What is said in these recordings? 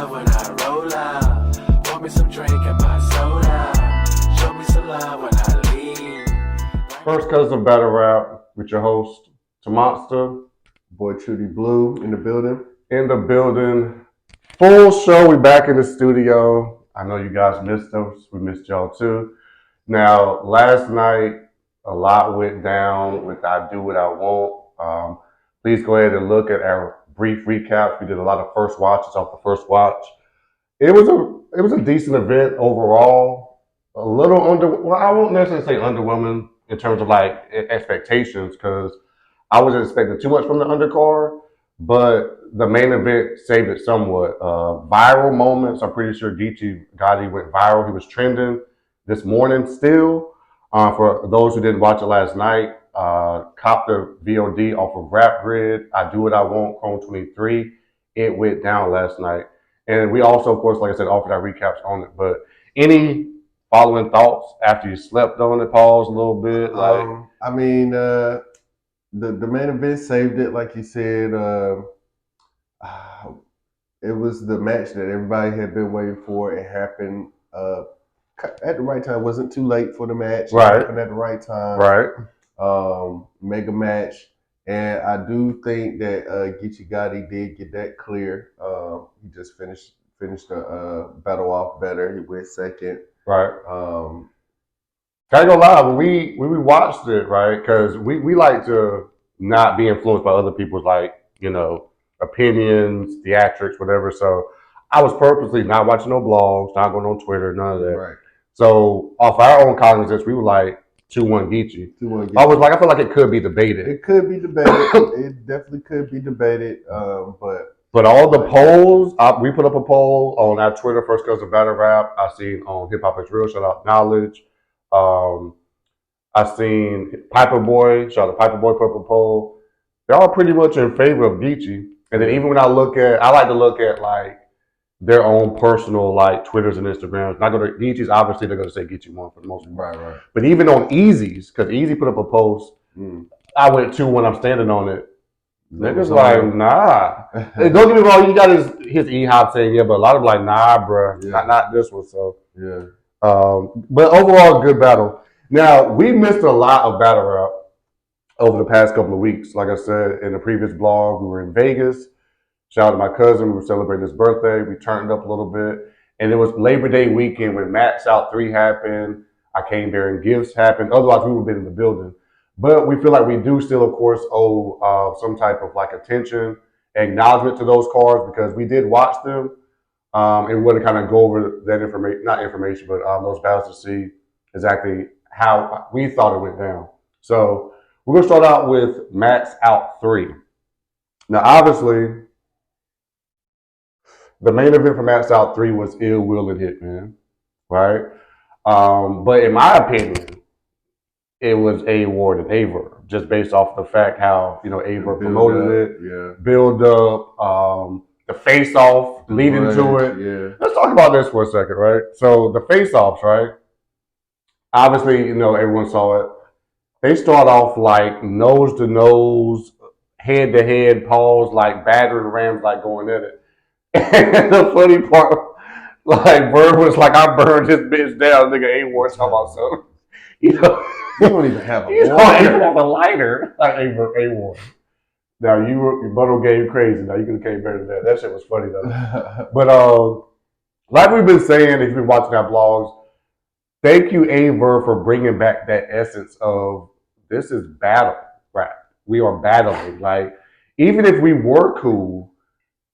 love when I roll up. Pour me some drink in my soda. Show me some love when I leave. First Cousin Battle Rap with your host, Monster. Boy Trudy Blue in the building. In the building. Full show. We back in the studio. I know you guys missed us. We missed y'all too. Now, last night, a lot went down with I Do What I Want. Please go ahead and look at our brief recaps. We did a lot of first watches off the first watch. It was a decent event overall. A little I won't necessarily say underwhelming in terms of like expectations because I wasn't expecting too much from the undercard, but the main event saved it somewhat. Viral moments. I'm pretty sure Geechee Gotti went viral. He was trending this morning still. For those who didn't watch it last night, cop the VOD off of Rap Grid. I Do What I Want, Chrome 23. It went down last night. And we also, of course, like I said, offered our recaps on it. But any following thoughts after you slept on it, pause a little bit? The main event saved it, like you said. It was the match that everybody had been waiting for. It happened at the right time. It wasn't too late for the match. Right. It happened at the right time. Right. Mega match. And I do think that Geechee Gotti did get that clear. He just finished the battle off better. He went second. Right. Can't go lie, when we watched it, right? Because we like to not be influenced by other people's opinions, theatrics, whatever. So I was purposely not watching no blogs, not going on Twitter, none of that. Right. So off our own cognizance, we were like 2-1 Geechee. 2-1 Geechee. I feel like it could be debated. It could be debated. It definitely could be debated. But all the polls, we put up a poll on our Twitter, First Cousin Battle Rap. I seen on Hip Hop Is Real, shout out Knowledge. I seen Piper Boy, shout out to Piper Boy, put up a poll. They're all pretty much in favor of Geechee. And then even when I like to look at like their own personal like Twitters and Instagrams. Not going to Geechee's, obviously they're going to say Geechee won for the most part. Right. But even on Easy's, because Easy put up a post, I went 2-1, I'm standing on it. Niggas like, nah. Don't get me wrong, you got his E-Hop saying, yeah, but a lot of like, nah, bruh, not this one. So, yeah. But overall, good battle. Now, we missed a lot of battle rap over the past couple of weeks. Like I said in the previous blog, we were in Vegas. Shout out to my cousin. We were celebrating his birthday. We turned up a little bit. And it was Labor Day weekend when Max Out 3 happened. I came there and gifts happened. Otherwise, we would have been in the building. But we feel like we do still, of course, owe some type of like attention, acknowledgement to those cards because we did watch them. And we want to kind of go over that information, not information, but those battles to see exactly how we thought it went down. So we're going to start out with Max Out 3. Now, obviously, the main event for Max Out 3 was Ill Will and Hitman, right? But in my opinion, it was A-Ward and Aver, just based off the fact how, Aver promoted it, build up, the face-off leading to it. Yeah. Let's talk about this for a second, right? So the face-offs, right? Obviously, everyone saw it. They start off like nose-to-nose, head-to-head, paws, like battering rams, like going at it. And the funny part, like Bird was like, I burned this bitch down. Nigga A-Ward talking about something. You don't even have a you don't even have a lighter. Like A-Ward. Now your buttle game crazy. Now you could have came better than that. That shit was funny though. But like we've been saying, if you've been watching our blogs, thank you, Aver, for bringing back that essence of this is battle rap. We are battling. Like even if we were cool,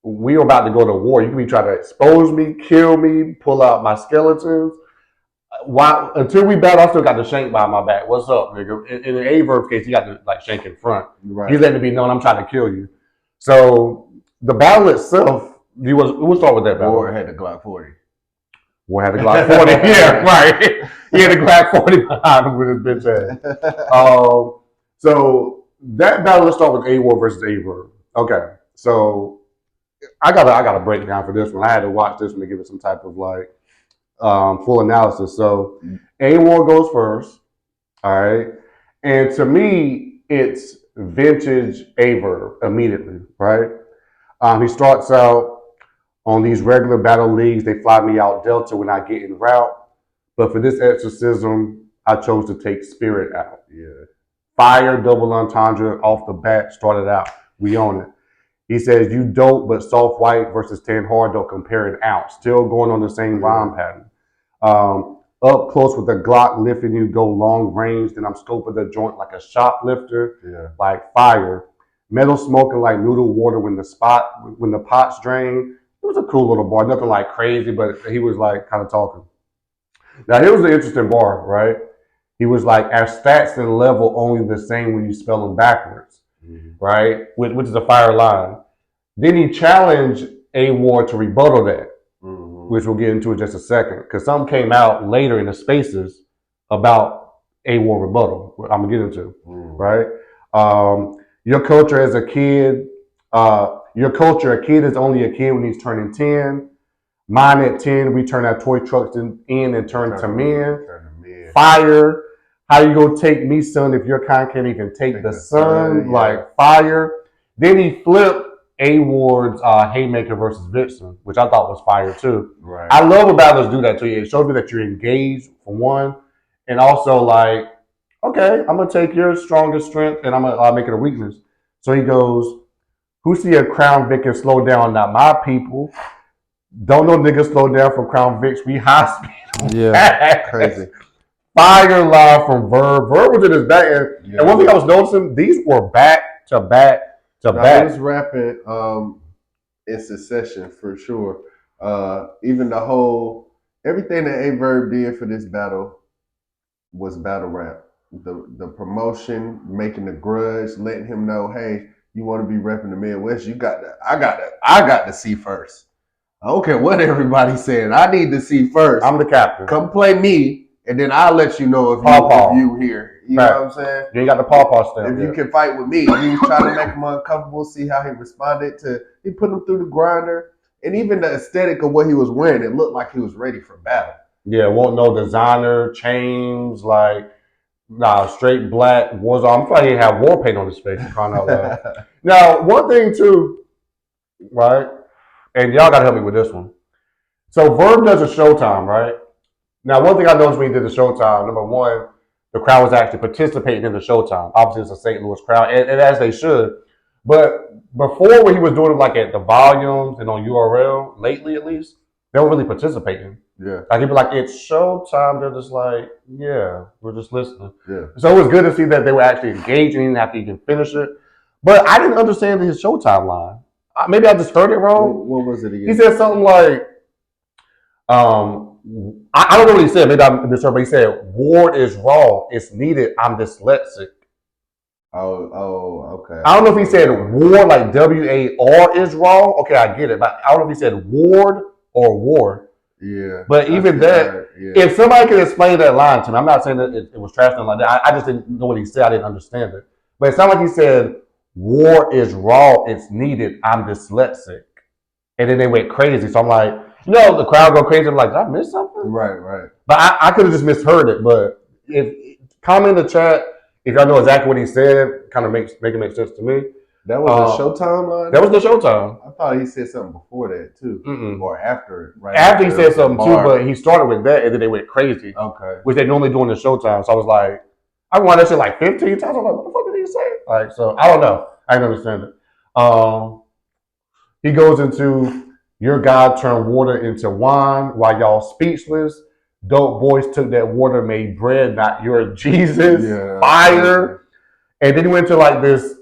we are about to go to war. You can be trying to expose me, kill me, pull out my skeletons. Until we battle, I still got the shank by my back. What's up, nigga? In the A-Verb case, he got the like shank in front. Right. He's letting it be known I'm trying to kill you. So the battle itself, we'll start with that battle. War had the Glock 40. War had the Glock 40. Yeah, right. He had the Glock 40 behind him with his bitch ass. So that battle, let's start with A-War versus A-Verb. Okay, so I got a breakdown for this one. I had to watch this one to give it some type of like full analysis. So A-War goes first, all right? And to me, it's vintage A-Verb immediately, right? He starts out On these regular battle leagues, they fly me out Delta when I get en route. But for this exorcism, I chose to take Spirit out. Yeah. Fire, double entendre off the bat, started out. We own it. He says, you dope, but soft white versus 10 hard don't compare an ounce. Still going on the same rhyme pattern. Up close with the Glock lifting you, go long range. Then I'm scoping the joint like a shoplifter, like fire. Metal smoking like noodle water when the pot's drained. It was a cool little bar, nothing like crazy, but he was like kind of talking. Now here was the interesting bar, right? He was like, our stats and level only the same when you spell them backwards, right? Which is a fire line. Then he challenged A Ward to rebuttal that, which we'll get into in just a second, because something came out later in the spaces about A Ward rebuttal. I'm gonna get into, right? Your culture as a kid, a kid is only a kid when he's turning 10. Mine at 10, we turn our toy trucks in and turn to men. Fire. How you gonna take me, son, if your kind can't even take the sun? Like fire. Then he flipped A Ward's Haymaker versus Vixen, which I thought was fire too. Right. I love when battlers do that to you. It shows me that you're engaged for one, and also like, okay, I'm gonna take your strongest strength and I'm gonna make it a weakness. So he goes, who see a Crown Vic and slow down? Not my people. Don't know niggas slow down from Crown Vics. We high speed. Yeah, crazy. Fire live from Verb. Verb was in his back. And one thing I was noticing, these were back to back to back. He was rapping in succession for sure. Even everything that A Verb did for this battle was battle rap. The promotion, making the grudge, letting him know, hey, you want to be repping the Midwest, I got to see first. I don't care what everybody's saying. I need to see first. I'm the captain. Come play me, and then I'll let you know if you here. You know what I'm saying? You ain't got the pawpaw stamp. If you can fight with me. He was trying to make him uncomfortable, see how he responded to. He put him through the grinder, and even the aesthetic of what he was wearing, it looked like he was ready for battle. Yeah, won't no designer chains, like straight black war. I'm probably didn't have war paint on his face. Now, one thing too, right? And y'all gotta help me with this one. So Verb does a Showtime, right? Now, one thing I noticed when he did the Showtime, number one, the crowd was actually participating in the Showtime. Obviously, it's a St. Louis crowd, and as they should. But before, when he was doing it like at the volumes and on URL, lately at least, they were really participating. Yeah. Like he'd be like, it's Showtime. They're just like, yeah, we're just listening. Yeah. So it was good to see that they were actually engaging. He didn't have to even finish it. But I didn't understand his Showtime line. Maybe I just heard it wrong. What was it again? He said something like, I don't know what he said. Maybe I misheard, but he said, Ward is raw. It's needed. I'm dyslexic. Oh, okay. I don't know if he said Ward, like WAR is raw. Okay, I get it. But I don't know if he said Ward or Ward. Yeah. But even that, if somebody could explain that line to me, I'm not saying that it was trash like that. I just didn't know what he said. I didn't understand it. But it sounded like he said, War is raw. It's needed. I'm dyslexic. And then they went crazy. So I'm like, the crowd go crazy. I'm like, did I miss something? Right. But I could have just misheard it. But comment in the chat if y'all know exactly what he said, kind of make it make sense to me. That was a Showtime line? That was the Showtime. I thought he said something before that too. Or after it. Right after he said something too, but he started with that and then they went crazy. Okay. Which they normally do in the Showtime. So I was like, I watched that shit like 15 times. I was like, what the fuck did he say? Like, so I don't know. I didn't understand it. He goes into your God turned water into wine while y'all speechless. Dope boys took that water, made bread, not your Jesus. Yeah, fire. And then he went to like this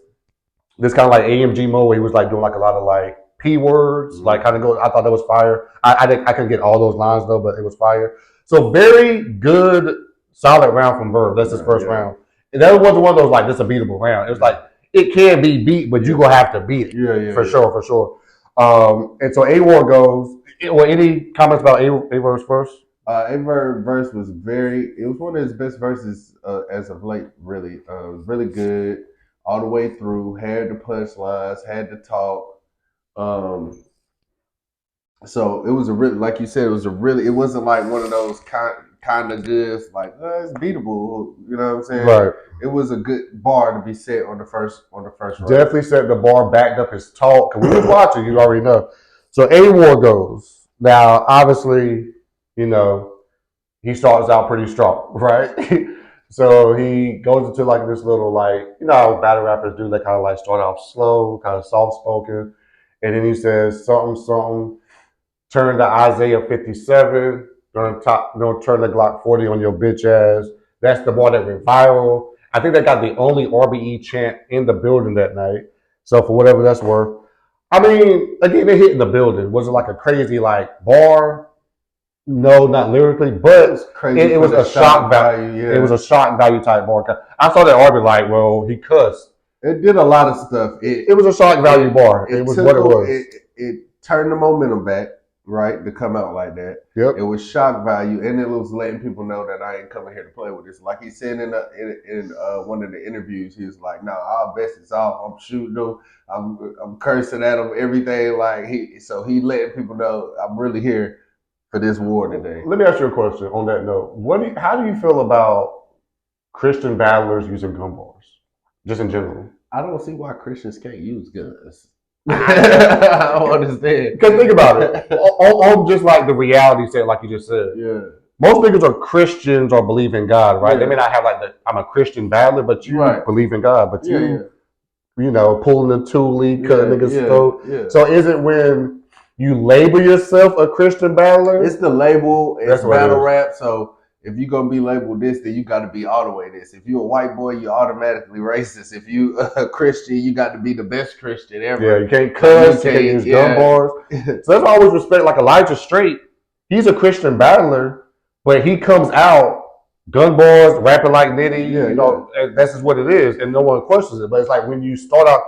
kind of like AMG mode where he was like doing like a lot of like P words, like kind of go. I thought that was fire. I couldn't get all those lines though, but it was fire. So very good, solid round from Verb. That's his first round. And that wasn't one of those like this a beatable round. It was like it can be beat, but you gonna have to beat it. Yeah, for sure. And so A Ward goes. Well, any comments about A Ward's first? A Ward verse was it was one of his best verses as of late. Really, it was really good all the way through. Had the punchlines, had the talk. So it was like you said, it wasn't like one of those kind of good, like it's beatable. You know what I'm saying? Right. It was a good bar to be set on the first round. Definitely set the bar, backed up his talk. Cause we was watching, you already know. So A-War goes. Now, obviously, you know, he starts out pretty strong, right? So he goes into like this little like, you know how battle rappers do, they kind of like start off slow, kind of soft spoken. And then he says something, something, turn to Isaiah 57, turn the Glock 40 on your bitch ass. That's the one that went viral. I think they got the only RBE chant in the building that night. So for whatever that's worth. I mean, again, they hit in the building. Was it like a crazy like bar? No, not lyrically, but it was a shock value. Yeah. It was a shock value type bar. I saw that article like, well, he cussed. It did a lot of stuff. It was a shock value bar. It was what it was. It turned the momentum back, right, to come out like that. Yep. It was shock value, and it was letting people know that I ain't coming here to play with this. Like he said in one of the interviews, he was like, "No, our best is off. I'm shooting them. I'm cursing at them. Everything." Like he letting people know I'm really here for this war today. Let me ask you a question on that note. How do you feel about Christian battlers using gun bars, just in general? I don't see why Christians can't use guns. I don't understand. Because think about it. On just like the reality set, like you just said. Yeah. Most niggas are Christians or believe in God, right? Yeah. They may not have like I'm a Christian battler, but you believe in God. But you know, pulling the toolie, cutting niggas' throat. Yeah. So is it when you label yourself a Christian battler? It's the label. It's battle rap. So if you're gonna be labeled this, then you got to be all the way this. If you're a white boy, you're automatically racist. If you a Christian, you got to be the best Christian ever. Yeah, you can't cuss, you can't use gun bars. So that's why I always respect like Elijah Straight. He's a Christian battler, but he comes out gun bars, rapping like Nitty. You know, that's just what it is, and no one questions it. But it's like when you start out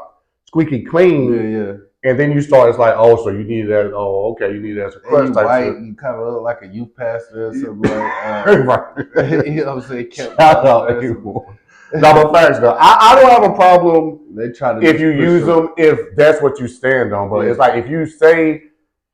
squeaky clean, and then you start, it's like, oh, so you need that. Oh, okay, you need that as a crush type white, shit. You kind of look like a youth pastor or something like. Right. You know what I'm saying? Shout out no, but facts though. I don't have a problem. They try to if you use them, if that's what you stand on. But it's like if you say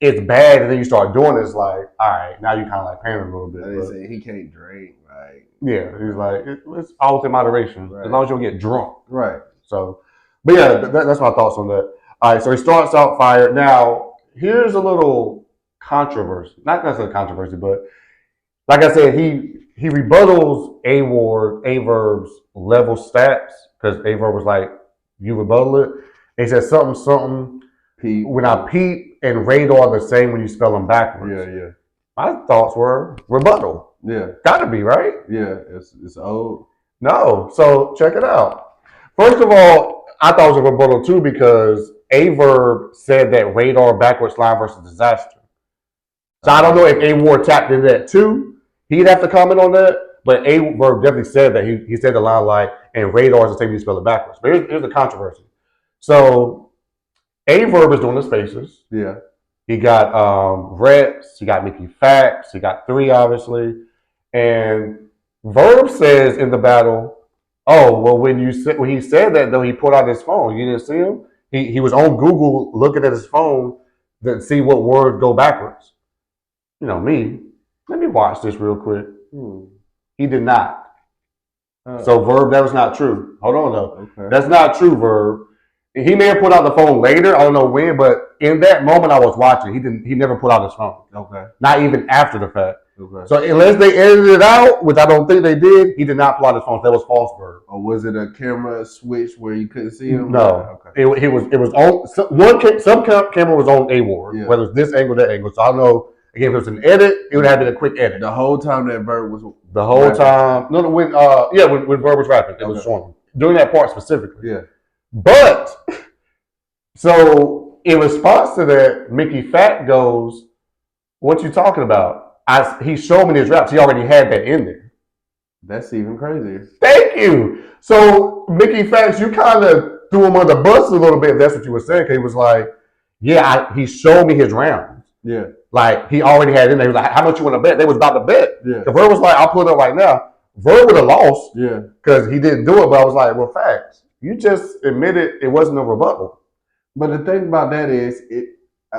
it's bad and then you start doing it, it's like, all right, now you kind of like paying a little bit. They say he can't drink, right? Yeah, he's like, it's all within moderation, as long as you don't get drunk. Right. So, but yeah, that's my thoughts on that. All right, so he starts out fire. Now, here's a little controversy. Not necessarily controversy, but like I said, he rebuttals Averb's level stats, because Averb was like, you rebuttal it. And he said something, Pete. When I peep and radar the same when you spell them backwards. Yeah. My thoughts were rebuttal. Yeah. Gotta be, right? Yeah, it's old. No, so check it out. First of all, I thought it was a rebuttal too, because Averb said that radar backwards line versus disaster. So I don't know if A-War tapped into that too. He'd have to comment on that. But Averb definitely said that. He said the line like, and radar is the same when you spell it backwards. But here's the controversy. So Averb is doing the spaces. Yeah. He got Reps, he got Mickey Fax, he got 3 obviously. And Verb says in the battle, oh, well, when he said that, though, he pulled out his phone. You didn't see him? He was on Google looking at his phone to see what words go backwards. You know me. Let me watch this real quick. He did not. So, Verb, that was not true. Hold on, though. Okay. That's not true, Verb. He may have put out the phone later. I don't know when, but in that moment I was watching, he never put out his phone. Okay. Not even after the fact. Okay. So unless they edited it out, which I don't think they did, he did not pull out his phone. That was false, Verb. Or was it a camera switch where you couldn't see him? No. Okay. It was on some camera was on A-War, whether it's this angle, that angle. So I don't know. Again, if it was an edit, it would have been a quick edit. The whole time that Verb was the whole rapping. Time. No, when Verb was rapping, it was showing him. During that part specifically. Yeah. But so in response to that, Mickey Fat goes, "What you talking about?" He showed me his raps. He already had that in there. That's even crazier. Thank you. So Mickey Fax, you kind of threw him under the bus a little bit. If that's what you were saying. Cause he was like, he showed me his rounds. Yeah. Like he already had it in there. He was like, how much you want to bet? They was about to bet. Yeah. The Verb was like, I'll put it up right now. Verb would have lost. Yeah. Because he didn't do it. But I was like, well, Fax, you just admitted it wasn't a rebuttal. But the thing about that is,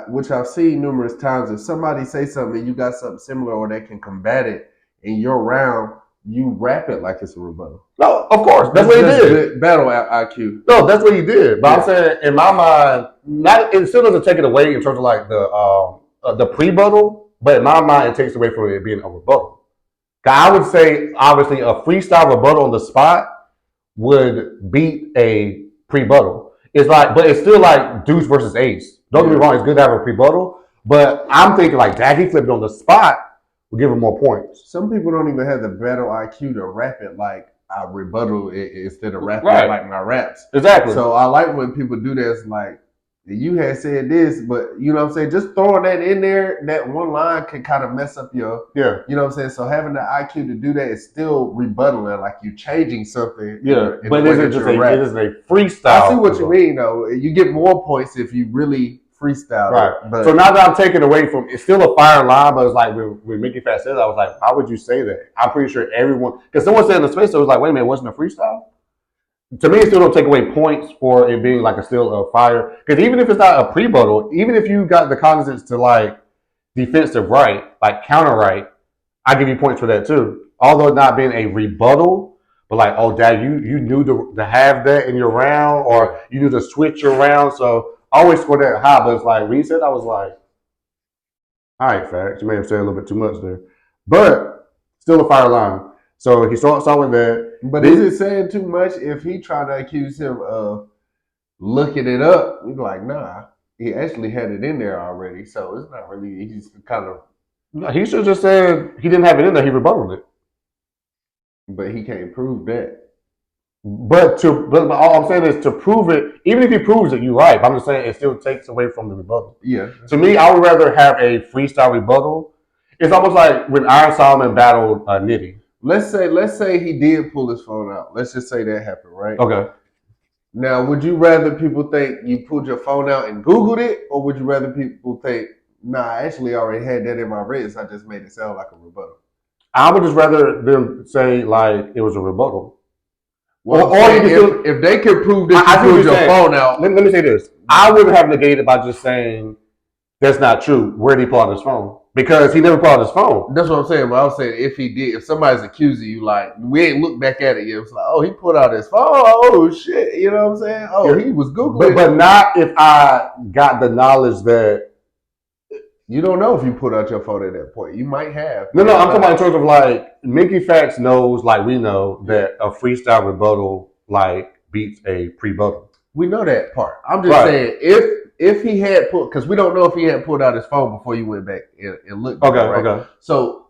which I've seen numerous times, if somebody say something and you got something similar or they can combat it in your round, You rap it like it's a rebuttal. No, of course. That's what he did. Good battle IQ. No, that's what he did. But I'm saying, in my mind, it still doesn't take it away in terms of like the pre-rebuttal, but in my mind, it takes away from it being a rebuttal. I would say, obviously, a freestyle rebuttal on the spot would beat a pre-rebuttal. It's like, but it's still like Deuce versus Ace. Don't get me wrong, it's good to have a pre-rebuttal, but I'm thinking like, dang, he flipped on the spot. We'll give him more points. Some people don't even have the battle IQ to rap it like I rebuttal it instead of rapping it like my raps. Exactly. So I like when people do that. It's like, you had said this, but you know what I'm saying? Just throwing that in there, that one line can kind of mess up your, you know what I'm saying? So having the IQ to do that is still rebuttaling, like you changing something. Yeah, but it isn't a freestyle. I see what you mean, though. You get more points if you really freestyle. Right. But so now that I'm taking away from, it's still a fire line, but it's like when Mickey Fat said it, I was like, how would you say that? I'm pretty sure everyone, because someone said in the space, it was like, wait a minute, wasn't a freestyle? To me, it still don't take away points for it being like still a fire. Because even if it's not a pre-buttal, even if you got the cognizance to like defensive right, like counter right, I give you points for that too. Although not being a rebuttal, but like, oh, dad, you knew to have that in your round, or you knew to switch your round. So I always score that high, but it's like when you said, I was like, all right, facts. You may have said a little bit too much there, but still a fire line. So he starts out with that. But is it saying too much if he tried to accuse him of looking it up? He's like, nah, he actually had it in there already. So it's not really, he's kind of. No, he should have just said he didn't have it in there. He rebutted it. But he can't prove that. But all I'm saying is to prove it, even if he proves it, you're right. But I'm just saying it still takes away from the rebuttal. Yeah. To me, I would rather have a freestyle rebuttal. It's almost like when Iron Solomon battled Nitty. Let's say he did pull his phone out. Let's just say that happened, right? Okay. Now, would you rather people think you pulled your phone out and Googled it, or would you rather people think, nah, I actually already had that in my wrist. I just made it sound like a rebuttal. I would just rather them say like it was a rebuttal. Well, or if they could prove that you pulled your phone out. Let me say this. I would have negated by just saying that's not true. Where did he pull out his phone? Because he never pulled out his phone. That's what I'm saying. But I was saying if he did, if somebody's accusing you, like, we ain't look back at it yet. It's like, oh, he pulled out his phone. Oh, shit. You know what I'm saying? Oh, he was Googling. But not if I got the knowledge that. You don't know if you put out your phone at that point. You might have. No, I'm talking about in terms of like Mickey Fax knows, like we know, that a freestyle rebuttal like beats a pre-buttal. We know that part. I'm just saying if he had pulled, because we don't know if he had pulled out his phone before you went back and looked. Okay. So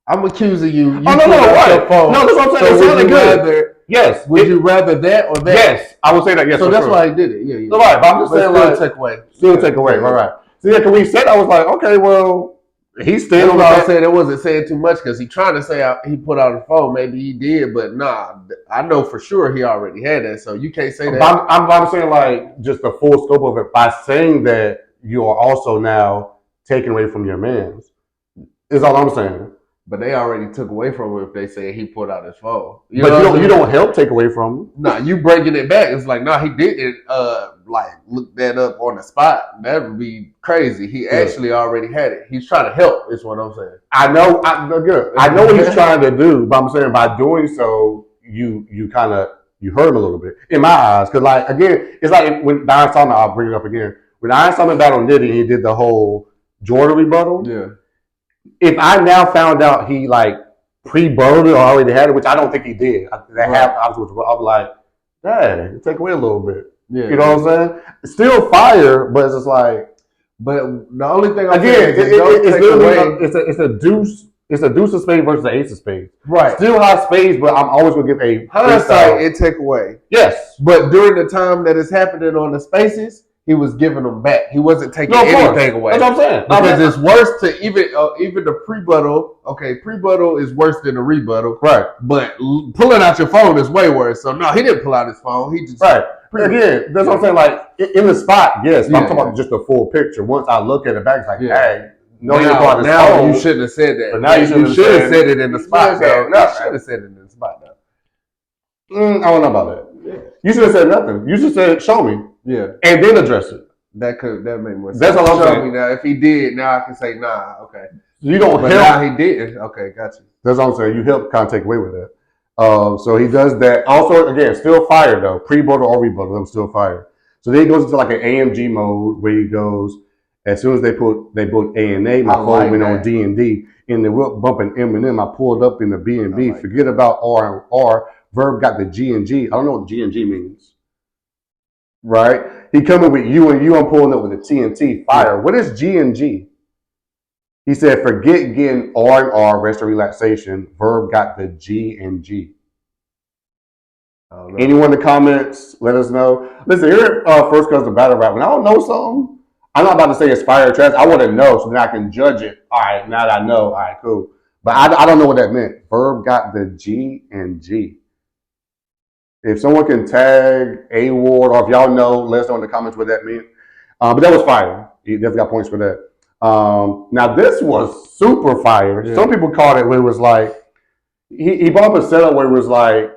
I'm accusing you. You pulled out your phone. No, that's what I'm saying. So would you rather? Yes. Would you rather that or that? Yes, I would say that. Yes. So that's why he did it. Yeah. So right, but I'm just saying like take away. Still take away. Right. So yeah, because we said, I was like, okay, well, he's still. That's why I said it wasn't saying too much because he trying to say he put out his phone. Maybe he did, but nah, I know for sure he already had that. So you can't say that. I'm saying like just the full scope of it by saying that you are also now taking away from your man's. Is all I'm saying. But they already took away from him if they say he pulled out his phone. You don't help take away from him. Nah, you breaking it back. It's like, nah, he didn't like look that up on the spot. That would be crazy. He actually already had it. He's trying to help, is what I'm saying. I know what he's trying to do, but I'm saying by doing so, you hurt him a little bit in my eyes. Because like again, it's like when Iron Solomon, I'll bring it up again. When Iron Solomon battled Nitty, he did the whole Jordan rebuttal. Yeah. If I now found out he like pre-butted or already had it, which I don't think he did, I'll be like, dang, take away a little bit. Yeah. You know what I'm saying? It's still fire, but it's just like. But the only thing I'm saying is it's a deuce. It's a deuce of spades versus the ace of spades. Right. Still high spades, but I'm always gonna give a hindsight and take away. Yes. But during the time that it's happening on the spaces, he was giving them back. He wasn't taking anything away. That's what I'm saying. Because it's worse to even the pre-buttal. Okay, pre-buttal is worse than the rebuttal. Right. But pulling out your phone is way worse. So no, he didn't pull out his phone. He just Again, that's what I'm saying. Like in the spot, yes. But I'm talking about just the full picture. Once I look at it back, it's like, hey, no, you pull out his phone. You shouldn't have said that. But now you should have said it in the spot. You should have said it in the spot. I don't know about that. Yeah. You should have said nothing. You should have said, "Show me." Yeah. And then address it. That made more sense. That's all I'm saying. Me now. If he did, now I can say, nah, okay. You don't help. Now he didn't. Okay, got you. That's what I'm saying. You help kind of take away with that. So he does that. Also, again, still fire though. Pre-butter or rebuttal, I'm still fire. So then he goes into like an AMG mode where he goes, as soon as they book A&A, my phone went on D&D. In the whip bumping Eminem, I pulled up in the B&B. Forget about R and R. Verb got the G and G. I don't know what G and G means. Right? He coming with you and you. I'm pulling up with the TNT. Fire. What is G and G? He said, forget getting R and R, rest and relaxation. Verb got the G and G. Anyone in the comments, let us know. Listen, here first comes the battle rap. When I don't know something, I'm not about to say it's fire or trash. I want to know so then I can judge it. All right, now that I know, all right, cool. But I don't know what that meant. Verb got the G and G. If someone can tag A Ward, or if y'all know, let us know in the comments what that meant. But that was fire. He definitely got points for that. Now this was super fire. Yeah. Some people called it where it was like he brought up a setup where it was like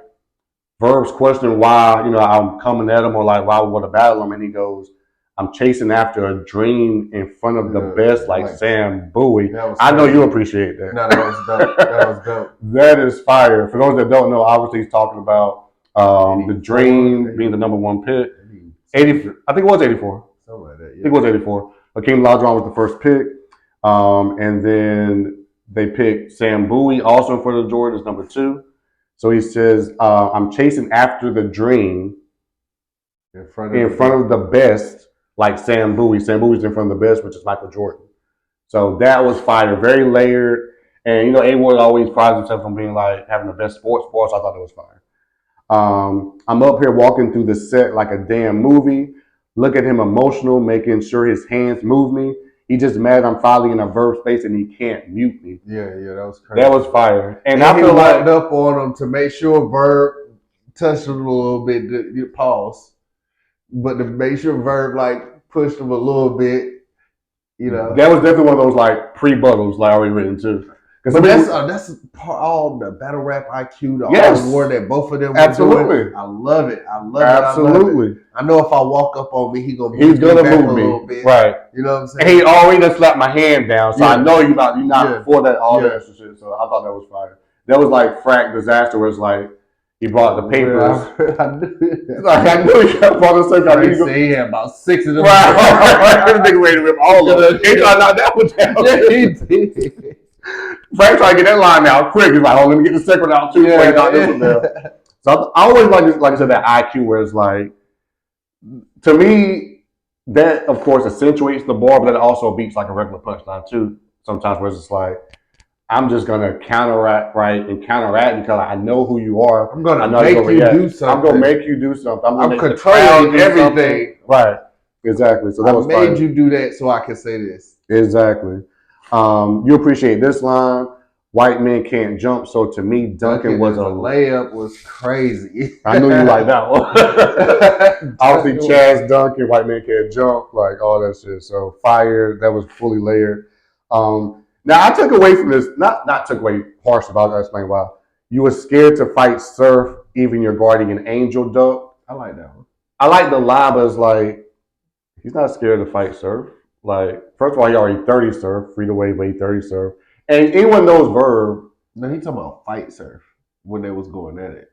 Verb's question why I'm coming at him or like why I want to battle him, and he goes, I'm chasing after a dream in front of the best, like Sam Bowie. I know you appreciate that. No, that was dope. That was dope. That is fire. For those that don't know, obviously he's talking about the Dream being the number one pick. 80, I think it was 84. Something like that, yeah. I think it was 84. Hakeem Olajuwon was the first pick. And then they picked Sam Bowie, also in front of Jordan, as number 2. So he says, I'm chasing after the dream in front of the best, like Sam Bowie. Sam Bowie's in front of the best, which is Michael Jordan. So that was fire, very layered. And, A Ward always prides himself on being like having the best sports. So I thought that was fire. I'm up here walking through the set like a damn movie. Look at him emotional, making sure his hands move me. He just mad I'm finally in a verb space and he can't mute me. Yeah, that was crazy. That was fire. And I feel like up on him to make sure Verb touched him a little bit, to pause. But to make sure Verb like pushed him a little bit, That was definitely one of those like pre-buttles like already written too. But that's all the battle rap IQ, the award that both of them were doing. I love it. Absolutely. I know if I walk up on me, he's gonna move me a little bit. Right. You know what I'm saying? And he already done slapped my hand down, so I know you're not for that all that extra shit. So I thought that was fire. That was like Frack Disaster, where it's like he brought the papers. I knew he brought the papers. He had about 6 of them. Right. Nigga ready to rip all of them. He tried to knock that one down. Yeah, he did. Frank tried to get that line out quick. He's like, let me get the second one out too. Before he knocked this one down. So I always like I said, that IQ where it's like, to me, that of course accentuates the bar, but that also beats like a regular punchline too. Sometimes where it's just like, I'm just gonna counteract because I know who you are. I'm gonna make you do something. I'm gonna make you do something. I'm controlling everything. Right. Exactly. So that was fine. I made you do that so I can say this. Exactly. You appreciate this line. White men can't jump, so to me, Duncan was a layup. Was crazy. I knew you like that one. Obviously, Chaz Duncan, white men can't jump, like all that shit. So fire, that was fully layered. Now I took away from this, not took away partially, but I'll explain why. You were scared to fight Surf, even your guardian angel duck. I like that one. I like the line, but it's like he's not scared to fight Surf. Like, first of all, he already 30 Surf, free to weigh 30 Surf. And anyone knows Verb. No, he talking about fight Surf when they was going at it.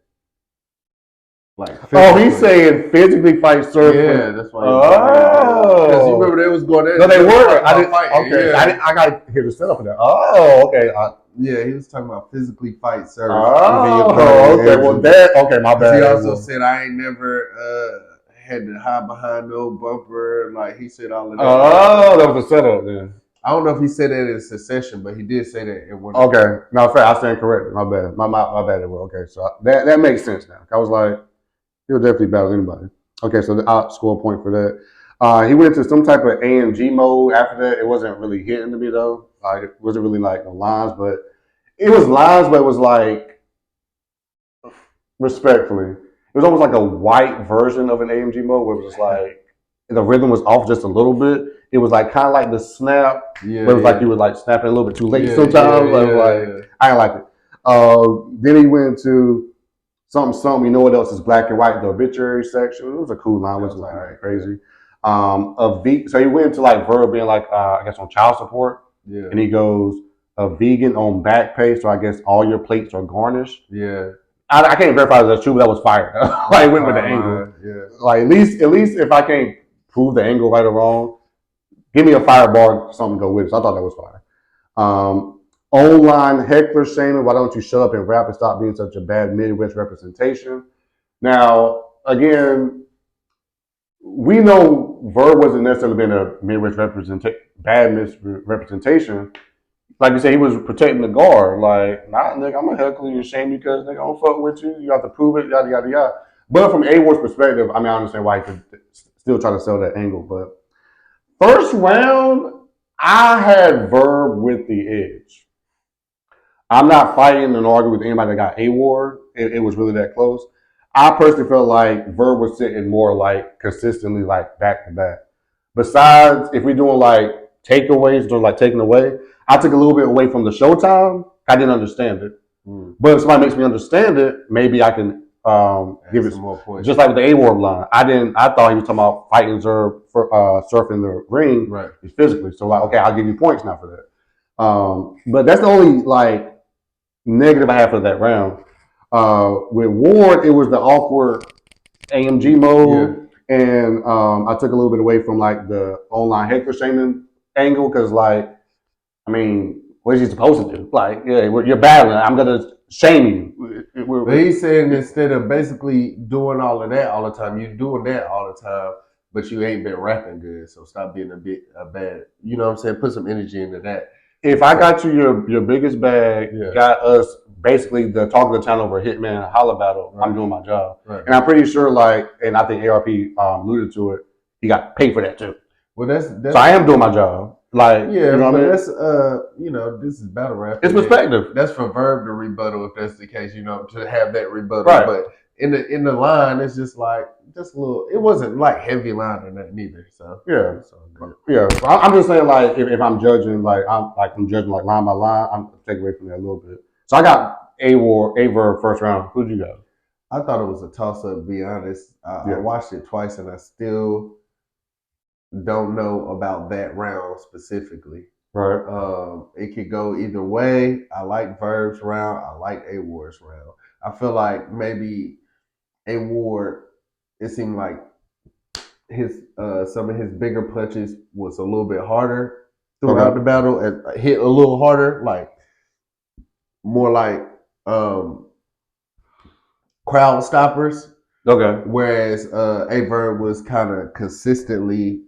Like, he's saying physically fight Surf. Yeah, that's why. Because you remember they was going at it. No, they were. I didn't fight. Okay, yeah. I got to hear the setup of that. Oh, okay. Yeah, he was talking about physically fight Surf. Oh, okay. Well, okay, my bad. He also said, I ain't never had to hide behind no bumper. Like, he said all of that. Oh, that was a setup then. I don't know if he said that in succession, but he did say that in one. Okay. No, fair. I stand corrected. My bad. My bad. Okay, so that makes sense now. I was like, he'll definitely battle anybody. Okay, so I'll score a point for that. He went into some type of AMG mode after that. It wasn't really hitting to me, though. It wasn't really like no lines, but it was lines, but it was like, respectfully, it was almost like a white version of an AMG mode where it was just like the rhythm was off just a little bit. It was like kind of like the snap, but it was like you were like snapping a little bit too late sometimes. I didn't like it. Then he went into something. You know what else is black and white? The obituary section. It was a cool line, which was like crazy. So he went into like Verb being like I guess on child support, and he goes, a vegan-owned back page, so I guess all your plates are garnished. Yeah. I can't verify if that's true, but that was fire. Like, went with the angle. Yeah. Like, at least if I can't prove the angle right or wrong, give me a fireball, something to go with it. So I thought that was fire. Online heckler shaming. Why don't you shut up and rap and stop being such a bad Midwest representation? Now, again, we know Verb wasn't necessarily been a Midwest bad misrepresentation. Like you said, he was protecting the guard. Like, nah, nigga, I'm gonna heckle you and shame you because nigga, I don't fuck with you. You have to prove it, yada yada yada. But from A-Ward's perspective, I mean, I understand why he could still try to sell that angle. But first round, I had Verb with the edge. I'm not fighting and arguing with anybody that got A-Ward. It was really that close. I personally felt like Verb was sitting more like consistently like back to back. Besides, if we're doing like takeaways or like taking away, I took a little bit away from the showtime. I didn't understand it. But if somebody makes me understand it, maybe I can give it some more points. Just like with the A-Ward line. I thought he was talking about fighting Zerb for surfing the ring physically. So like, okay, I'll give you points now for that. But that's the only like negative I have for that round. With Ward, it was the awkward AMG mode, and I took a little bit away from like the online heckler shaming angle because, like, I mean, what is he supposed to do? Like, yeah, you're battling. I'm gonna shame you. But he's saying instead of basically doing all of that all the time, you're doing that all the time, but you ain't been rapping good. So stop being a bad. You know what I'm saying? Put some energy into that. If I got you your biggest bag, got us basically the talk of the town over Hitman Holla battle, I'm doing my job. And I'm pretty sure, like, and I think ARP alluded to it, he got paid for that too. Well, that's so I am doing my job. Like, yeah, you know what I mean? That's you know, this is battle rap. It's perspective. That's for Verb to rebuttal if that's the case, you know, to have that rebuttal. Right. But in the line, it's just like just a little. It wasn't like heavy line or nothing either. So yeah, yeah. So I'm just saying, like, if I'm judging, I'm judging like line by line, I'm taking away from that a little bit. So I got A-Verb first round. Who'd you got? I thought it was a toss up. To be honest, I watched it twice and I still don't know about that round specifically. Right. It could go either way. I like Verb's round. I like A-Ward's round. I feel like maybe A-Ward, it seemed like his some of his bigger punches was a little bit harder throughout the battle and hit a little harder, like more like crowd stoppers. Okay. Whereas A-Verb was kind of consistently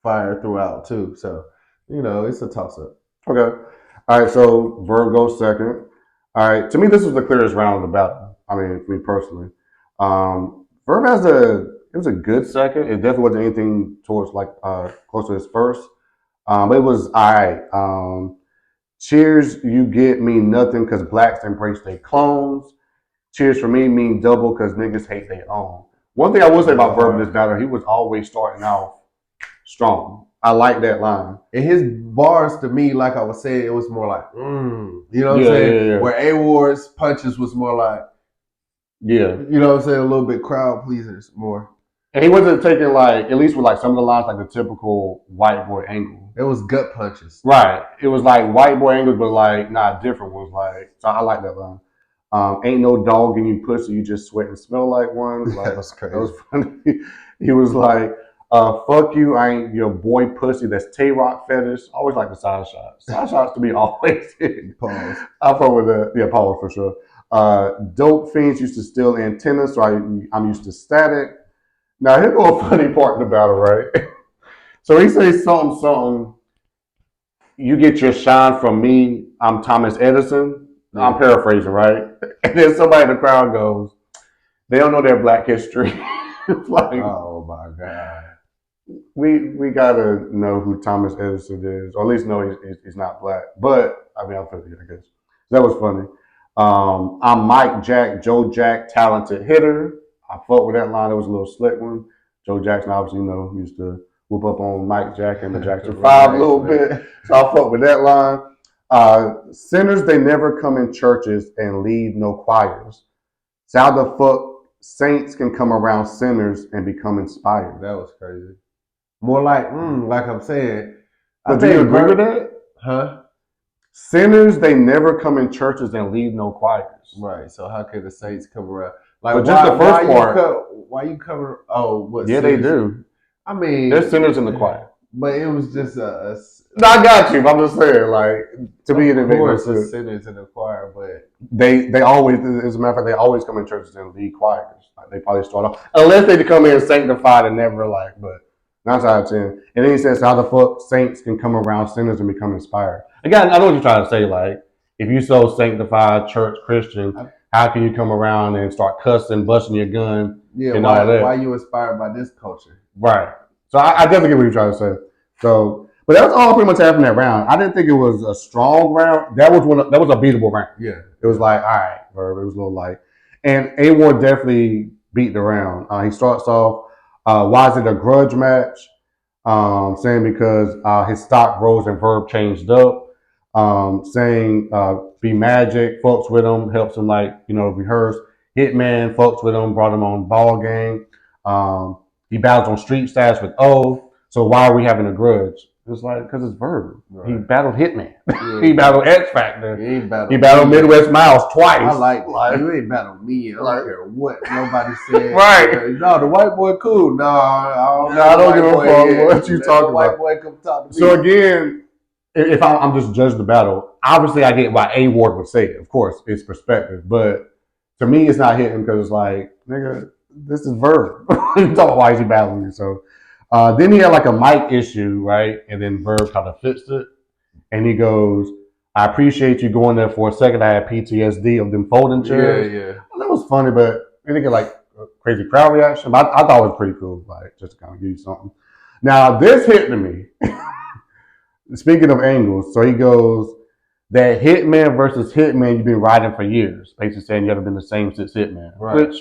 fire throughout too. So, you know, it's a toss up. Okay. All right. So Verb goes second. All right. To me, this was the clearest round of the battle. I mean, for me personally, Verb it was a good second. It definitely wasn't anything towards like close to his first, but it was all right. Cheers, you get mean nothing because blacks embrace their clones. Cheers for me mean double because niggas hate their own. One thing I will say about Verb in this battle, he was always starting off strong. I like that line. And his bars to me, like I was saying, it was more like, you know what I'm saying? Yeah. Where A-Ward's punches was more like, you know what I'm saying, a little bit crowd pleasers more. And he wasn't taking like, at least with like some of the lines, like the typical white boy angle. It was gut punches. Right. It was like white boy angles, but like different ones. Like, so I like that line. Ain't no dog in you pussy, you just sweat and smell like one. Like, that was crazy. That was funny. He was like, fuck you, I ain't your boy pussy. That's Tay-Rock fetish. Always like the side shots. Side shots to me always hit. Pause. I fuck with that. Yeah, pause for sure. Dope fiends used to steal antennas, so I'm used to static. Now here go a funny part in the battle, right? So he says something. You get your shine from me. I'm Thomas Edison. I'm paraphrasing, right? And then somebody in the crowd goes, they don't know their black history. Like, oh my God. We gotta know who Thomas Edison is, or at least know he's not black. But I mean, I guess that was funny. I'm Mike Jack, Joe Jack, talented hitter. I fuck with that line. It was a little slick one. Joe Jackson, obviously, used to whoop up on Mike Jack and the Jackson 5 a little bit. So I fuck with that line. Sinners, they never come in churches and lead no choirs. So how the fuck saints can come around sinners and become inspired? That was crazy. More like I'm saying. But do you agree with that? Huh? Sinners, they never come in churches and lead no choirs. Right. So how can the saints come around? Like, But just the first part. Why you cover? Oh, what? Yeah, sinners? they do. I mean, There's sinners in the choir. But it was just No, I got you. But I'm just saying, like, to me, it of makes no course, sense. sinners in the choir, but They always, as a matter of fact, they always come in churches and lead choirs. Like, they probably start off, unless they come in sanctified and never like, but 9 out of 10. And then he says how the fuck saints can come around sinners and become inspired. Again, I know what you're trying to say. Like, if you so sanctified church Christian, how can you come around and start cussing, busting your gun, and all that? Why you inspired by this culture? Right. So I definitely get what you're trying to say. So, but that was all pretty much happened that round. I didn't think it was a strong round. That was a beatable round. Yeah. It was like, all right, Verb, it was a little light. And A1 definitely beat the round. He starts off, why is it a grudge match? Saying because his stock rose and Verb changed up. Saying be magic, fucks with him, helps him rehearse. Hitman, fucks with him, brought him on ball game. He battles on street stats with O. So why are we having a grudge? It's like, because it's Verb. Right. He battled Hitman. Yeah. He battled X Factor. He battled Midwest Miles twice. I like you ain't battled me. I don't care what nobody said. Right. No, the white boy cool. No, I don't give a fuck what you talking about. White boy come talk to me. So again, if I'm just judging the battle, obviously I get why A Ward would say it. Of course, it's perspective. But to me, it's not hitting because it's like, nigga, this is Verb. You talk about why is he battling you? So then he had like a mic issue, right? And then Verb kind of fixed it. And he goes, I appreciate you going there for a second. I had PTSD of them folding chairs. Yeah. That was funny, but they didn't get like a crazy crowd reaction. But I thought it was pretty cool, like just to kind of give you something. Now, this hit to me. Speaking of angles, so he goes, that Hitman versus Hitman you've been riding for years. Basically saying you haven't been the same since Hitman. Right. Which,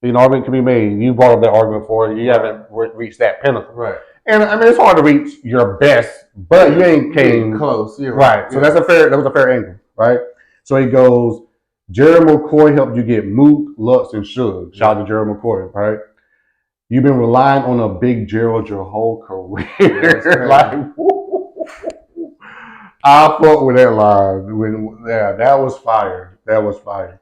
an argument can be made. You brought up that argument before. You haven't reached that pinnacle. Right. And I mean, it's hard to reach your best, but you ain't came close. You're right. So that was a fair angle, right? So he goes, Jared McCoy helped you get Mook, Lux, and Suge. Shout out to Jared McCoy, right? You've been relying on a big Gerald your whole career. Like, I fuck with that line. That was fire. That was fire.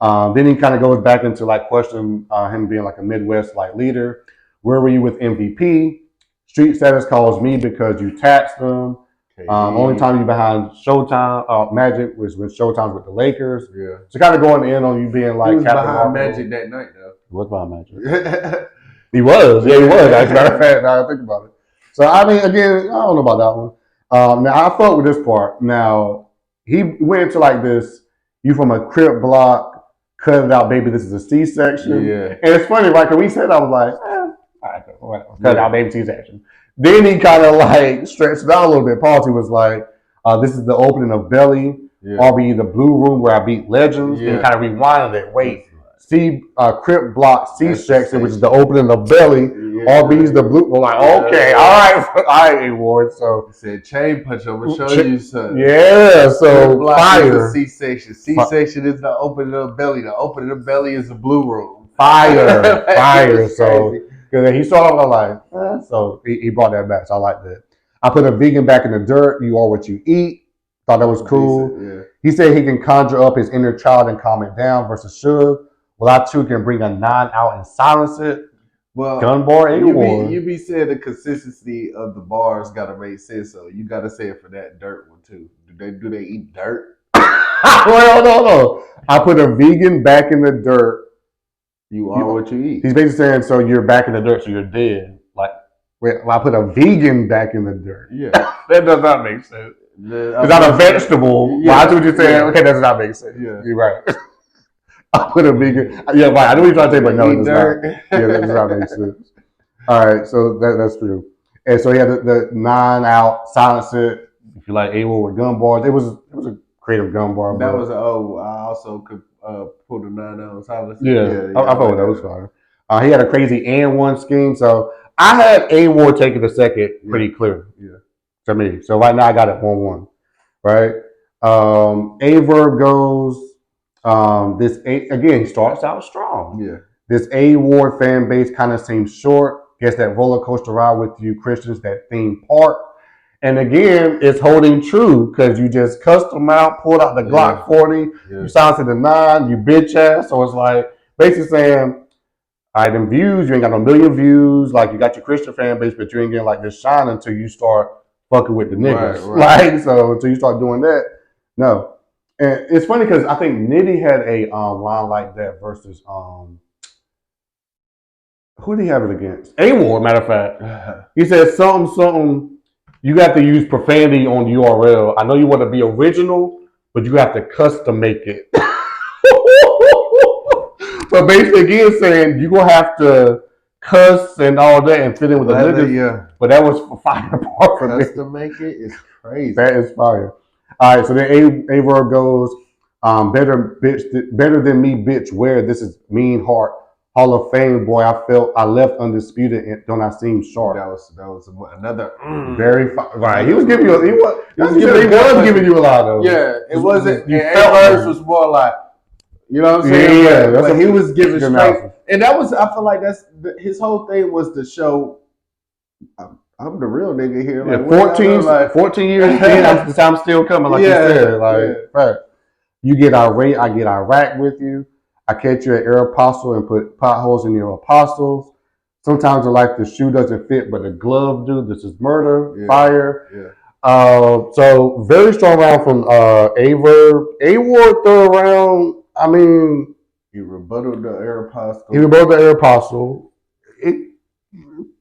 Then he kind of goes back into like questioning him being like a Midwest like leader. Where were you with MVP? Street Status calls me because you taxed them. Only time you behind Showtime Magic was when Showtime's with the Lakers. Yeah. So kind of going in on you being like he was Captain behind Marvel. Magic that night though. He was behind Magic. He was. Yeah, he was. As a matter of fact, now I think about it. So I mean, again, I don't know about that one. Now I fuck with this part. Now he went into like this. You from a Crip block. Cut it out, baby. This is a C-section. Yeah. And it's funny, right? Because we said, I was like, all right, cut it out, baby, C-section. Then he kind of like stretched it out a little bit. Palsy was like, this is the opening of Belly, RBE the Blue Room where I beat Legends. And he kind of rewinded it. Wait, Crip Block C-section, which is the opening of Belly. RB's the Blue. We're like, okay, all right, Ward. So he said chain punch. I'm gonna show you something. Yeah, so fire. C-section. C-section is the opening of Belly. The opening of Belly is the Blue Room. Fire. So because he started off like, so he brought that back. So I like that. I put a vegan back in the dirt. You are what you eat. Thought that was cool. Yeah. He said he can conjure up his inner child and calm it down versus Suge. Well, I too can bring a 9 out and silence it. Well, gun bar A1. You be saying the consistency of the bars gotta make sense, so you gotta say it for that dirt one too. Do they eat dirt? Well, no. I put a vegan back in the dirt. You are what you eat. He's basically saying, so you're back in the dirt, so you're dead. Like, I put a vegan back in the dirt. Yeah, that does not make sense. It's not a vegetable. Yeah. Well, I see what you're saying. Okay, that does not make sense. Yeah, you're right. I put a vegan. Yeah, right. I know what you're trying to say, but no, it does not. Yeah, that does not make sense. All right, so that's true. And so he had the 9 out, silence it. If you like A-Will with gun bars, it was a creative gun bar. That was I also could pull the 9 out, silence. Yeah, I thought that was fine. He had a crazy and one scheme, so I had A-War taking the second pretty clear. Yeah, to me. So right now I got it 1-1. Right. A-Verb goes. He starts out strong. Yeah. This A-Ward fan base kind of seems short. Guess that roller coaster ride with you Christians, that theme park. And again, it's holding true because you just cussed them out, pulled out the Glock 40, you silenced the 9, you bitch ass. So it's like basically saying, all right, them views, you ain't got no million views. Like you got your Christian fan base, but you ain't getting like this shine until you start fucking with the niggas. Right. Like, so until you start doing that, no. And it's funny because I think Nitty had a line like that versus who did he have it against? A-War, matter of fact. He said something, you got to use profanity on the URL. I know you want to be original, but you have to custom make it. So basically, again, saying you're going to have to cuss and all that and fit in with the niggas. Yeah. But that was fire apart from me. Custom make it is crazy. That is fire. All right, so then A-Verb goes, better than me, bitch, where this is mean heart. Hall of Fame, boy, I felt I left undisputed and don't I seem sharp. That was another very right. He was giving you giving you a lot of. Yeah, it wasn't. You felt verse was more like, you know what I'm saying? Yeah, but he was giving straight, analysis. and that was. I feel like his whole thing was to show I'm the real nigga here. Like 14 years in, I'm still coming. Like you said, right. You get irate, I get Iraq with you. I catch you at Air Apostle and put potholes in your apostles. Sometimes I like the shoe doesn't fit, but the glove do. This is murder, fire. So very strong round from A-Verb. A-Ward third round. I mean, he rebutted the Air Apostle. It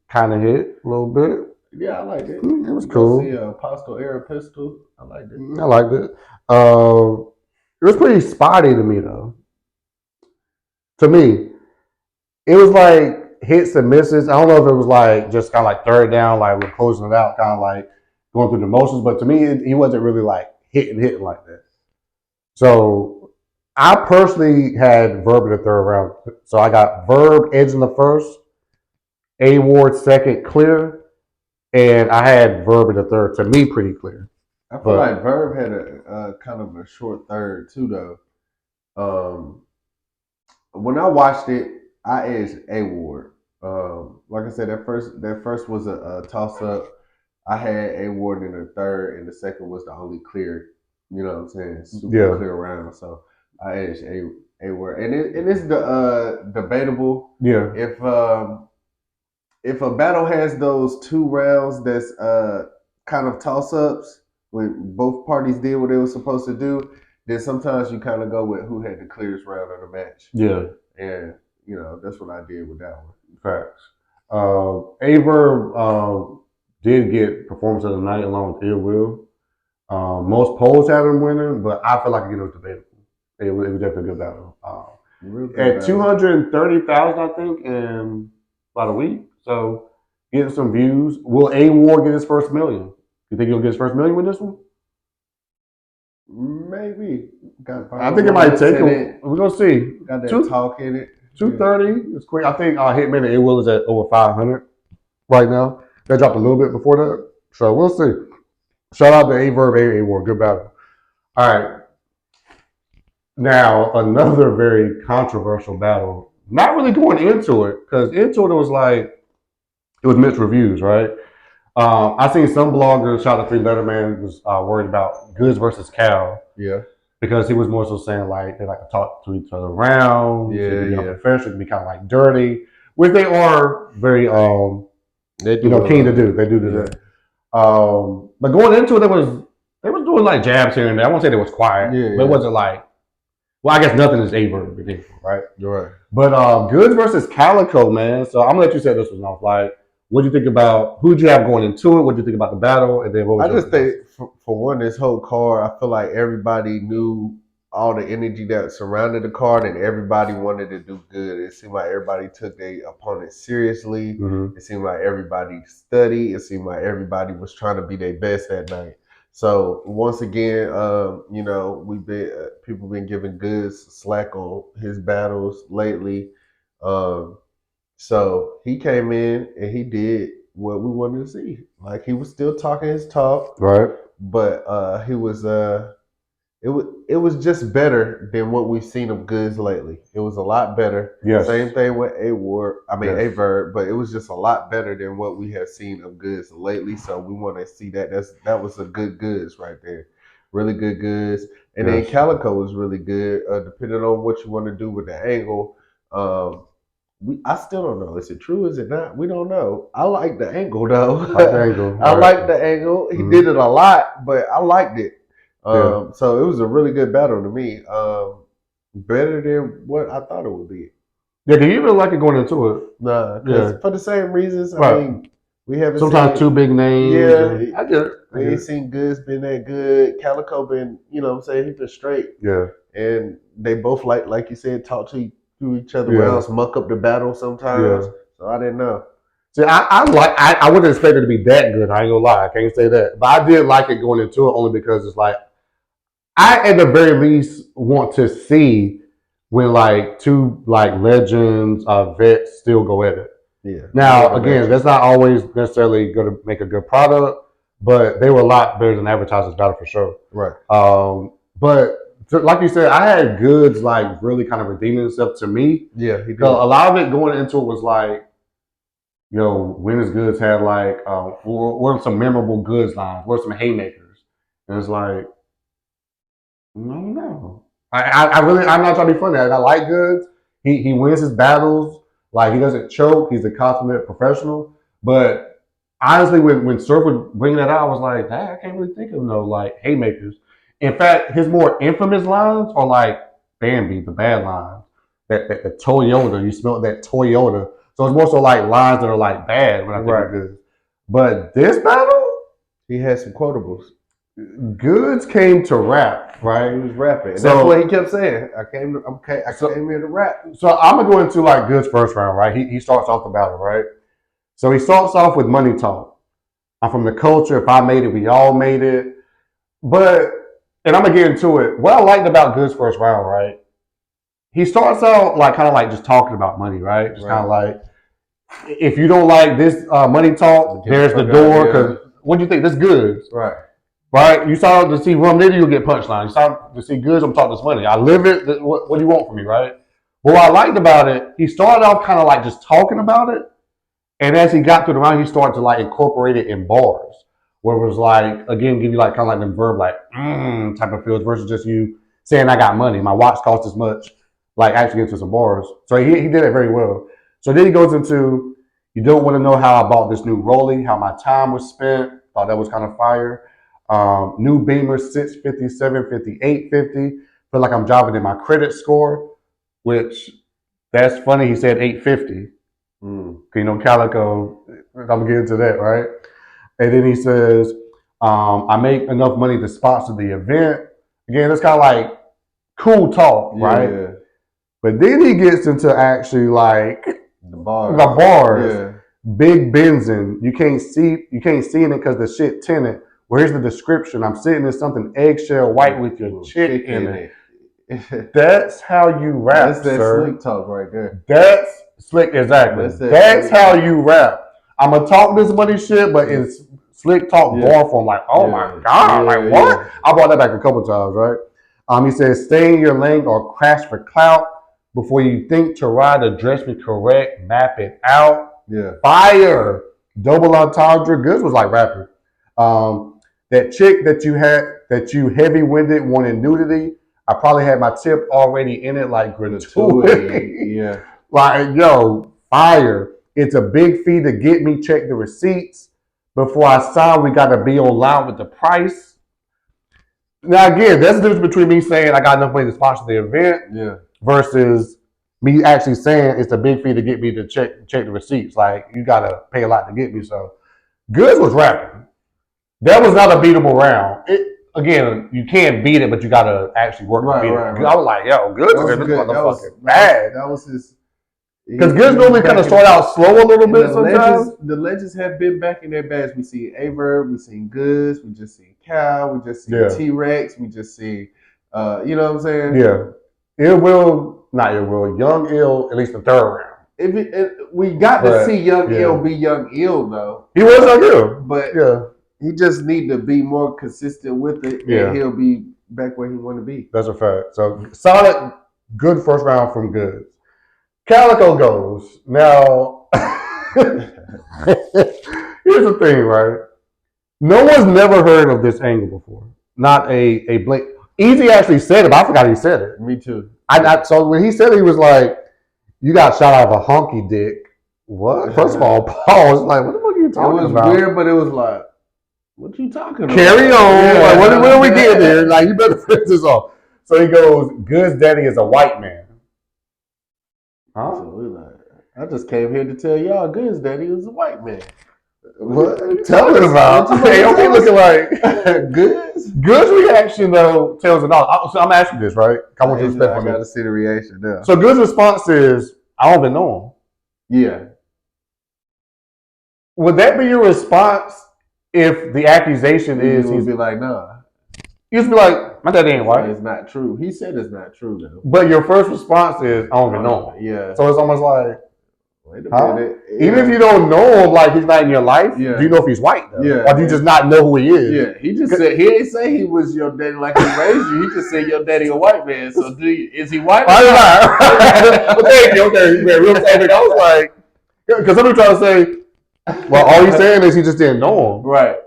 kind of hit a little bit. Yeah, I liked it. It was cool. See Apostle Air Pistol. I liked it. It was pretty spotty to me though. To me, it was like hits and misses. I don't know if it was like just kind of like third down, like we're closing it out, kind of like going through the motions. But to me, he wasn't really like hitting like that. So I personally had Verb in the third round. So I got Verb edge in the first, A-Ward second clear, and I had Verb in the third. To me, pretty clear. I feel like Verb had a kind of a short third too, though. When I watched it, I edged A-Ward. Like I said, that first was a toss up. I had A-Ward in the third, and the second was the only clear. You know what I'm saying? Super clear round. So I edged A-Ward, and it's the debatable. Yeah. If a battle has those 2 rounds that's kind of toss ups, when both parties did what they were supposed to do, then sometimes you kind of go with who had the clearest round of the match. Yeah. And, that's what I did with that one. Facts. A-Verb did get performance of the night along with Ill Will. Most polls had him winning, but I feel like again it was debatable. It was definitely a good battle. At 230,000, I think, in about a week. So getting some views. Will A-Ward get his first million? You think he'll get his first million with this one? Maybe. I think it might take him. We're gonna see. Got that talk in it. 230 is quick. I think Hitman and A-Will is at over 500 right now. That dropped a little bit before that, so we'll see. Shout out to A-Verb, A-Ward. Good battle. All right. Now another very controversial battle. Not really going into it because into it was like it was mixed reviews, right? I seen some bloggers, shout out to Letterman, was worried about Goods versus Cal. Yeah. Because he was more so saying like they like to talk to each other around. Professional, can be kind of like dirty, which they are very they do keen to do. They do that. But going into it, they was doing like jabs here and there. I won't say they was quiet, but it wasn't like. Well, I guess nothing is A-Verb, right? You're right. But Goods versus Calico, man. So I'm gonna let you set this one off. Like, what do you think about who did you have going into it? What do you think about the battle? And then what was I just think for one, this whole card, I feel like everybody knew all the energy that surrounded the card, and everybody wanted to do good. It seemed like everybody took their opponent seriously. Mm-hmm. It seemed like everybody studied. It seemed like everybody was trying to be their best that night. So once again, we've been people been giving Goods slack on his battles lately. So he came in and he did what we wanted to see. Like he was still talking his talk, right? But he was it was just better than what we've seen of Goods lately. It was a lot better. Yes. Same thing with Yes. Averb, but it was just a lot better than what we have seen of Goods lately. So we want to see that. That was a good Goods right there. Really good Goods. And then Yes. Calico was really good. Depending on what you want to do with the angle. I still don't know. Is it true? Is it not? We don't know. I like the angle though. Like the angle. I right. like the angle. He did it a lot, but I liked it. Yeah. So it was a really good battle to me. Better than what I thought it would be. Yeah, did you really like it going into it? Nah, Yeah. for the same reasons. I Right. mean, we haven't Sometimes seen, two big names. Yeah, I get it. we ain't seen Goods been that good. Calico been, you know what I'm saying, he been straight. Yeah. And they both like you said, talk to each other Yeah. well, muck up the battle sometimes. Yeah. So I didn't know. See, I wouldn't expect it to be that good. I ain't gonna lie, I can't say that. But I did like it going into it only because it's like I at the very least want to see when like two like legends, vets still go at it. Yeah. Now again, that's not always necessarily going to make a good product, but they were a lot better than advertisers battle for sure. Right. But like you said, I had Goods like really kind of redeeming himself to me. Yeah, he did. Because a lot of it going into it was like, you know, Winners Goods had like, what are some memorable Goods lines? What are some haymakers? And it's like, no. I'm not trying to be funny. I like Goods. He wins his battles. Like, he doesn't choke. He's a consummate professional. But honestly, when Surf was bringing that out, I was like, I can't really think of no, like, haymakers. In fact, his more infamous lines are like Bambi, the bad lines. That Toyota, you smell that Toyota. So it's more so like lines that are like bad when I think of Goods. But this battle, he had some quotables. Goods came to rap, right? He was rapping. And So- that's what he kept saying. I came here to rap. So I'm gonna go into like Goods first round, right? He starts off the battle, right? So he starts off with money talk. I'm from the culture. If I made it, we all made it. And I'm gonna get into it. What I liked about Goods first round, right? He starts out like kind of like just talking about money, right? Just kind of like, if you don't like this money talk, there's the door. Because what do you think? This Goods, right? You saw to see Rum Nitty, you'll get punchline. You saw to see Goods, I'm talking this money. I live it. What do you want from me, right? But what I liked about it, he started off kind of like just talking about it, and as he got through the round, he started to like incorporate it in bars, where it was like, again, give you like kind of like them verb like type of feels versus just you saying I got money, my watch costs this much, like actually into some bars. So he did it very well. So then he goes into, you don't want to know how I bought this new Rollie, how my time was spent. Thought that was kind of fire. New Beamer 650, 750, 850. Feel like I'm driving in my credit score, which that's funny. He said 850. You know, Calico, I'm gonna get into that, right? And then he says, I make enough money to sponsor the event. Again, it's kind of like cool talk, right? Yeah. But then he gets into actually like The bars. the bars. Yeah. Big Benzin. You can't see in it because the shit tinted. Where's the description? I'm sitting in something eggshell white with your chick in it. That's how you rap, That's that sir. slick talk right there. That's slick, exactly. That's how you rap. I'm gonna talk this money shit, but it's slick talk bar form. Like, oh my god, like what? I brought that back a couple times, right? He says, stay in your lane or crash for clout. Before you think to ride, address me correct, map it out. Yeah. Fire. Double entendre. Goods was like rapping. That chick that you heavy-winded wanted nudity. I probably had my tip already in it, like gratuity. Yeah. Like, yo, fire. It's a big fee to get me. Check the receipts. Before I sign, we got to be online with the price. Now, again, that's the difference between me saying I got enough money to sponsor the event versus me actually saying it's a big fee to get me to check the receipts. Like, you got to pay a lot to get me. So, Goods was rapping. That was not a beatable round. Again, you can't beat it, but you got to actually work to beat it. I was like, yo, Goods is this motherfucking bad. That was his. Because Goods normally kind of start out slow a little bit sometimes. The legends have been back in their bags. We see Averb, we seen Goods, we just seen Cal, we just seen T-Rex, we just see, you know what I'm saying? Yeah. Young Ill, at least the third round. We got to see Young Ill be Young Ill, though. He was Young Ill. But he just need to be more consistent with it, and he'll be back where he want to be. That's a fact. So solid, good first round from Goods. Calico goes. Now, here's the thing, right? No one's never heard of this angle before. Not a Blake. Easy actually said it, but I forgot he said it. Me too. So when he said it, he was like, "You got shot out of a honky dick." What? First of all, pause. Like, what the fuck are you talking about? It was weird, but it was like, what you talking about? Carry on. Yeah, like, what are we getting here? Like, you better finish this off. So he goes, Good's daddy is a white man. Huh? So we like, I just came here to tell y'all Good's daddy was a white man. What are you talking about? Hey, don't be looking like Good's? Good's reaction, though, tells it all. So I'm asking this, right? I want you to respect I for me. got to see the reaction now. So Good's response is, I don't even know him. Yeah. Would that be your response if the accusation is he would be like, nah. You just be like, my daddy ain't white. It's not true. He said it's not true, though. But your first response is, I don't even know him. Yeah. So it's almost like, wait a minute. Even if you don't know him, like he's not in your life, do you know if he's white though? Yeah. Or do you just not know who he is? Yeah, he just said, he didn't say he was your daddy like he raised you. He just said your daddy a white man. So is he white? I don't know. Thank you. Okay, man, real topic. I was like, because somebody trying to say, well, all he's saying is he just didn't know him. Right.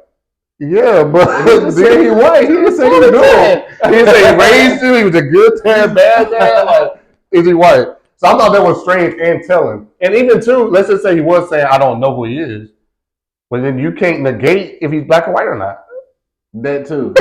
Yeah, but he didn't say he white. He didn't say he knew him. He didn't say he raised you. He was a good dad, bad dad. Like, is he white? So I thought that was strange and telling. And even too, let's just say he was saying, I don't know who he is. But then you can't negate if he's black or white or not. That too.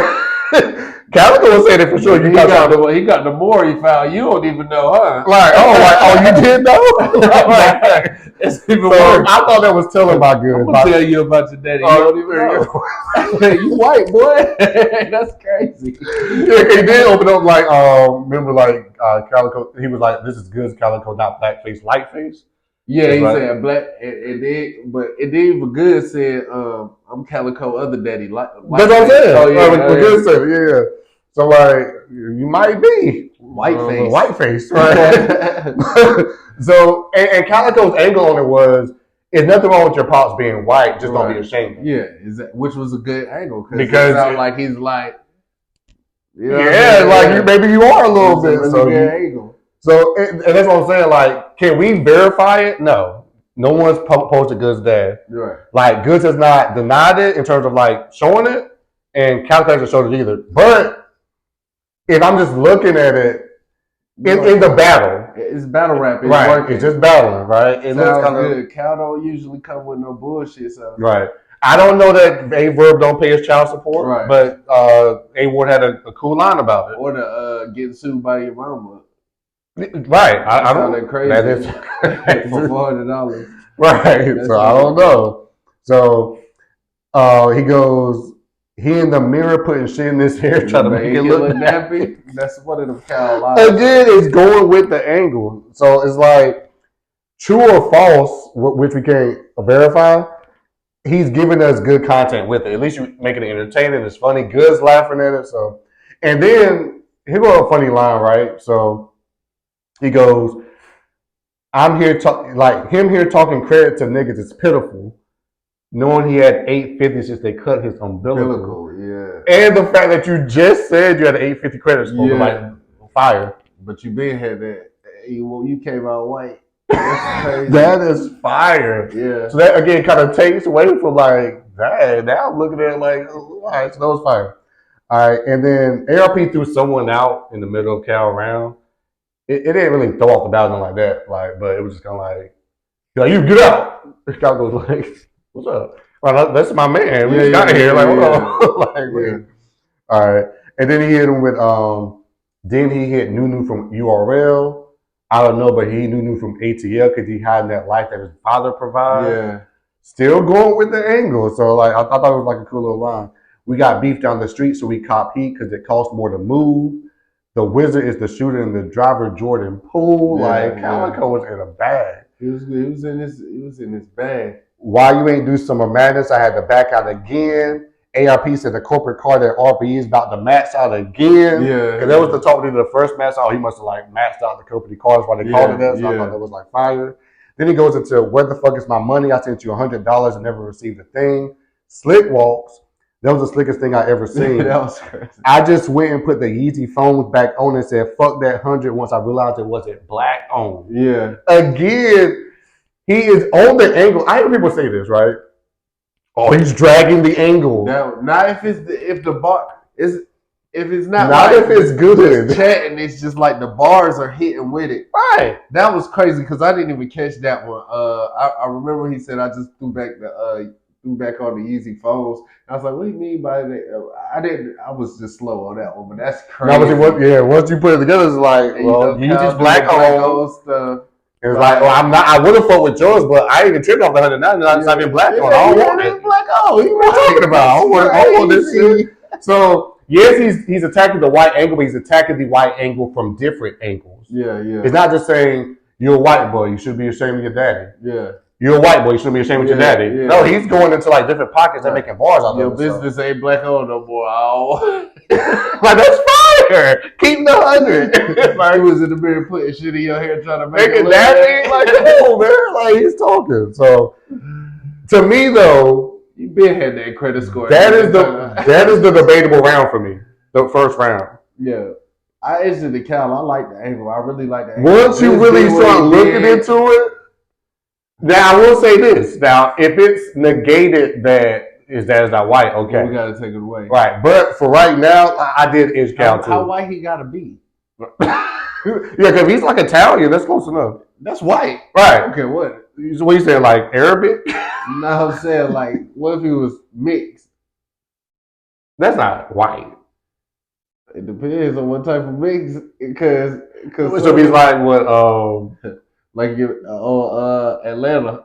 Calico was saying it for sure. He got the more he found. You don't even know, huh? Like, you did know? Like, it's even worse. I thought that was telling my good. I'm going to tell you about your daddy. You don't even know. You white, boy. That's crazy. Yeah, he did open up like, remember like Calico, he was like, this is Good's Calico, not blackface, lightface. Yeah, he said black, but it did even Good said, I'm Calico, other daddy. That's what I'm saying. Oh, yeah. Good said it, yeah. So, like, you might be whiteface, right? So, and Calico's angle on it was, there's nothing wrong with your pops being white, just don't be ashamed of it. Yeah, which was a good angle because it sounds like he's like, maybe you are a little bit. Really good angle. So, and that's what I'm saying. Like, can we verify it? No. No one's posted Good's dad. Right. Like, Goods has not denied it in terms of, like, showing it, and Calico hasn't showed it either. But if I'm just looking at it, in the battle. It's battle rap. It's right. working. It's just battling, right? It looks kind of good. Cal don't usually come with no bullshit. So. Right. I don't know that A-Verb don't pay his child support, right. But A-Ward had a cool line about it. Or the getting sued by your mama. Right. I don't know. Crazy. That is for $400. Right. That's so I don't know. So he goes, he in the mirror putting shit in his hair trying to make it look nappy. That's one of them Cal lies. Again, it's going with the angle. So it's like true or false, which we can't verify. He's giving us good content with it. At least you making it entertaining. It's funny. Good's laughing at it. So, and then he got a funny line, right? So he goes, "I'm here like him here talking credit to niggas is pitiful, knowing he had 850 since they cut his umbilical. Yeah, and the fact that you just said you had an 850 credit score, like fire. But you been had that. You came out white. That's crazy. That is fire. Yeah. So that again kind of takes away from like, dang, now I'm looking at it like, all right, so that was fire. All right, and then ARP threw someone out in the middle of Cal round. It didn't really throw off the balance like that, like, but it was just kind of like, you get out. Cal goes like, what's up? Well, that's my man. We just got here. Like, what up? All right, and then he hit him with then he hit Nunu from URL. I don't know, but he Nunu from ATL because he had that life that his father provides. Yeah. Still going with the angle. So like I thought it was like a cool little line. We got beef down the street, so we cop heat because it costs more to move. The wizard is the shooter and the driver Jordan Poole. Calico was in a bag. He was in his bag. Why you ain't do Summer Madness? I had to back out again. ARP said the corporate car that RP is about to max out again. Yeah. Because that was the talk to the first max out. He must have like maxed out the company cars while they called it that. So I thought that was like fire. Then he goes into where the fuck is my money? I sent you $100 and never received a thing. Slick walks. That was the slickest thing I ever seen. That was crazy. I just went and put the Yeezy phones back on and said, fuck that 100 once I realized it wasn't black on. Yeah. Again, he is on the angle. I hear people say this, right? Oh, he's dragging the angle. Not if the bar is if it's not if it's good. Just chatting, it's just like the bars are hitting with it. Right. That was crazy because I didn't even catch that one. I remember he said I just threw back on the Yeezy phones. I was like, what do you mean by that? I was just slow on that one, but that's crazy. Once you put it together, it's like, well, Yeezy's black on stuff. It's like, well, I would have fought with yours, but I ain't even tripped off the 109. It's not even black on. I don't want it. Black on. What are you talking about? I don't want this shit. So yes, he's attacking the white angle, but he's attacking the white angle from different angles. Yeah. It's not just saying you're a white boy, you should be ashamed of your daddy. Yeah. You're a white boy, you shouldn't be ashamed of your daddy. Yeah. No, he's going into like different pockets and making bars out of it. Your business ain't black on no more. Like, that's fire. Keep the 100. Like, he was in the mirror putting shit in your hair trying to make it daddy. Like, come on, man. Like, he's talking. So, to me though, you been had that credit score. That is the debatable round for me. The first round. Yeah. I exited the Cal. I like the angle. I really like the angle. Once you really start looking into it, now I will say this. Now, if it's negated that is not white, okay. We gotta take it away. Right. But for right now, I did edge Cal too. How white he gotta be? Yeah, because he's like Italian, that's close enough. That's white. Right. Okay, what? What you saying, like Arabic? No, I'm saying like, what if he was mixed? That's not white. It depends on what type of mix, because so he's like what like Atlanta.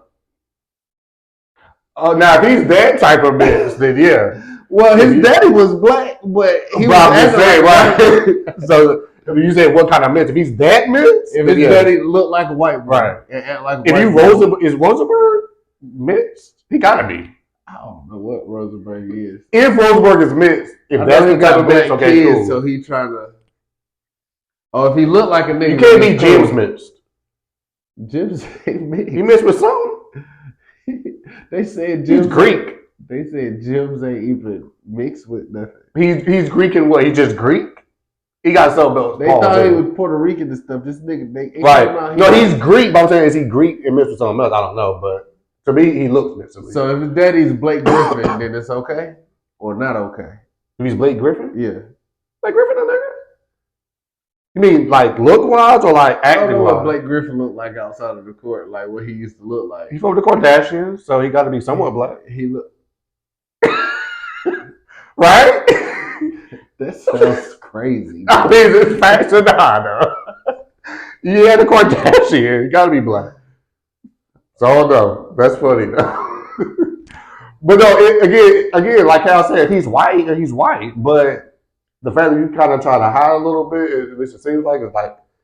Oh, now if he's that type of mix, then yeah. Well, his daddy was black, but he was saying, right. So you said what kind of mix? If he's that mix, if his daddy looked like a white boy, right? And act like a if white is Rosenberg mixed? He gotta be. I don't know what Rosenberg is. If Rosenberg is mixed, if that's the type of mix, okay, cool. So he trying to. Oh, if he looked like a nigga, you can't be Jim's mixed. Jim's ain't mixed. He mixed with something. They said Jim's Greek. They said Jim's ain't even mixed with nothing. He's Greek and what? He just Greek? He got something else. They thought he was Puerto Rican and stuff. This nigga, right? No, he's Greek. But I'm saying, is he Greek and mixed with something else? I don't know, but to me, he looks mixed. So if his daddy's Blake Griffin, then it's okay or not okay? If he's Blake Griffin, yeah, Blake Griffin, a nigga. You mean like look wise or like acting wise? I don't know what Blake Griffin looked like outside of the court, like what he used to look like. He's from the Kardashians, so he got to be somewhat black. He look right. That sounds crazy. I mean, it's facts or not, though. Yeah, the Kardashian. You gotta be black. So, no, that's funny, though. But no, again, like Cal said, if he's white, he's white. But the fact that you kind of try to hide a little bit, at least it seems like,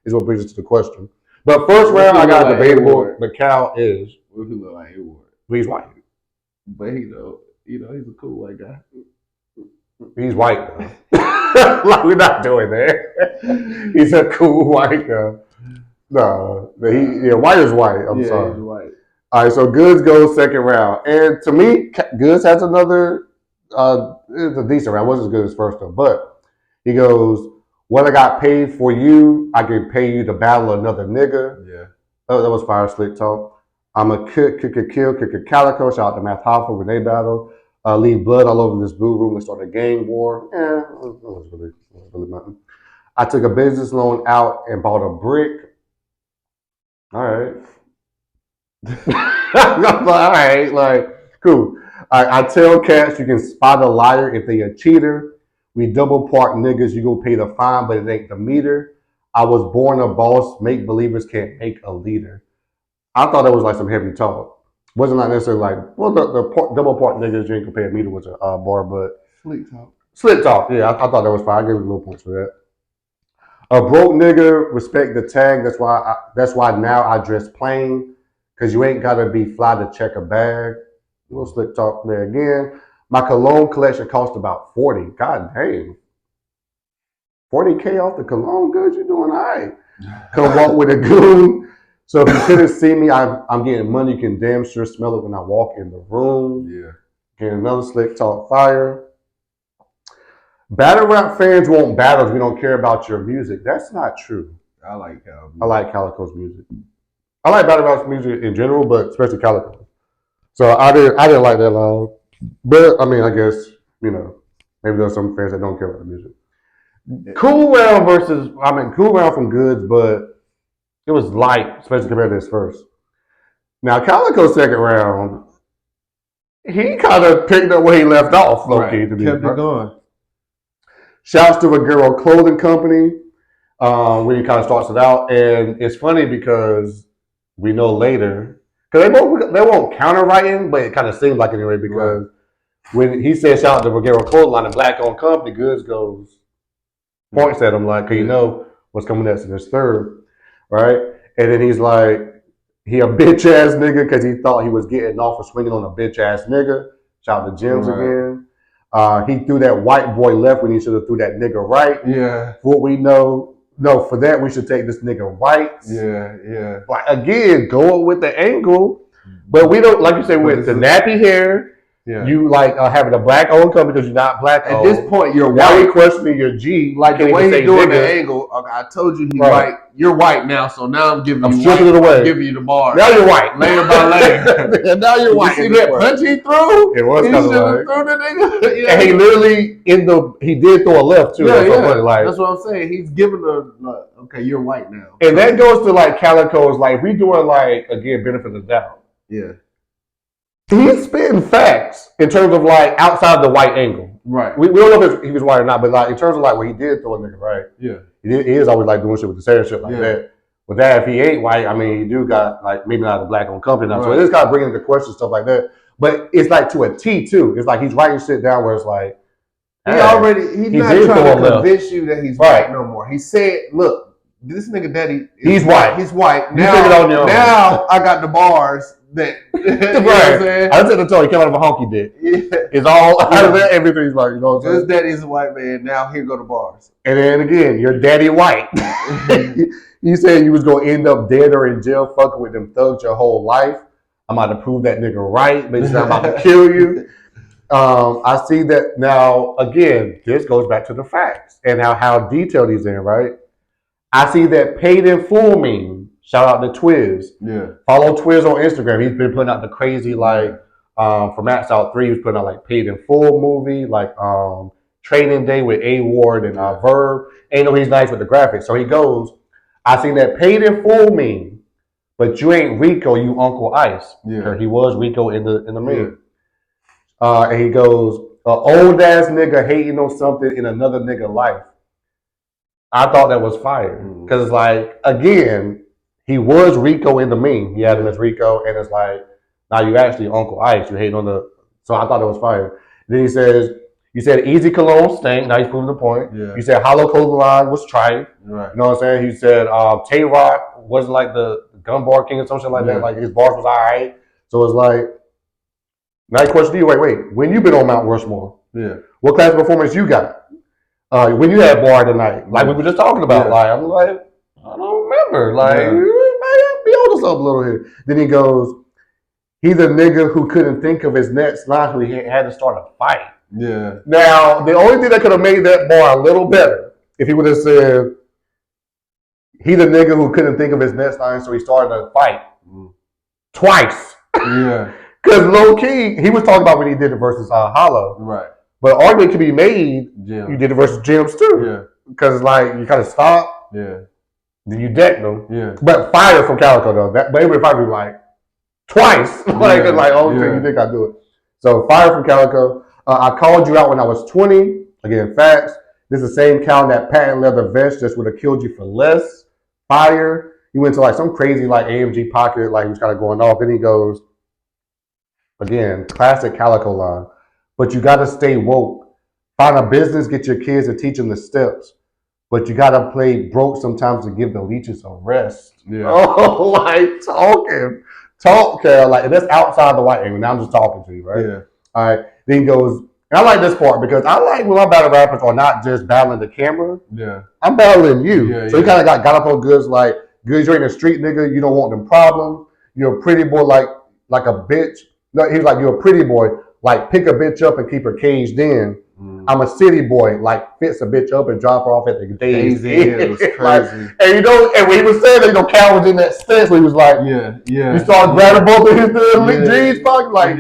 is what brings us to the question. But first round, I got debatable. But Cal is. What if he look like A-Ward? He's white. But he's a cool white guy. He's white, though. Like, we're not doing that. He's a cool white guy. No, white is white. I'm sorry. He's white. All right, so Goods goes second round. And to me, Goods has another, it's a decent round. It wasn't as good as first, though. But he goes, what I got paid for you, I can pay you to battle another nigga. Yeah. Oh, that was fire slick talk. I'm a kill, calico. Shout out to Math Hoffa when they battle. Leave blood all over this blue room and start a gang war. It was really nothing. I took a business loan out and bought a brick. All right. All right, like, cool. I tell cats you can spot a liar if they a cheater. We double park niggas, you go pay the fine, but it ain't the meter. I was born a boss, make believers can't make a leader. I thought that was like some heavy talk. Wasn't not necessarily like, well, the double park niggas you ain't gonna pay a meter was a bar, but Slick talk, yeah, I thought that was fine. I gave it a little points for that. A broke nigga, respect the tag. That's why now I dress plain, cause you ain't gotta be fly to check a bag. A little slick talk there again. My cologne collection cost about 40. God dang. 40K off the cologne goods, you doing all right. Come walk with a goon. So if you couldn't see me, I'm getting money. You can damn sure smell it when I walk in the room. Yeah. Getting another slick talk fire. Battle rap fans want battles. We don't care about your music. That's not true. I like Calico. I like Calico's music. I like battle rap's music in general, but especially Calico. So I didn't like that line. But I mean, I guess maybe there's some fans that don't care about the music. Cool Round from Goods, but it was light, especially compared to his first. Now Calico's second round, he kind of picked up where he left off, low key. To be kept it going. Shouts to Vaquero Clothing Company when he kind of starts it out, and it's funny because we know later because they won't counter writing, but it kind of seems like anyway because when he says shout out to Vaquero Clothing Line, a black-owned company, Goods points at him like, cause you know what's coming next in his third, right? And then he's like, he a bitch ass nigga because he thought he was getting off for swinging on a bitch ass nigga. Shout out to Jims again. He threw that white boy left when he should have threw that nigga right. Yeah. For what we know, no, for that we should take this nigga right. Yeah. Like again, going with the angle, but we don't like you say with the nappy hair. Yeah. You like having a black owned company because you're not black owned. At this point, you're now white. Now questioning your G. Like the way he's doing the angle. Okay, I told you he's white. You're white now, so now I'm giving you stripping it away. I'm giving you the bar. Now you're white. Layer by layer. And now you're white. You see that punch he threw? It was kind of like. Threw the nigga. And he literally he did throw a left too. Yeah. Like, that's what I'm saying. He's giving okay, you're white now. And that goes to like Calico's like if we doing like again benefit of the doubt. Yeah. He's spitting facts in terms of like outside the white angle. Right. We don't know if he was white or not, but like in terms of like what he did throw a nigga, right? Yeah. He is always like doing shit with the same shit like that. But that if he ain't white, I mean, he do got like maybe not a black owned company now. Right. So it is kind of bringing into question stuff like that. But it's like to a T too. It's like he's writing shit down where it's like he's not trying to convince you that he's white no more. He said, look, this nigga daddy he's white. He's white. Now I got the bars. That you know what I'm saying? I said to tell you, came out of a honky dick. Yeah. It's all out of that. Everything's like, you know what I'm saying? His daddy's a white man. Now here go the bars. And then again, your daddy white. You said you was gonna end up dead or in jail fucking with them thugs your whole life. I'm about to prove that nigga right, but he's not about to kill you. I see that now. Again, this goes back to the facts and how detailed he's in. Right? I see that paid in full meme. Shout out to Twiz. Yeah. Follow Twiz on Instagram. He's been putting out the crazy like for Max Out 3, he was putting out like paid in full movie, like Training Day with A Ward and Verb. And he's nice with the graphics. So he goes, I seen that paid in full meme, but you ain't Rico, you Uncle Ice. Yeah. He was Rico in the meme. Yeah. And he goes, old ass nigga hating on something in another nigga life. I thought that was fire. Because like again, he was Rico in the meme. He had him as Rico, and it's like, now you actually Uncle Ice. You hating on the. So I thought it was fire. Then he says, you said Easy Cologne stank. Now he's proving the point. Yeah. You said Hollow Clothing Line was trite. Right. You know what I'm saying? He said Tay Rock wasn't like the gun bar king or something like that. Like his bars was all right. So it's like, now the question to you, wait. When you been on Mount Rushmore? Yeah. What class of performance you got? When you had bar tonight? Like we were just talking about. Like I'm like, I don't remember. Like, be on us up a little here. Then he goes, he's a nigga who couldn't think of his next line, who he had to start a fight. Yeah. Now, the only thing that could have made that bar a little better, if he would have said, he's a nigga who couldn't think of his next line, so he started a fight. Twice. Yeah. Because low key, he was talking about when he did it versus Hollow. Right. But an argument could be made, you did it versus Jims too. Yeah. Because like, you kind of stopped. Yeah. Then you decked them. Yeah. But fire from Calico though. But it would probably be like twice. Like you think I do it. So fire from Calico. I called you out when I was 20. Again, facts. This is the same Cal that patent leather vest just would have killed you for less. Fire. He went to like some crazy like AMG pocket, like he was kind of going off. Then he goes, again, classic Calico line. But you gotta stay woke. Find a business, get your kids and teach them the steps. But you gotta play broke sometimes to give the leeches a rest. Yeah. Oh, like talk, Cal. Like that's outside the white angle. Now I'm just talking to you, right? Yeah. All right. Then he goes, and I like this part because I like when my battle rappers are not just battling the camera. Yeah. I'm battling you. Yeah, so he kind of got up on Goods like, Goods, you ain't a street nigga. You don't want them problems. You're a pretty boy like a bitch. No, he's like, you're a pretty boy. Like pick a bitch up and keep her caged in. I'm a city boy, like fix a bitch up and drop her off at the Days It was crazy. like, and you know, and when he was saying that, Cal was in that stance where he was like, yeah. he started grabbing both of his jeans pockets, like,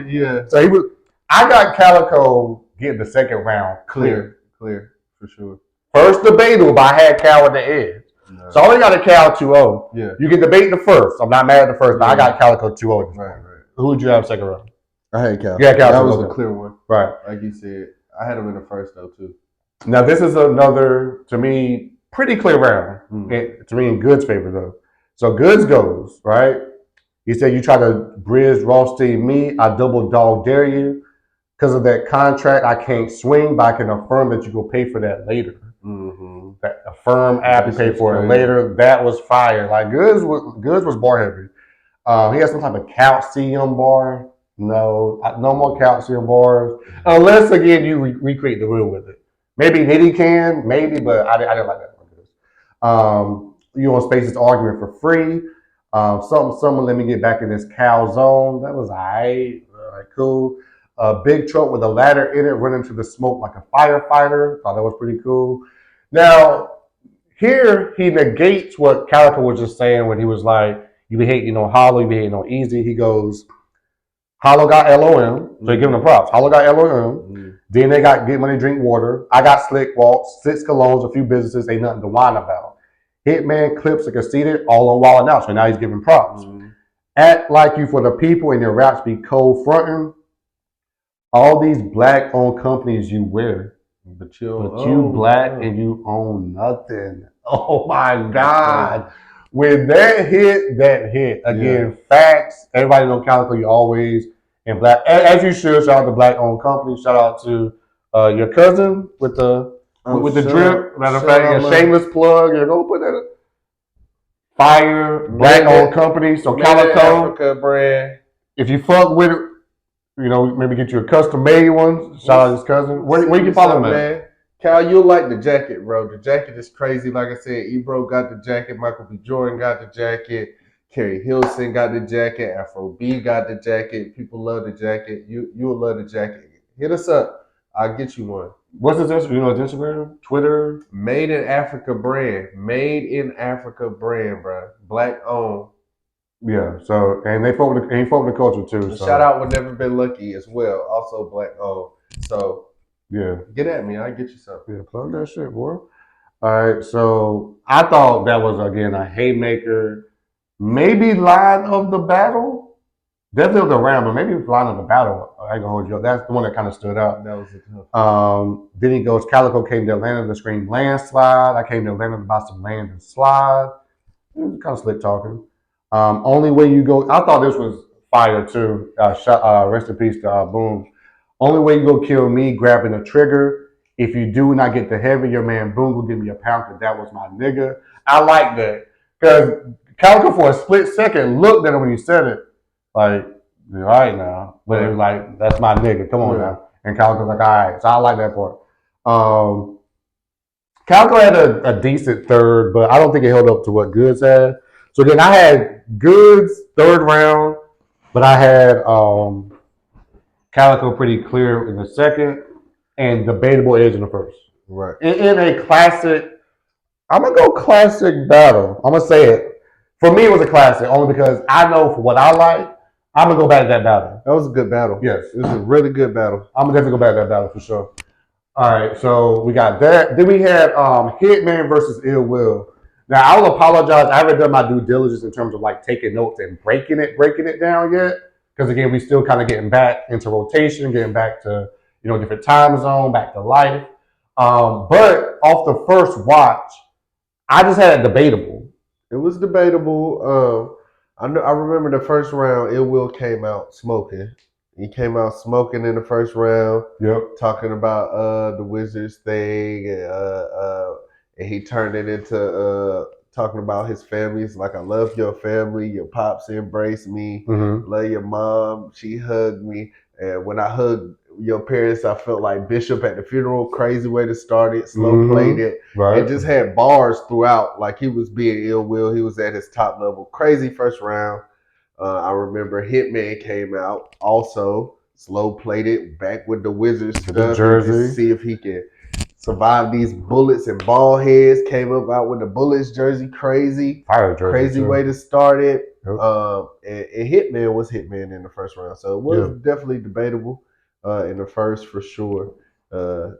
so he was. I got Calico getting the second round clear, for sure. First debatable, but I had Cal at the edge. No. So I only got a Cal 2-0. Yeah. You can debate the first. I'm not mad at the first, but I got Calico 2-0. Right. Who would you have second round? I had Cal. Yeah, Cal. That was a clear one. Right. Like you said. I had him in the first, though, too. Now, this is another, to me, pretty clear round. To me, in Good's favor, though. So Goods goes, right? He said, you try to bridge Rothstein me, I double dog dare you. Because of that contract, I can't swing, but I can affirm that you go pay for that later. Mm-hmm. That affirm app, you pay for it later. That was fire. Like Goods was bar heavy. He has some type of calcium bar. No more calcium bars. Unless again you recreate the wheel with it. Maybe Nitty can, maybe, but I didn't like that one. You on Space's argument for free. Someone let me get back in this cow zone. That was all right, cool. A big truck with a ladder in it running to the smoke like a firefighter. Thought that was pretty cool. Now, here he negates what Calico was just saying when he was like, you be hating on Hollow, you be hating on Easy. He goes, Hollow got LOM, so he giving them props. Hollow got LOM. Then they got Get Money, Drink Water. I got Slick Walks, 6 colognes, a few businesses, ain't nothing to whine about. Hitman Clips and Conceited, all on Wild Announcement. Now he's giving props. Act like you for the people and your raps be cold fronting. All these black-owned companies you wear, but you black and you own nothing. Oh my God. When that hit. Again, facts. Everybody know Calico, you always in black. As you should. Shout out to black-owned companies. Shout out to your cousin with the drip. Matter of fact, a shameless plug. You're going to put that fire, black-owned company. So Calico, Africa brand. If you fuck with it, you know, maybe get you a custom made one. Shout out his cousin. Where you can follow him at? Cal, you'll like the jacket, bro. The jacket is crazy. Like I said, Ebro got the jacket. Michael B. Jordan got the jacket. Kerry Hilson got the jacket. Afro B got the jacket. People love the jacket. You'll love the jacket. Hit us up. I'll get you one. What's his Instagram? You know his Instagram? Twitter? Made in Africa brand. Made in Africa brand, bro. Black owned. Yeah, so and they fought with the culture too. So. Shout out with Never Been Lucky as well, also black owned. So yeah, get at me, I'll get you something. Yeah, plug that shit, boy. All right, so I thought that was again a haymaker, maybe line of the battle. Definitely the round, but maybe line of the battle. I ain't gonna hold you up. That's the one that kind of stood out. That was a tough. Then he goes, Calico came to Atlanta to scream landslide. I came to Atlanta to buy some land and slide. It was kind of slick talking. Only way you go, I thought this was fire too. Rest in peace to Boom. Only way you go kill me, grabbing a trigger. If you do not get the heavy, your man Boom will give me a pound because that was my nigga. I like that. Because Calico for a split second looked at him when he said it. Like, all right now. But it was like, that's my nigga. Come on now. And Calico's like, all right. So I like that part. Calico had a decent third, but I don't think it held up to what Goods had. So then I had Goods third round, but I had Calico pretty clear in the second and debatable edge in the first. Right. In a classic, I'm going to go classic battle. I'm going to say it. For me, it was a classic only because I know for what I like, I'm going to go back to that battle. That was a good battle. Yes. It was a really good battle. I'm going to definitely go back to that battle for sure. All right, so we got that. Then we had Hitman versus Ill Will. Now, I will apologize. I haven't done my due diligence in terms of like taking notes and breaking it down yet. Because again, we still kind of getting back into rotation, getting back to, different time zone, back to life. But off the first watch, I just had it debatable. It was debatable. I remember the first round, Ill Will came out smoking. He came out smoking in the first round. Yep. Talking about the Wizards thing. And he turned it into talking about his family. It's like, I love your family. Your pops embraced me. Mm-hmm. Love your mom. She hugged me. And when I hugged your parents, I felt like Bishop at the funeral. Crazy way to start it. Slow played it. Right. It just had bars throughout. Like he was being Ill Will. He was at his top level. Crazy first round. I remember Hitman came out also slow played it back with the Wizards With the stuff and just jersey. see if he can survive these bullets and ball heads. Came up out with the Bullets jersey, crazy Jersey way to start it. Yep. And Hitman was Hitman in the first round, so it was definitely debatable in the first for sure. So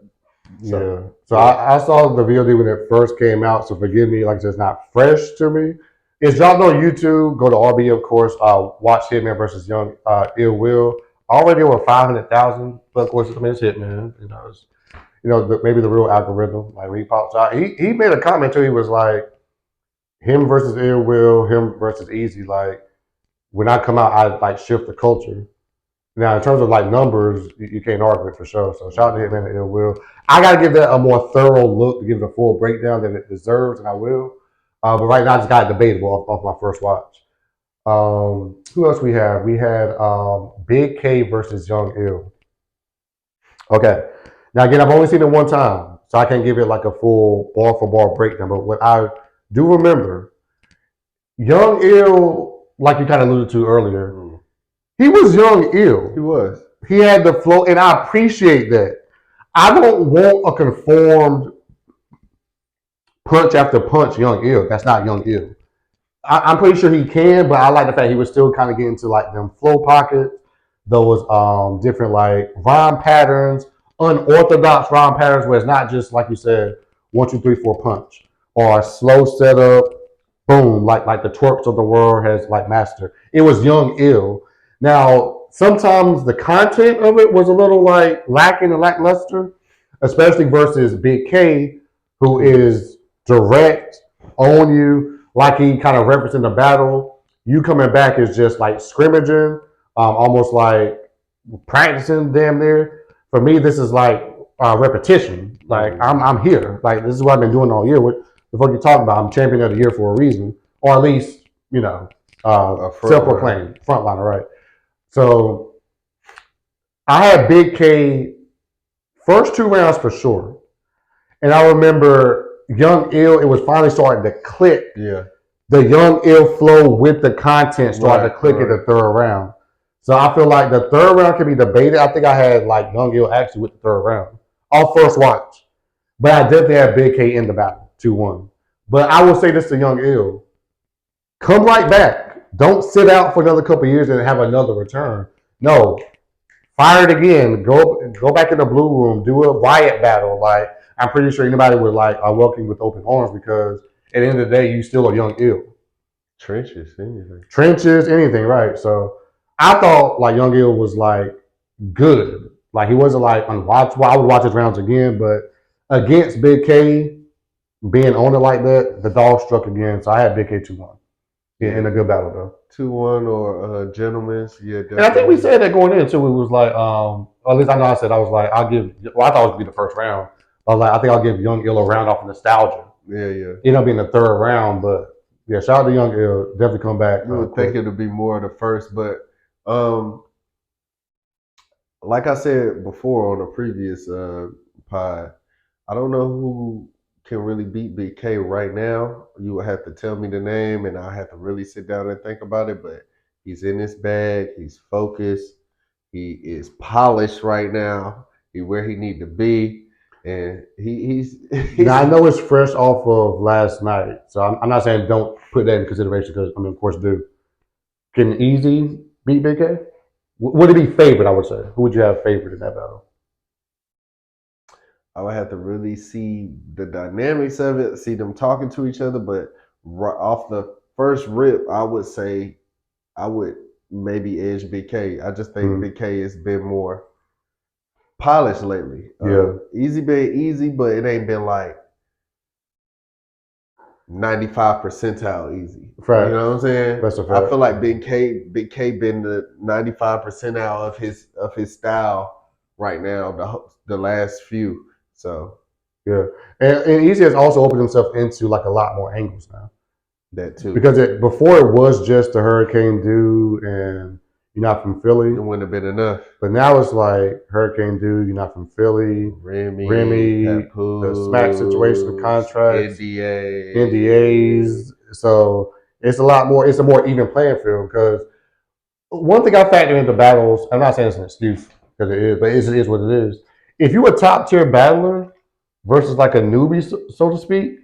I saw the VOD when it first came out, so forgive me, like it's not fresh to me. It's dropped on YouTube. Go to RB, of course. Watch Hitman versus Young Ill Will. Already over 500,000, but of course, I mean, it's Hitman. Maybe the real algorithm. Like when he pops out, he made a comment too. He was like, him versus Ill Will, him versus Easy. Like when I come out, I like shift the culture. Now, in terms of like numbers, you can't argue it for sure. So shout out to Hitman and Ill Will. I got to give that a more thorough look to give it a full breakdown than it deserves, and I will. But right now, I just got it debatable off my first watch. Who else we have? We had Big K versus Young Ill. Okay. Now, again, I've only seen it one time, so I can't give it like a full bar for bar breakdown. But what I do remember, Young Ill, like you kind of alluded to earlier, he was Young Ill. He was. He had the flow, and I appreciate that. I don't want a conformed punch after punch Young Ill. That's not Young Ill. I'm pretty sure he can, but I like the fact he was still kind of getting to like them flow pockets, those different like rhyme patterns, unorthodox rhyme patterns where it's not just like you said, 1, 2, 3, 4 punch or a slow setup, boom, like the twerks of the world has like mastered. It was Young Ill. Now, sometimes the content of it was a little like lacking and lackluster, especially versus Big K, who is direct on you, like he kind of referenced in the battle. You coming back is just like scrimmaging, almost like practicing damn near. For me, this is like repetition. Like I'm here. Like this is what I've been doing all year. Before you talk about, I'm champion of the year for a reason, or at least self-proclaimed frontliner, right? So I had Big K first 2 rounds for sure, and I remember Young Ill. It was finally starting to click. Yeah. The Young Ill flow with the content started to click in the third round. So I feel like the third round can be debated. I think I had like Young Ill actually with the third round. All first watch. But I definitely had Big K in the battle, 2-1. But I will say this to Young Ill. Come right back. Don't sit out for another couple of years and have another return. No. Fire it again. Go back in the blue room. Do a riot battle. Like I'm pretty sure anybody would like welcome you with open arms because at the end of the day, you still are Young Ill. Trenches, anything, right? So I thought like Young Ill was like good. Like he wasn't like unwatchable. I would watch his rounds again, but against Big K being on it like that, the dog struck again. So I had Big K 2-1 in a good battle though. 2-1 or gentlemen's, yeah. Definitely. And I think we said that going in too. It was like, at least I know I said I was like, I thought it would be the first round. I was like, I think I'll give Young Ill a round off of nostalgia. Yeah. Ended up being the third round, but yeah, shout out to Young Ill. Definitely come back. You would think it would be more of the first, but like I said before on a previous pod, I don't know who can really beat Big K right now. You would have to tell me the name, and I have to really sit down and think about it. But he's in his bag. He's focused. He is polished right now. He's where he need to be. And he's now I know it's fresh off of last night, so I'm not saying don't put that in consideration because I mean, of course, do. Can Easy beat Big K? Would it be favored? I would say. Who would you have favored in that battle? I would have to really see the dynamics of it, see them talking to each other. But right off the first rip, I would say I would maybe edge Big K. I just think Big K has been more polished lately. Yeah. Easy been easy, but it ain't been like 95 percentile easy. Right. You know what I'm saying? That's a fact. I feel like Big K been the 95 percentile of his style right now, the last few. So yeah. And Easy has also opened himself into like a lot more angles now. That too. Because before it was just the Hurricane Dude and you're not from Philly. It wouldn't have been enough. But now it's like Hurricane Dude, you're not from Philly. Remy, Papoose, the smack situation, the contracts, NDAs. So it's a lot more. It's a more even playing field because one thing I factor into battles, I'm not saying it's an excuse because it is, but it is what it is. If you're a top tier battler versus like a newbie, so to speak,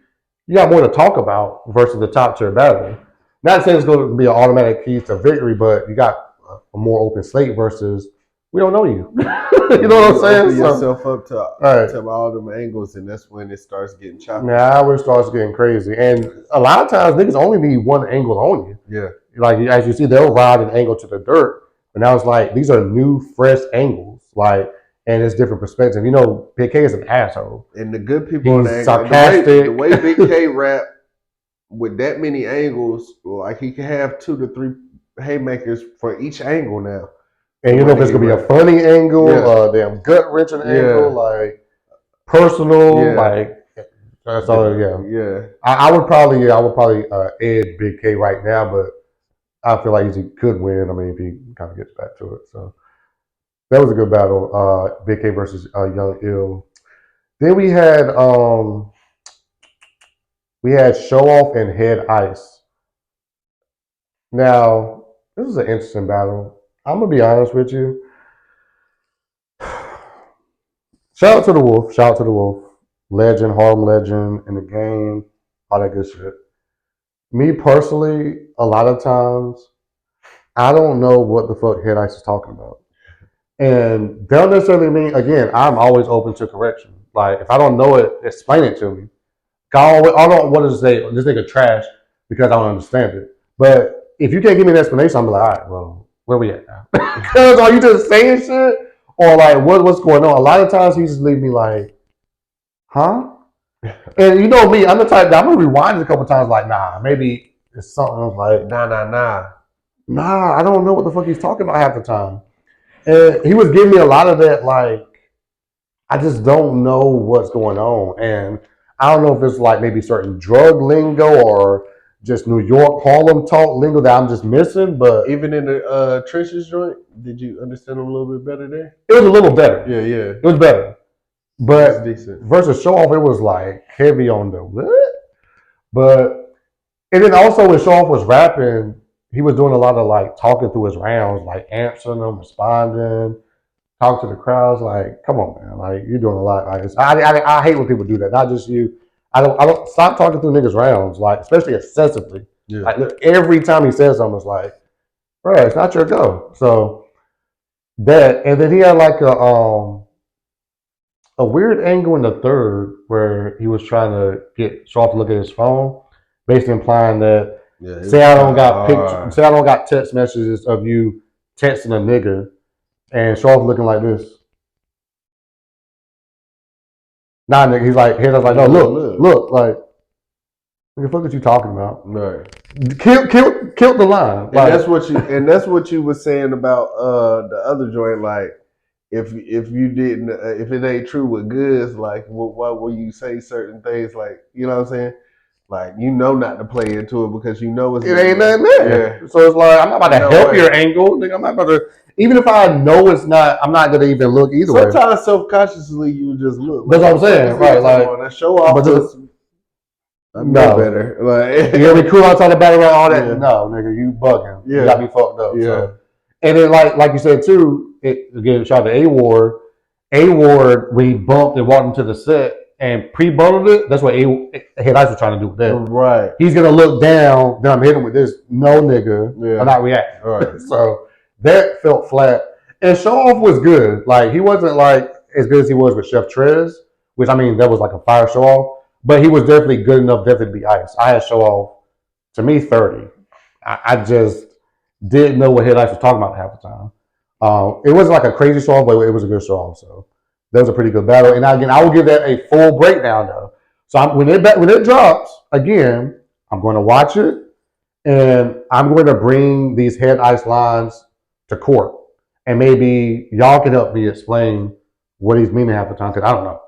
you got more to talk about versus the top tier battler. Not saying it's going to be an automatic key to victory, but you got a more open slate versus we don't know you. You know what I'm saying? Open yourself up to right. all them angles, and that's when it starts getting choppy. Now it starts getting crazy, and a lot of times niggas only need one angle on you. Yeah. Like as you see, they'll ride an angle to the dirt, but now it's like these are new, fresh angles, like, and it's different perspective. You know, Big K is an asshole, and the good people on the angle, sarcastic. The way Big K rap with that many angles, like he can have 2 to 3 haymakers for each angle now. And you know if it's gonna be a funny angle, damn gut wrenching angle, like personal, like that's all. Yeah. I would probably edge Big K right now, but I feel like he could win. I mean, if he kind of gets back to it. So that was a good battle. Big K versus Young Ill. Then we had Show Off and Head Ice. Now this is an interesting battle. I'm gonna be honest with you. Shout out to the Wolf. Shout out to the Wolf. Legend, Harlem legend in the game, all that good shit. Me personally, a lot of times, I don't know what the fuck Head Ice is talking about. And that don't necessarily mean, again, I'm always open to correction. Like, if I don't know it, explain it to me. I don't want to say, this nigga trash because I don't understand it. But if you can't give me an explanation, I'm like, all right, well, where we at now? Because are you just saying shit? Or like, what's going on? A lot of times he just leave me like, huh? And you know me, I'm the type that I'm gonna rewind it a couple times. Like, nah, maybe it's something like, nah. I don't know what the fuck he's talking about half the time. And he was giving me a lot of that. Like, I just don't know what's going on, and I don't know if it's like maybe certain drug lingo or just New York Harlem talk lingo that I'm just missing. But even in the trenches joint, did you understand him a little bit better there? It was a little better. Yeah, it was better. But versus Show Off, it was like heavy on the what? But and then also when Show Off was rapping, he was doing a lot of like talking through his rounds, like answering them, responding, talk to the crowds. Like, come on, man! Like you're doing a lot. Like I hate when people do that. Not just you. I don't stop talking through niggas' rounds, like especially excessively. Yeah. Like every time he says something, it's like, bro, it's not your go. So that, and then he had like a weird angle in the third where he was trying to get Shaw to look at his phone, basically implying that say I don't got text messages of you texting a nigga, and Shaw's looking like this. Nah, nigga, he's like, I was like, no, look, like, what the fuck are you talking about? Right. Killed the line. And that's what you were saying about the other joint, like. If you didn't, if it ain't true with goods, like why will you say certain things? Like, you know what I'm saying? Like, you know not to play into it because you know it ain't nothing there. Yeah. So it's like I'm not about to help your angle. I'm not about to. Even if I know it's not, I'm not gonna even look either way. Sometimes self-consciously you just look. That's what I'm saying, right? Like Show Off. I'm no better. Like you gonna be cool outside the battle around all that? Yeah. No, nigga, you bugging. Yeah. You got me fucked up. Yeah. So. And then like you said too. Again, shout out to A-Ward. A-Ward, when he bumped and walked into the set and pre-bundled it, that's what Head Ice was trying to do with that. Right. He's going to look down, then I'm hitting him with this. No, nigga. Yeah. I'm not reacting. Right. So that felt flat. And Show Off was good. Like, he wasn't like as good as he was with Chef Trez, which, I mean, that was like a fire Show Off. But he was definitely good enough to be Ice. I had Show Off, to me, 30. I just didn't know what Head Ice was talking about half the time. It wasn't like a crazy Show Off, but it was a good Show Off. So that was a pretty good battle. And again, I will give that a full breakdown though. So when it drops again, I'm going to watch it, and I'm going to bring these Head Ice lines to court, and maybe y'all can help me explain what he's meaning half the time because I don't know.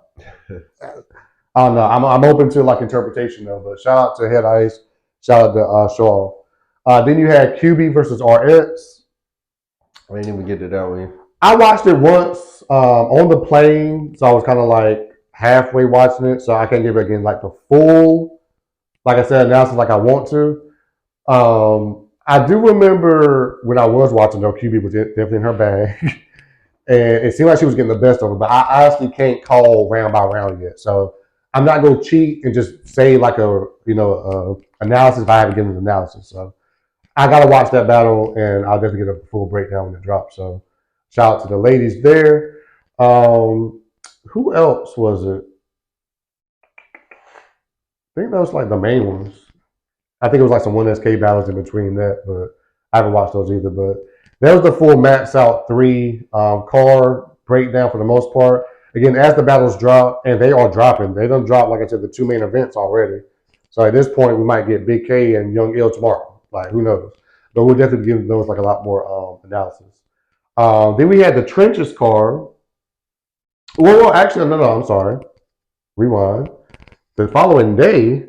I don't know. I'm open to like interpretation though. But shout out to Head Ice. Shout out to Show Off. Then you had QB versus RX. I didn't even get to that one. I watched it once on the plane, so I was kind of like halfway watching it, so I can't give it again like the full, like I said, analysis like I want to. I do remember when I was watching though, QB was definitely in her bag, and it seemed like she was getting the best of it. But I honestly can't call round by round yet, so I'm not gonna cheat and just say like a analysis if I haven't given an analysis. So I gotta watch that battle, and I'll definitely get a full breakdown when it drops. So shout out to the ladies there. Who else was it? I think that was like the main ones. I think it was like some 1SK battles in between that, but I haven't watched those either. But that was the full max out 3 card breakdown for the most part. Again, as the battles drop, and they are dropping, they done drop, like I said, the 2 main events already. So at this point, we might get Big K and Young Ill tomorrow. Like, who knows? But we'll definitely give those like a lot more analysis. Then we had the Trenches card. Well, actually, no, I'm sorry. Rewind. The following day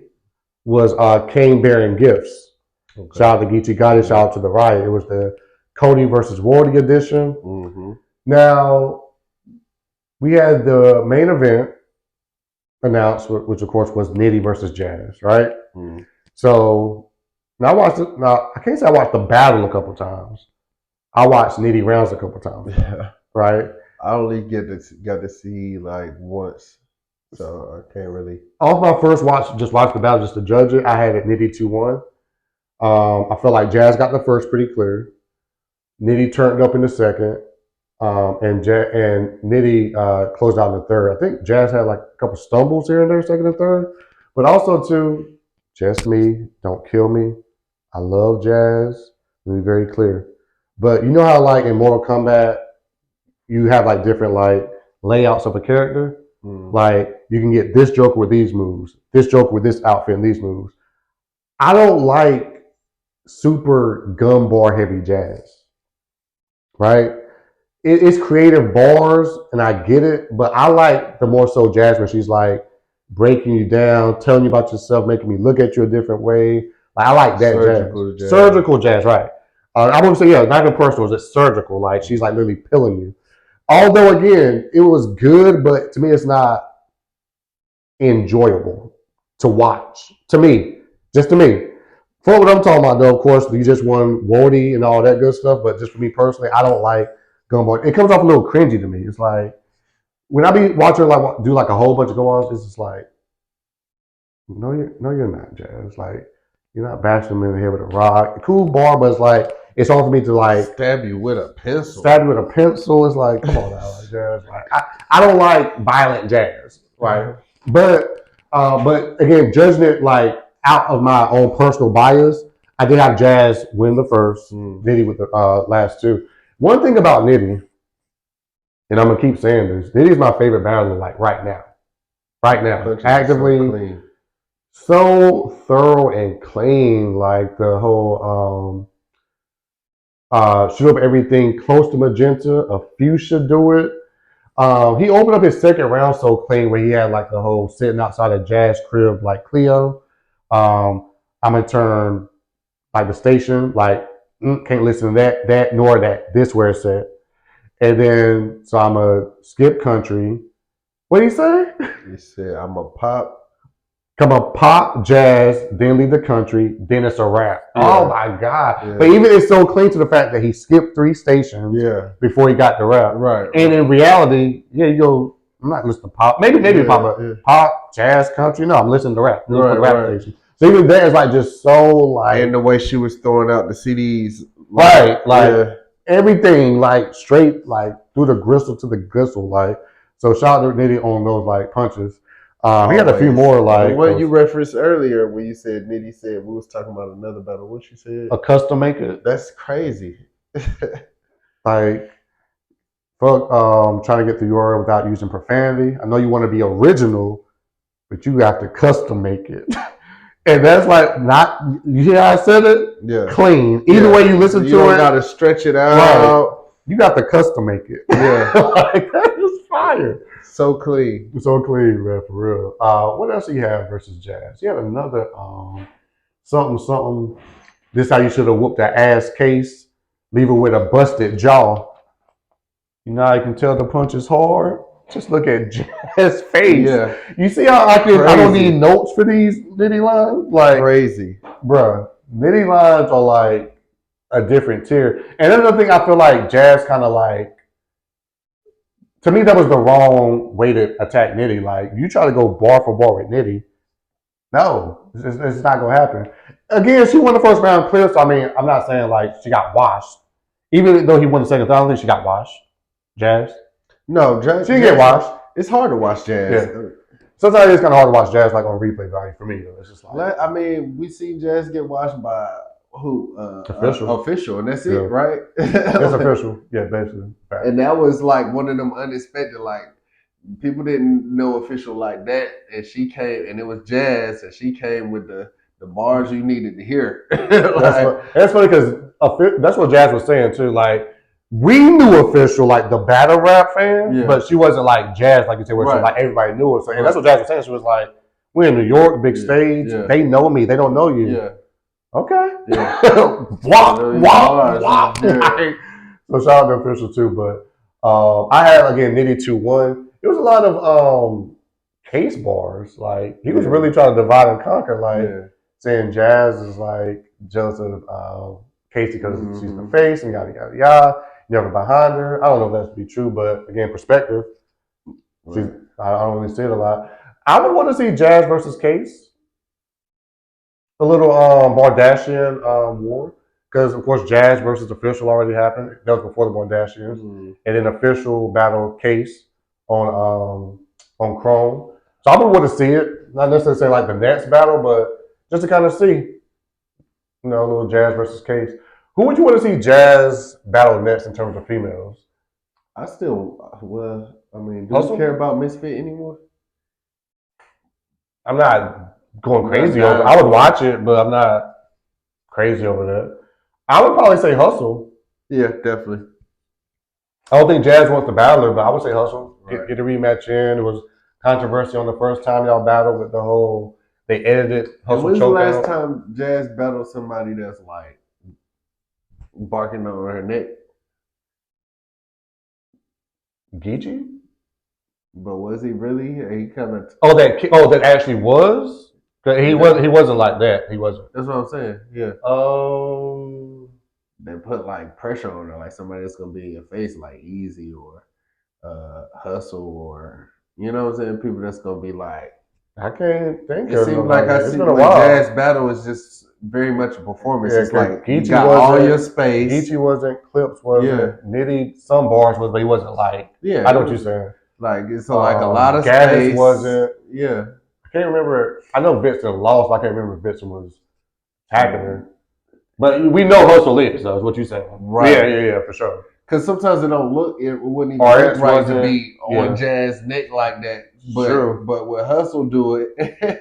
was Kane bearing gifts. Okay. Shout out to Geechee Gotti, shout out to the Riot. It was the Cody versus Wardy edition. Mm-hmm. Now, we had the main event announced, which of course was Nitty versus Jazz, right? Mm-hmm. So, now I watched it. Now, I can't say I watched the battle a couple times. I watched Nitty rounds a couple times, right? I only got to see like once. So I can't really. Off my first watch, just watch the battle just to judge it. I had it Nitty 2-1. I felt like Jazz got the first pretty clear. Nitty turned up in the second, and Nitty closed out in the third. I think Jazz had like a couple stumbles here and there, second and third. But also too, just me, don't kill me. I love Jazz. To be very clear. But you know how like in Mortal Kombat, you have like different like layouts of a character. Like you can get this Joker with these moves, this Joker with this outfit and these moves. I don't like super gun bar heavy Jazz, right? It's creative bars and I get it, but I like the more so Jazz where she's like breaking you down, telling you about yourself, making me look at you a different way. Like I like that jazz. Surgical jazz, right? I wouldn't say not even personal, it's surgical. Like she's like literally pilling you. Although, again, it was good, but to me, it's not enjoyable to watch. To me, just to me. For what I'm talking about, though, of course, you just won Wardy and all that good stuff, but just for me personally, I don't like gunboy. It comes off a little cringy to me. It's like, when I be watching like do like a whole bunch of go-ons, it's just like, no, you're not, Jazz. Like, you're not bashing them in the head with a rock. Cool bar, but it's like, it's hard for me to like stab you with a pencil. It's like, come on now, like, Jazz. Like, I don't like violent Jazz, right? But again, judging it like out of my own personal bias, I did have Jazz win the first, Nitty with the last 2. One thing about Nitty, and I'm gonna keep saying this, Nitty's my favorite battler like right now, actively. So thorough and clean, like the whole shoot up everything close to magenta. A few should do it. He opened up his second round so clean where he had like the whole sitting outside of Jazz crib like Cleo. I'm gonna turn like the station like can't listen to that nor that. This where it's at. And then so I'm gonna skip country. What did he say? He said I'm a pop. Come on, pop, Jazz, then leave the country, then it's a wrap. Yeah. Oh my God. Yeah. But even it's so clean to the fact that he skipped 3 stations before he got the rap. Right. And in reality, you go, I'm not listening to pop. Maybe pop, Jazz, country. No, I'm listening to rap. Station. So even that is like just so like. And the way she was throwing out the CDs. Everything like straight like through the gristle to the gristle. Like, so shout out to Nitty on those like punches. He had a few more like what you referenced earlier when you said Nitty said we was talking about another battle. What you said? A custom maker. That's crazy. Like, fuck, trying to get the URL without using profanity. I know you want to be original, but you have to custom make it. And that's like not. You hear how I said it? Yeah. Clean. Either way you listen to it, you don't gotta stretch it out. Right. You got to custom make it. Yeah. Like that is fire. So clean. So clean, man, for real. What else do you have versus Jazz? You had another something. This how you should have whooped that ass case. Leave her with a busted jaw. You know how you can tell the punch is hard? Just look at Jazz's face. Yeah. You see how I don't need notes for these Nitty lines? Like crazy. Bruh, Nitty lines are like a different tier. And another thing I feel like Jazz kind of like, to me, that was the wrong way to attack Nitty. Like, you try to go bar for bar with Nitty. No, it's not going to happen. Again, she won the first round clear, so I mean, I'm not saying like she got washed. Even though he won the second round, I don't think she got washed. Jazz? No, Jazz. She didn't get washed. It's hard to watch Jazz. Yeah. Sometimes it's kind of hard to watch Jazz like on replay value for me. It's just like, I mean, we see Jazz get watched by who? Official. And that's Yeah. it, right? It's official. Yeah, basically. Fact. And that was like one of them unexpected, like people didn't know official like that, and she came, and it was Jazz, and she came with the bars you needed to hear. That's funny because that's what Jazz was saying too. Like, we knew official, like the battle rap fans, but she wasn't like Jazz, like you said, where she, like everybody knew her. So, and that's what Jazz was saying. She was like, "We're in New York, big stage. Yeah. They know me. They don't know you." Yeah. Okay. Yeah. Wop. Yeah. So shout out to official too, but I had again Nitty 2-1. It was a lot of case bars. Like he was really trying to divide and conquer. Like saying Jazz is like jealous of Casey because she's the face and yada yada yada. Never behind her. I don't know if that's to be true, but again, perspective. I don't really see it a lot. I would want to see Jazz versus Case. A little Bardashian war. Because, of course, Jazz versus Official already happened. That was before the Bardashians. And then Official battle Case on Chrome. So I would want to see it. Not necessarily say like the next battle, but just to kind of see. You know, a little Jazz versus Case. Who would you want to see Jazz battle next in terms of females? I mean, do you care about Misfit anymore? I'm not going crazy over it. I would watch it, but I'm not crazy over that. I would probably say Hustle. Yeah, definitely. I don't think Jazz wants to battle her, but I would say Hustle. Get a rematch in. It was controversy on the first time y'all battled with the whole, they edited Hustle. When's the last time Jazz battled somebody that's like barking on her neck? Geechee? But was he really? He kind of. That actually was. He wasn't like that. He wasn't. That's what I'm saying. Yeah. They put like pressure on her, like somebody that's gonna be in your face, like Easy or Hustle, or you know what I'm saying. People that's gonna be like. I can't think. It seems like I see when Jazz battle is just very much a performance. It's like Geechee you got all your space. Geechee wasn't, Clips wasn't, Nitty some bars was, but he wasn't like. Yeah. I know what you're saying. Like it's like a lot of Gaddis space. Wasn't. Yeah. I can't remember. I know Vincent lost, but I can't remember if Vincent was tagging her. But we know Hustle is, though, is what you're saying. Right. Yeah, for sure. Because sometimes it don't look, it wouldn't even look right to be on Jazz neck like that. But but with Hustle do it.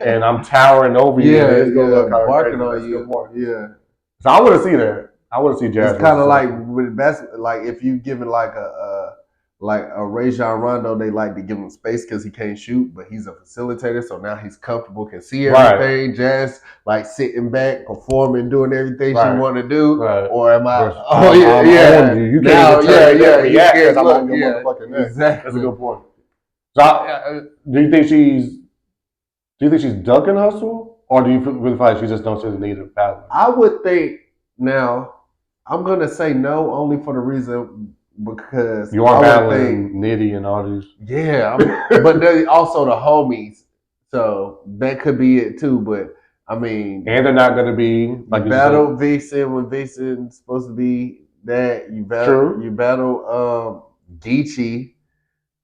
And I'm towering over you. It's gonna look kind of barking on you. Yeah. So I want to see that. I want to see Jazz. It's kind of like with basketball, like if you give it like a Rajon Rondo, they like to give him space because he can't shoot, but he's a facilitator, so now he's comfortable, can see everything. Right. Jazz like sitting back, performing, doing everything she want to do. Right. Or am I? You can't react. I'm on your motherfucking neck. Exactly. That's a good point. So, do you think she's dunking Hustle, or do you really feel like she just don't see the need of battle? I would think now. I'm gonna say no, only for the reason. Because you are battling Nitty and all these. Yeah, but they're also the homies, so that could be it too. But I mean, and they're not going to be like you battle Vixen when Vixen's supposed to be that. You battle Geechee.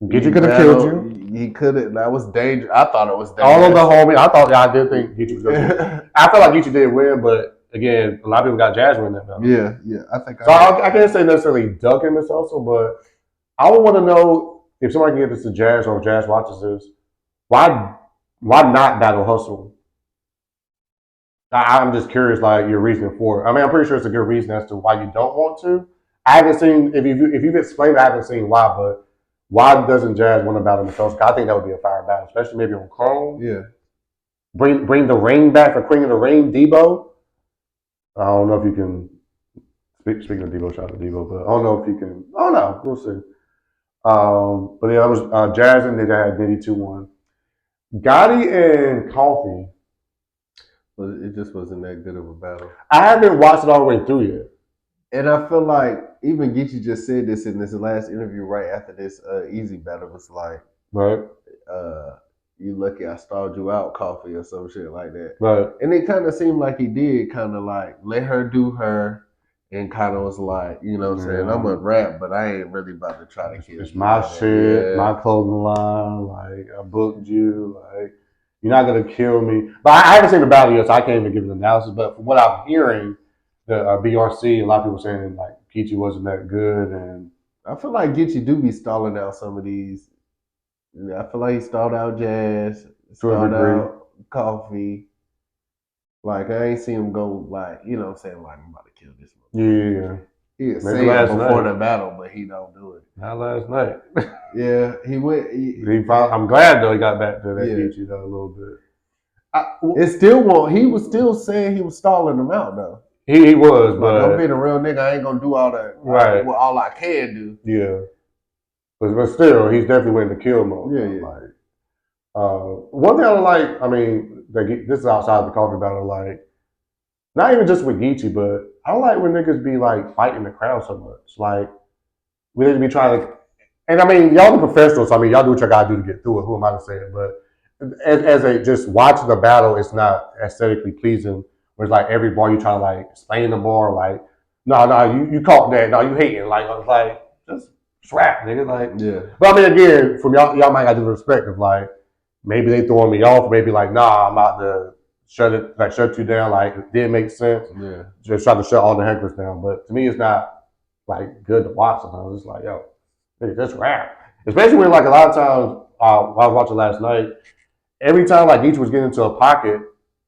Geechee could have killed you. He could have. That was dangerous. I thought it was dangerous. All of the homies. I did think Geechee was going to. I felt like Geechee did win, but. Again, a lot of people got Jazz winning that battle. Yeah, I think. So I can't say necessarily ducking this also, but I would want to know if somebody can get this to Jazz or if Jazz watches this, why not battle Hustle? I'm just curious, like your reasoning for it. I mean, I'm pretty sure it's a good reason as to why you don't want to. I haven't seen if you've explained, I haven't seen why, but why doesn't Jazz want to battle Hustle? I think that would be a fire battle, especially maybe on Chrome. Yeah. Bring the ring back for Queen of the Ring, Debo. I don't know if you can. Speaking of Debo, shout out to Debo, but I don't know if you can. Oh no, we'll see. But yeah, it was Jazz and they had Diddy 2-1. Gotti and Coffee. But it just wasn't that good of a battle. I haven't watched it all the way through yet. And I feel like even Geechee just said this in this last interview right after this Easy battle was like, right, you lucky I stalled you out, Coffee, or some shit like that. right. And it kind of seemed like he did kind of like let her do her and kind of was like, you know what I'm saying? I'm gonna rap, but I ain't really about to try to kill It's you. my like shit, yeah. my clothing line. Like I booked you. Like you're not gonna kill me. But I haven't seen the battle yet, so I can't even give an analysis. But from what I'm hearing, the BRC, a lot of people saying like Geechee wasn't that good, and I feel like Geechee do be stalling out some of these. I feel like he stalled out Jazz, to a stalled degree, out Coffee. Like I ain't seen him go like, you know what I'm saying, like I'm about to kill this one. yeah. He'll Maybe say it last before night. the battle, but he don't do it. Not last night. Yeah, he went. I'm glad though he got back to that Yeah. Geechee though a little bit. It still won't. He was still saying he was stalling them out though. He was, Like but I'm being a real nigga. I ain't gonna do all that. Right. Well, all I can do. yeah. But still, he's definitely went into kill mode. Yeah, though. yeah. Like, one thing I like, I mean, this is outside the coffee battle, like, not even just with Geechee, but I don't like when niggas be like fighting the crowd so much. Like, we need to be trying to, and I mean, y'all the professionals, so I mean, y'all do what y'all gotta do to get through it. Who am I to say it? But as a just watching the battle, it's not aesthetically pleasing. Where it's like every bar you try to like explain the bar, like, no, you caught that, no, you hating, like, I was like, just rap, nigga, like. Yeah. But I mean, again, from y'all might have the perspective, like, maybe they throwing me off, maybe like, nah, I'm about to shut you down, like, it didn't make sense. Yeah. Just try to shut all the hecklers down. But to me, it's not like good to watch sometimes. It's like, yo, nigga, just rap. Especially when like a lot of times, while I was watching last night, every time like each was getting into a pocket,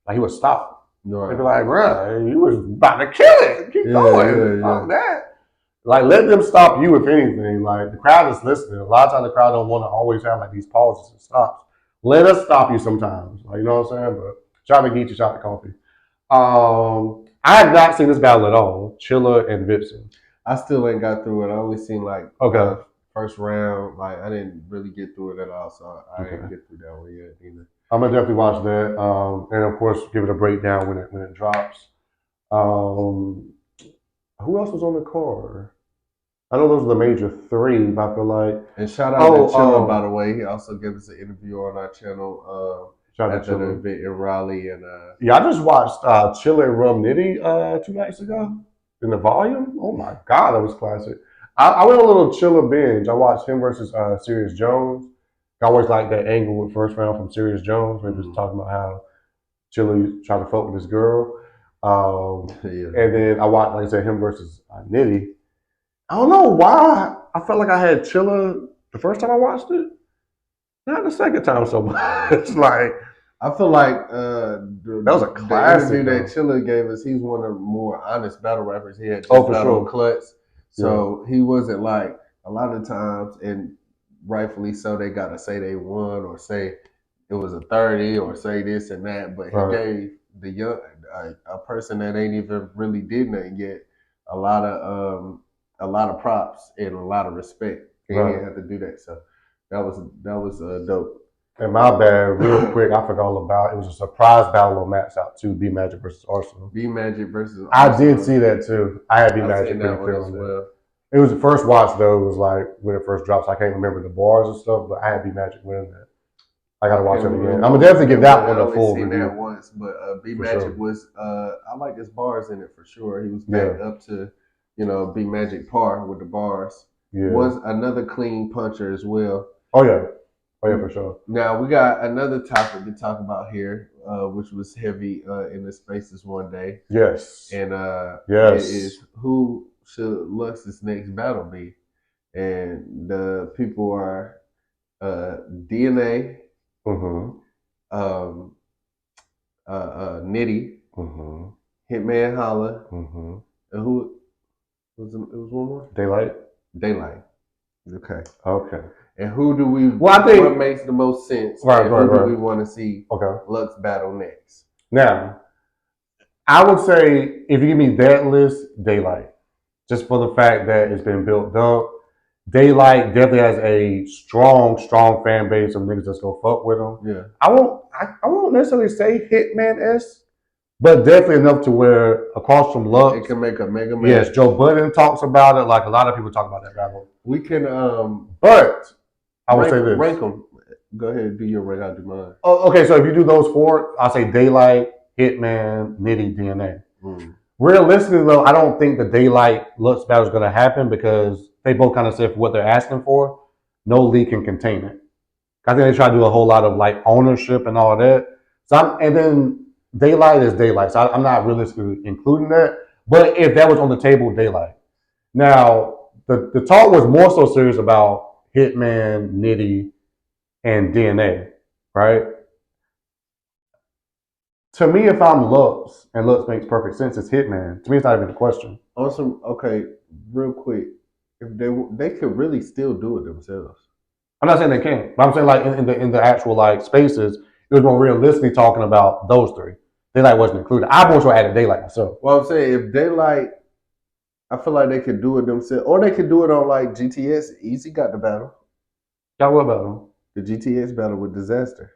like he would stop. Right. They'd be like, bruh, you was about to kill it. Keep going. Fuck that. Like, let them stop you if anything. Like, the crowd is listening. A lot of times the crowd don't want to always have like these pauses and stops. Let us stop you sometimes. Like, you know what I'm saying? But shout out to Geechee, shout out to Coffee. I have not seen this battle at all. Chilla and Vipson. I still ain't got through it. I only seen like first round. Like I didn't really get through it at all, so I didn't get through that one yet either. I'm gonna definitely watch that, and of course give it a breakdown when it drops. Who else was on the card? I know those are the major three, but I feel like. And shout out to Chilla, by the way. He also gave us an interview on our channel at an event in Raleigh. And yeah, I just watched Chilla and Rum Nitty 2 nights ago in the volume. Oh my god, that was classic. I went on a little Chilla binge. I watched him versus Serious Jones. I always like that angle with first round from Serious Jones. We're just talking about how Chilla tried to fuck with this girl. And then I watched, like I said, him versus Nitty. I don't know why I felt like I had Chilla the first time I watched it. Not the second time so much. It's like, I feel like that was a classic. The interview that Chilla gave us, he's one of the more honest battle rappers. He had just battled Klutz. So he wasn't like a lot of times, and rightfully so, they got to say they won or say it was a 30 or say this and that. But he gave the young a person that ain't even really did nothing yet a lot of props and a lot of respect. And he didn't have to do that. So that was dope. And my bad, real quick, I forgot all about it. Was a surprise battle on Max out too. B Magic versus Arsenal. B Magic versus Arsenal. I did see that too. I had B Magic pretty clear on that. It was the first watch though. It was like when it first dropped. So I can't remember the bars and stuff, but I had B Magic winning that. I gotta watch it again. I'm gonna definitely give that one a full review. I've seen that once, but B Magic was I like his bars in it for sure. He was back up to B Magic par with the bars. Yeah. Was another clean puncher as well. Oh yeah, for sure. Now we got another topic to talk about here, which was heavy in the spaces one day. Yes. And it is who should Lux's next battle be? And the people are DNA, Nitty, Hitman Holla, and who was it? It was one more. Daylight. Okay. And who do we? Well, I think what makes the most sense. Who do we want to see? Lux battle next. Now, I would say if you give me that list, Daylight, just for the fact that it's been built up. Daylight definitely has a strong fan base of niggas that's gonna fuck with him. Yeah. I won't necessarily say Hitman-esque, but definitely enough to where across from Lux, it can make a mega man. yes, Joe Budden talks about it. Like a lot of people talk about that battle. We can But I would say this. rank them. Go ahead, do your rank. I'll do mine. Oh, okay, so if you do those four, I'll say Daylight, Hitman, Nitty, DNA. Realistically, though, I don't think the Daylight Lux battle is going to happen because they both kind of said for what they're asking for, no league can contain it. I think they try to do a whole lot of like ownership and all of that. So and then Daylight is Daylight, so I'm not realistically including that. But if that was on the table, Daylight. Now the talk was more so serious about Hitman, Nitty, and DNA, right? To me, if I'm Lux, and Lux makes perfect sense, it's Hitman. To me, it's not even a question. Awesome. Okay, real quick, if they could really still do it themselves. I'm not saying they can't, but I'm saying like in the actual like spaces, it was more realistically talking about those three. Daylight wasn't included. I more so added Daylight myself. Well, I'm saying if Daylight, I feel like they could do it themselves, or they could do it on like GTS. Easy got the battle. Y'all what about them? The GTS battle with Disaster.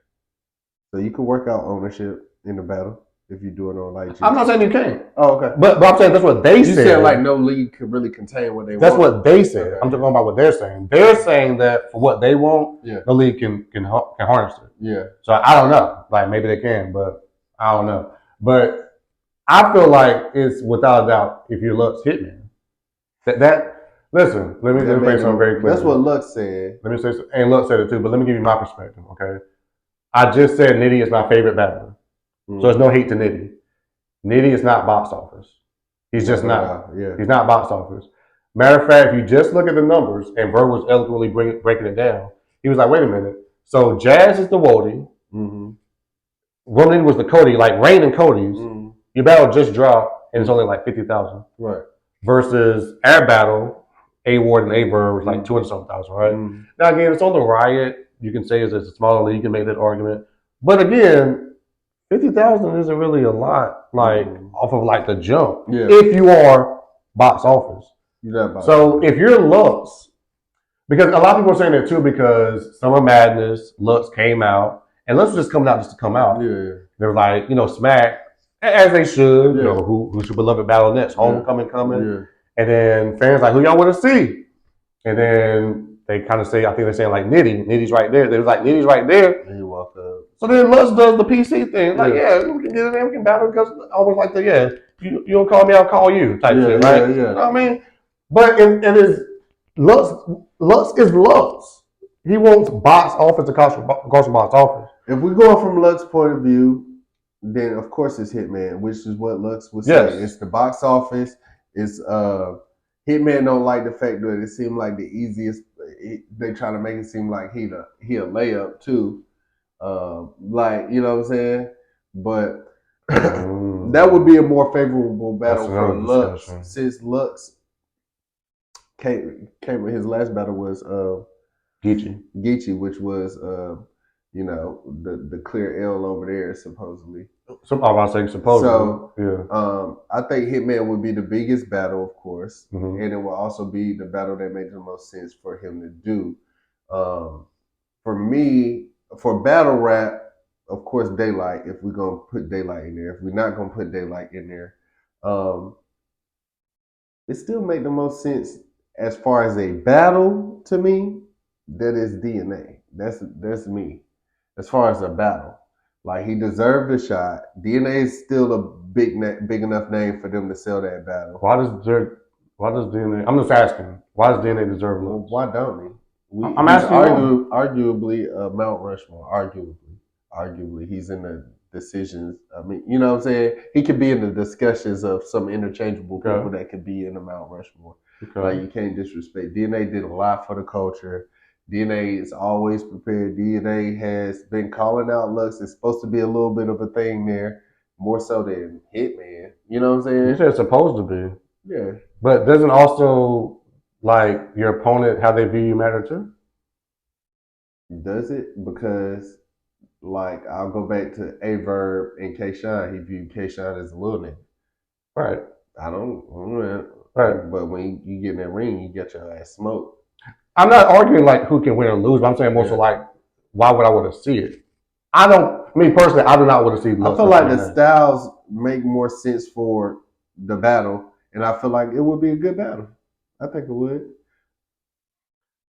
So you could work out ownership in the battle if you do it on like GTS. I'm not saying you can't. Oh, okay. But I'm saying that's what they said. You said like no league could really contain what they want. That's what they said. Okay. I'm talking about what they're saying. They're saying that for what they want, yeah, the league can harness it. Yeah. So I don't know. Like maybe they can, but I don't know. But I feel like it's without a doubt if you're Lux Hitman. That listen, let me say something very clear. That's what Lux said. Let me say something, and Lux said it too, but let me give you my perspective, okay? I just said Nitty is my favorite battler. So there's no hate to Nitty. Nitty is not box office. He's just not. Yeah. He's not box office. Matter of fact, if you just look at the numbers, and Ver was eloquently breaking it down, he was like, wait a minute. So Jazz is the Wody. Ronan was the Cody, like Rain and Cody's. Your battle just dropped, and it's only like 50,000. Right. Versus our battle, A Ward and A Ver was like 200-something thousand, right? Now again, it's on the Riot. You can say it's a smaller league. You can make that argument. But again, 50,000 isn't really a lot, like off of like the jump. Yeah. If you are box office. So if you're Lux, because a lot of people are saying that too, because Summer Madness, Lux came out, and Lux was just coming out just to come out. Yeah. They were like, Smack, as they should, who should beloved battle next, Homecoming coming. Yeah. And then fans like, who y'all want to see? And then they kind of say, I think they're saying like Nitty's right there. They was like, Nitty's right there. And he walked up. So then Lux does the PC thing. Like, we can get in there, we can battle, because I always like the, you don't call me, I'll call you type shit, right? You know what I mean? But it is, Lux is Lux. He wants box office to cost box office. If we're going from Lux's point of view, then of course it's Hitman, which is what Lux was saying. It's the box office. It's Hitman don't like the fact that it seemed like the easiest. They try to make it seem like he a layup too. Like, you know what I'm saying? But that would be a more favorable battle for Lux, since Lux came with his last battle was Geechee, which was the clear L over there supposedly. I'm about to say supposedly. So I think Hitman would be the biggest battle, of course, and it will also be the battle that makes the most sense for him to do. For me, for battle rap, of course, Daylight. If we're gonna put Daylight in there, if we're not gonna put Daylight in there, it still make the most sense as far as a battle to me. That is DNA. That's me. As far as a battle, like he deserved a shot. DNA is still a big enough name for them to sell that battle. Why does DNA? I'm just asking. Why does DNA deserve Lux? Why don't he? I'm asking arguably Mount Rushmore. Arguably, he's in the decisions. I mean, you know what I'm saying? He could be in the discussions of some interchangeable people that could be in the Mount Rushmore. Like, you can't disrespect. DNA did a lot for the culture. DNA is always prepared. DNA has been calling out Lux. It's supposed to be a little bit of a thing there, more so than Hitman. You know what I'm saying? You said it's supposed to be. Yeah. But doesn't also, like, your opponent, how they view you matter too? Does it? Because, like, I'll go back to A-Verb and K-Shine. He viewed K-Shine as a little nigga. Right. I don't know. Right. But when you get in that ring, you get your ass smoked. I'm not arguing like who can win or lose, but I'm saying more so like, why would I want to see it? Me personally, I do not want to see Lux. I feel like the styles make more sense for the battle, and I feel like it would be a good battle. I think it would.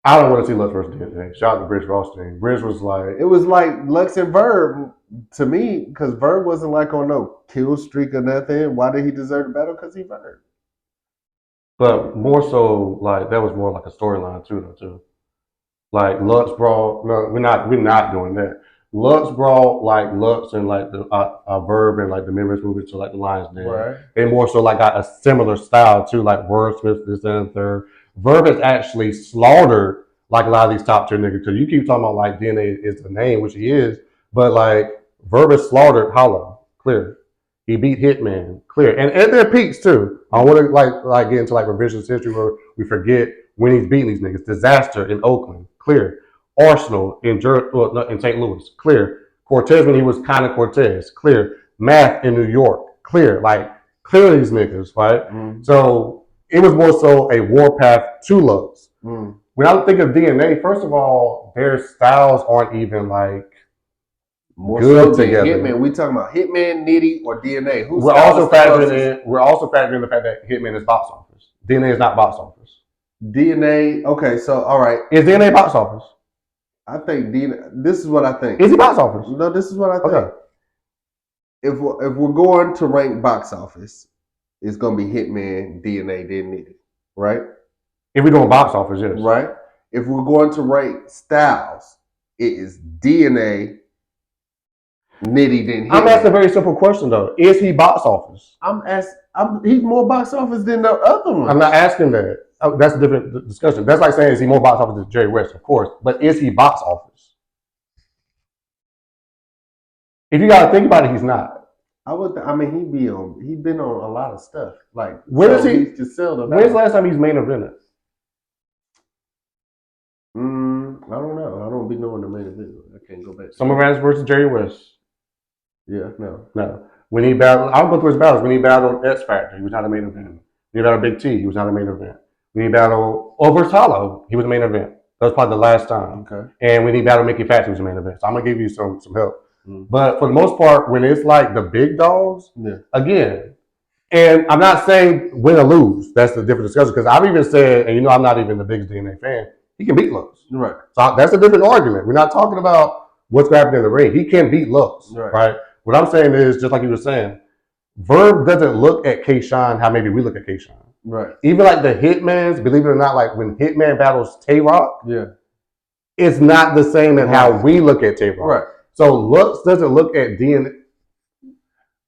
I don't want to see Lux versus DNA. Shout out to Bridge Rothstein. Bridge was like, It was like Lux and Verb to me, because Verb wasn't like on no kill streak or nothing. Why did he deserve the battle? Because he Verb. but more so like that was more like a storyline too. Like Lux brought, no, we're not doing that. Lux brought like Lux and like the Verb and like the members moving to like the Lions Den. Right. They more so like got a similar style too, like Wordsmith, this and the third. Verb has actually slaughtered like a lot of these top tier niggas. Because you keep talking about like DNA is the name, which he is, but like Verb has slaughtered Hollow, clear. He beat Hitman, clear, and at their peaks too. I don't want to like get into like revisionist history where we forget when he's beating these niggas. Disaster in Oakland, clear. Arsenal in St. Louis, clear. Cortez when he was kind of Cortez, clear. Math in New York, clear. Like clear these niggas, right? So it was more so a warpath to Lux. When I think of DNA, first of all, their styles aren't even like more good so together. Hitman. We talking about Hitman, Nitty, or DNA? Who's We're also factoring in the fact that Hitman is box office. DNA is not box office. DNA. Okay, so all right. Is DNA box office? I think DNA. This is what I think. Is he box office? No, this is what I think. Okay. If we're going to rank box office, it's gonna be Hitman, DNA, then Nitty, right? If we're doing box office, yes. Right. If we're going to rank styles, it is DNA, Nitty, then Hitman. I'm asking a very simple question though. Is he box office? He's more box office than the other one. I'm not asking that. That's a different discussion. That's like saying, is he more box office than Jerry West? Of course. But is he box office? If you got to think about it, he's not. He's been on a lot of stuff. Like, when's the the last time he's main evented? I don't know. I don't be knowing the main event. I can't go back. Summer Rats versus Jerry West. Yeah, no. When he battled, I'll go through his battles. When he battled X Factor, he was not a main event. When he battled Big T, he was not a main event. When he battled Over Hollow, he was a main event. That was probably the last time. Okay. And when he battled Mickey Fax, he was a main event. So I'm gonna give you some help. But for the most part, when it's like the big dogs, again, and I'm not saying win or lose. That's the different discussion. Because I've even said, and I'm not even the biggest DNA fan, he can beat Lux. Right. So that's a different argument. We're not talking about what's going to happen in the ring. He can beat Lux. Right. What I'm saying is, just like you were saying, Verb doesn't look at K-Shine how maybe we look at K-Shine. Right. Even like the Hitmans, believe it or not, like when Hitman battles Tay-Rock, it's not the same as how we look at Tay-Rock. Right. So Lux doesn't look at DNA.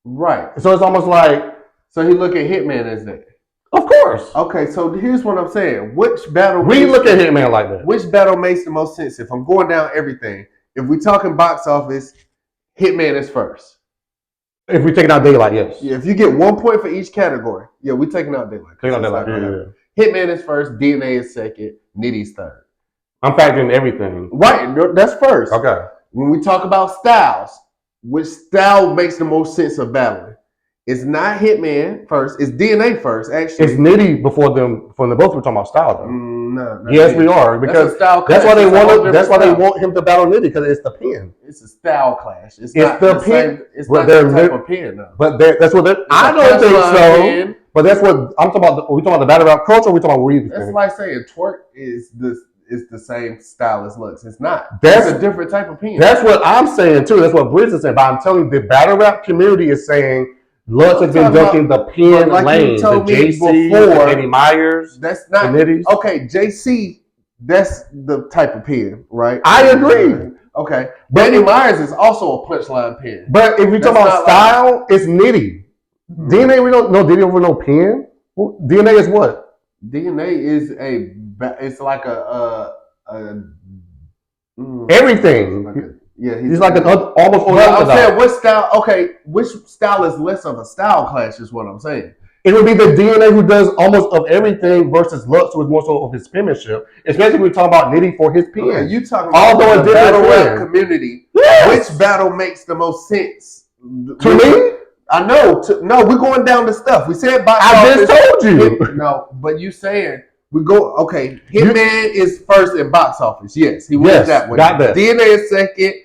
Right. So it's almost like. So he look at Hitman as that. Of course. Okay, so here's what I'm saying. Which battle... We look at Hitman like that. Which battle makes the most sense? If I'm going down everything, if we talking box office, Hitman is first. If we taking out Daylight, yes. Yeah, if you get 1 point for each category, we taking out Daylight. Taking out Daylight, yeah. Hitman is first, DNA is second, Nitty's third. I'm factoring everything. Right, that's first. Okay. When we talk about styles, which style makes the most sense of battling? It's not Hitman first. It's DNA first, actually. It's Nitty before them. From the both we're talking about style, though. No. Yes, we are, because that's why they want. That's why they want him to battle Nitty, because it's the pin. It's a style clash. It's not the pin. Same, it's not the type of pin, though. But that's what I don't think so. Pin. But that's what I'm talking about. Are we talking about the battle rap culture? Or are we talking about what That's like saying twerk is the same style as Lux. It's not. That's a different type of pin. That's what I'm saying too. That's what Bridge is saying. But I'm telling you, the battle rap community is saying. Lux has been dunking the pin lane. The JC, the Eddie Myers. That's not okay. JC, that's the type of pin, right? I agree. Okay, but Eddie Myers is also a punchline pin. But if we talk about style, it's Nitty. DNA, we don't know DNA over no pin. Well, DNA is what? DNA is it's like everything. He's like an almost. I'm saying what style? Okay, which style is less of a style clash? Is what I'm saying. It would be the DNA who does almost of everything versus Lux, who is more so of his penmanship. Especially when we talk about Nitty for his pen. Okay, you talking about the battle rap community? Yes. Which battle makes the most sense to me? I know. No, we're going down the stuff. We said box office. I just told you. No, but you saying. We go, okay, Hitman is first in box office. Yes, he wins that one. Got that. DNA is second,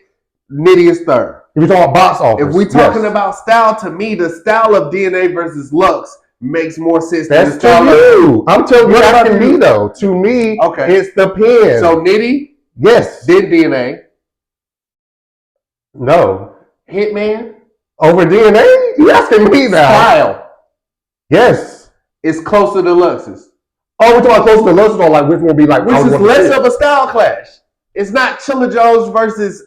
Nitty is third. If we talking about box office, if we talking about style, to me, the style of DNA versus Lux makes more sense that's than the style to you. of. I'm telling you, What about asking you? me though. To me, Okay. it's the pen. So Nitty, yes, then DNA, no, Hitman, over DNA. You asking me now? style Yes. is closer to Lux's. Oh, we're talking about close to Lux's, or like which one be like? Which is less of a style clash. It's not Chilla Jones versus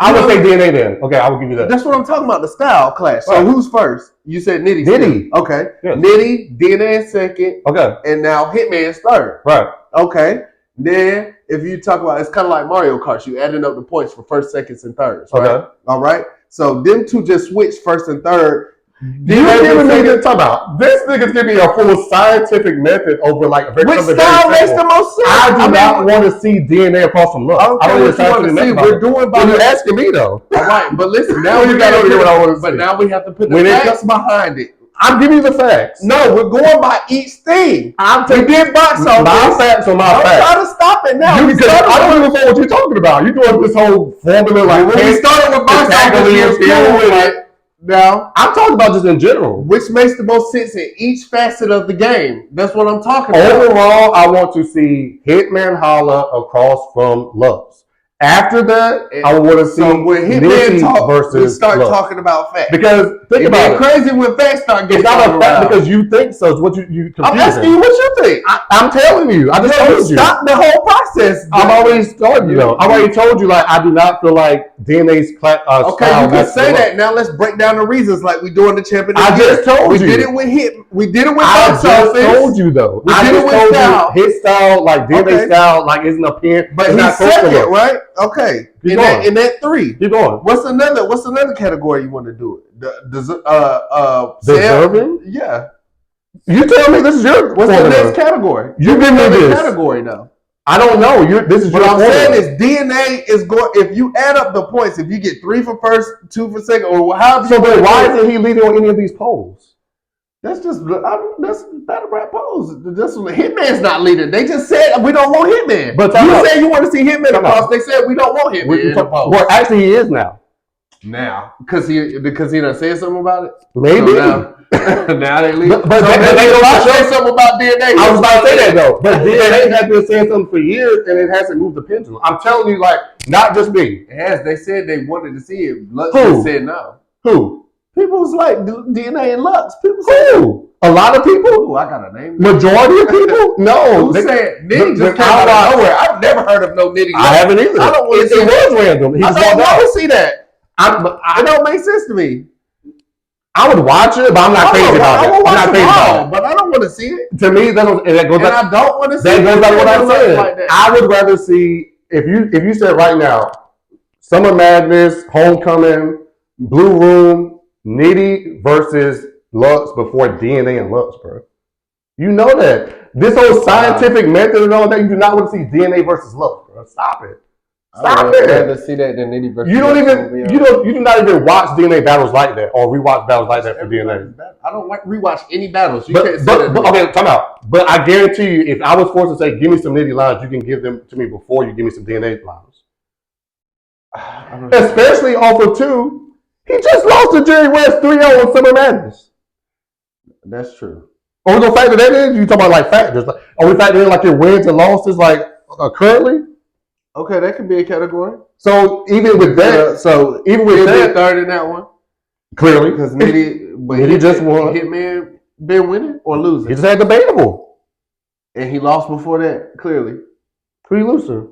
I would say DNA then. Okay, I will give you that. That's what I'm talking about, the style clash. So Right. who's first? You said Nitty. Nitty. Still. Okay. Yes. Nitty, DNA second. Okay. And now Hitman's third. Right. Okay. Then if you talk about, it's kind of like Mario Kart. You adding up the points for first, seconds, and thirds. Right? Okay. All right. So them two just switched first and third. You giving me to talk about this nigga's giving me a full scientific method over like a very Which style makes the most sense? I do not want to see DNA across from Lux. I don't care what you want to see. We're doing by you asking me though. All right, but listen, now Well, we you got gotta to hear what I want to But see. now we have to put the When it facts behind it. I'm giving you the facts. No, we're going by each thing. We did box office. My facts are my Don't facts. try to stop it now. Because I don't even know what you're talking about. You're doing this whole formula like when we started with box office, we was cool with it. Now, I'm talking about just in general. which makes the most sense in each facet of the game. That's what I'm talking about. Overall, I want to see Hitman Holla across from Lux. After that, I want to see when Hitman Nitty talk, versus we start Lux. talking about facts. Because think about it. Crazy when facts start getting It's not a thrown fact around. because you think so. It's what you confusing. I'm asking you what you think. I'm telling you. I just told you. Stop the whole process. I've already told you though. I've already told you like I do not feel like DNA's Okay, style you can matches say Lux. that. Now let's break down the reasons like we do in the champion. I just told we you. did it with Hit. We did it with I box just office. told you though. We I did it just with told style. you his style, like DNA Okay. style, like isn't a pen. But it's he's not close to second, Lux. right? Okay. Keep In going. that three. Keep going. What's another category you want to do it? Deserving? Yeah. You tell me this is your What's formula. the next category? You give me Another this. category now. I don't know. This is What your I'm formula. saying is DNA is going. If you add up the points, if you get 3 for first, 2 for second, or however. So you then why do it, isn't he leading on any of these polls? that's battle rap pose. That's Hitman's not leading. They just said we don't want Hitman. But you said you want to see Hitman Time across. out. They said we don't want Hitman in the pose. Well, actually, he is now. Now, because he done said something about it. Maybe. So now they leave. But so they don't say something about DNA. I was about to say that though. But DNA has been saying something for years, and it hasn't moved the pendulum. I'm telling you, like, not just me. It has. They said they wanted to see it. Lux Who? said no. Who? People was like DNA and Lux. People said, Who? A lot of people? "Ooh, I got a name." Majority of people? No. Who said Nitty the just came out of nowhere? I've never heard of no Nitty. I haven't either. I don't want to see It was random. He I just don't walked want to out. see that. It don't make sense to me. I would watch it, but I'm not crazy about it. I'm not crazy about but I don't want to see it. it. To me, that goes And back. I don't want to see That it. goes back to what I'm saying. Like that. I would rather see if you said right now, Summer Madness, Homecoming, Blue Room, Nitty versus Lux before DNA and Lux, bro. You know that this whole scientific method and all that. You do not want to see DNA versus Lux, bro. Stop it. I would rather it. see that than Nitty versus. You do not even watch DNA battles like that or rewatch battles like that for DNA. I don't rewatch any battles. You But can't say that. okay, time out. But I guarantee you, if I was forced to say, give me some Nitty lines, you can give them to me before you give me some DNA lines. Especially off of 2. He just lost to Jerry West 3-0 on Summer Madness. That's true. Are we gonna factor that in? You talking about like factors? Like, are we factoring in like your wins and losses like currently? Okay, that could be a category. So even with that, even with he'll that, be third in that one clearly because Nitty, but Nitty just won. Hitman been winning or losing, He just had debatable. and he lost before that. Clearly, Pretty looser.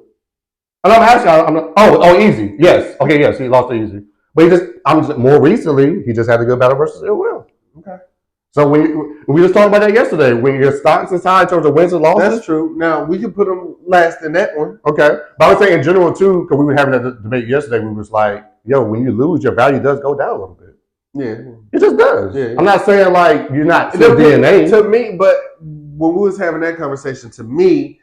And I'm asking, easy. Yes. Okay, yes, he lost to easy. But more recently, he just had a good battle versus Ill Will. Okay. So we just talked about that yesterday. When your stocks is high in terms of wins and losses. that's true. Now we can put him last in that one. Okay. But I was saying in general too, because we were having that debate yesterday, we was like, yo, when you lose, your value does go down a little bit. Yeah, It just does. Yeah. I'm not saying like you're not still DNA. to me. But when we was having that conversation, to me,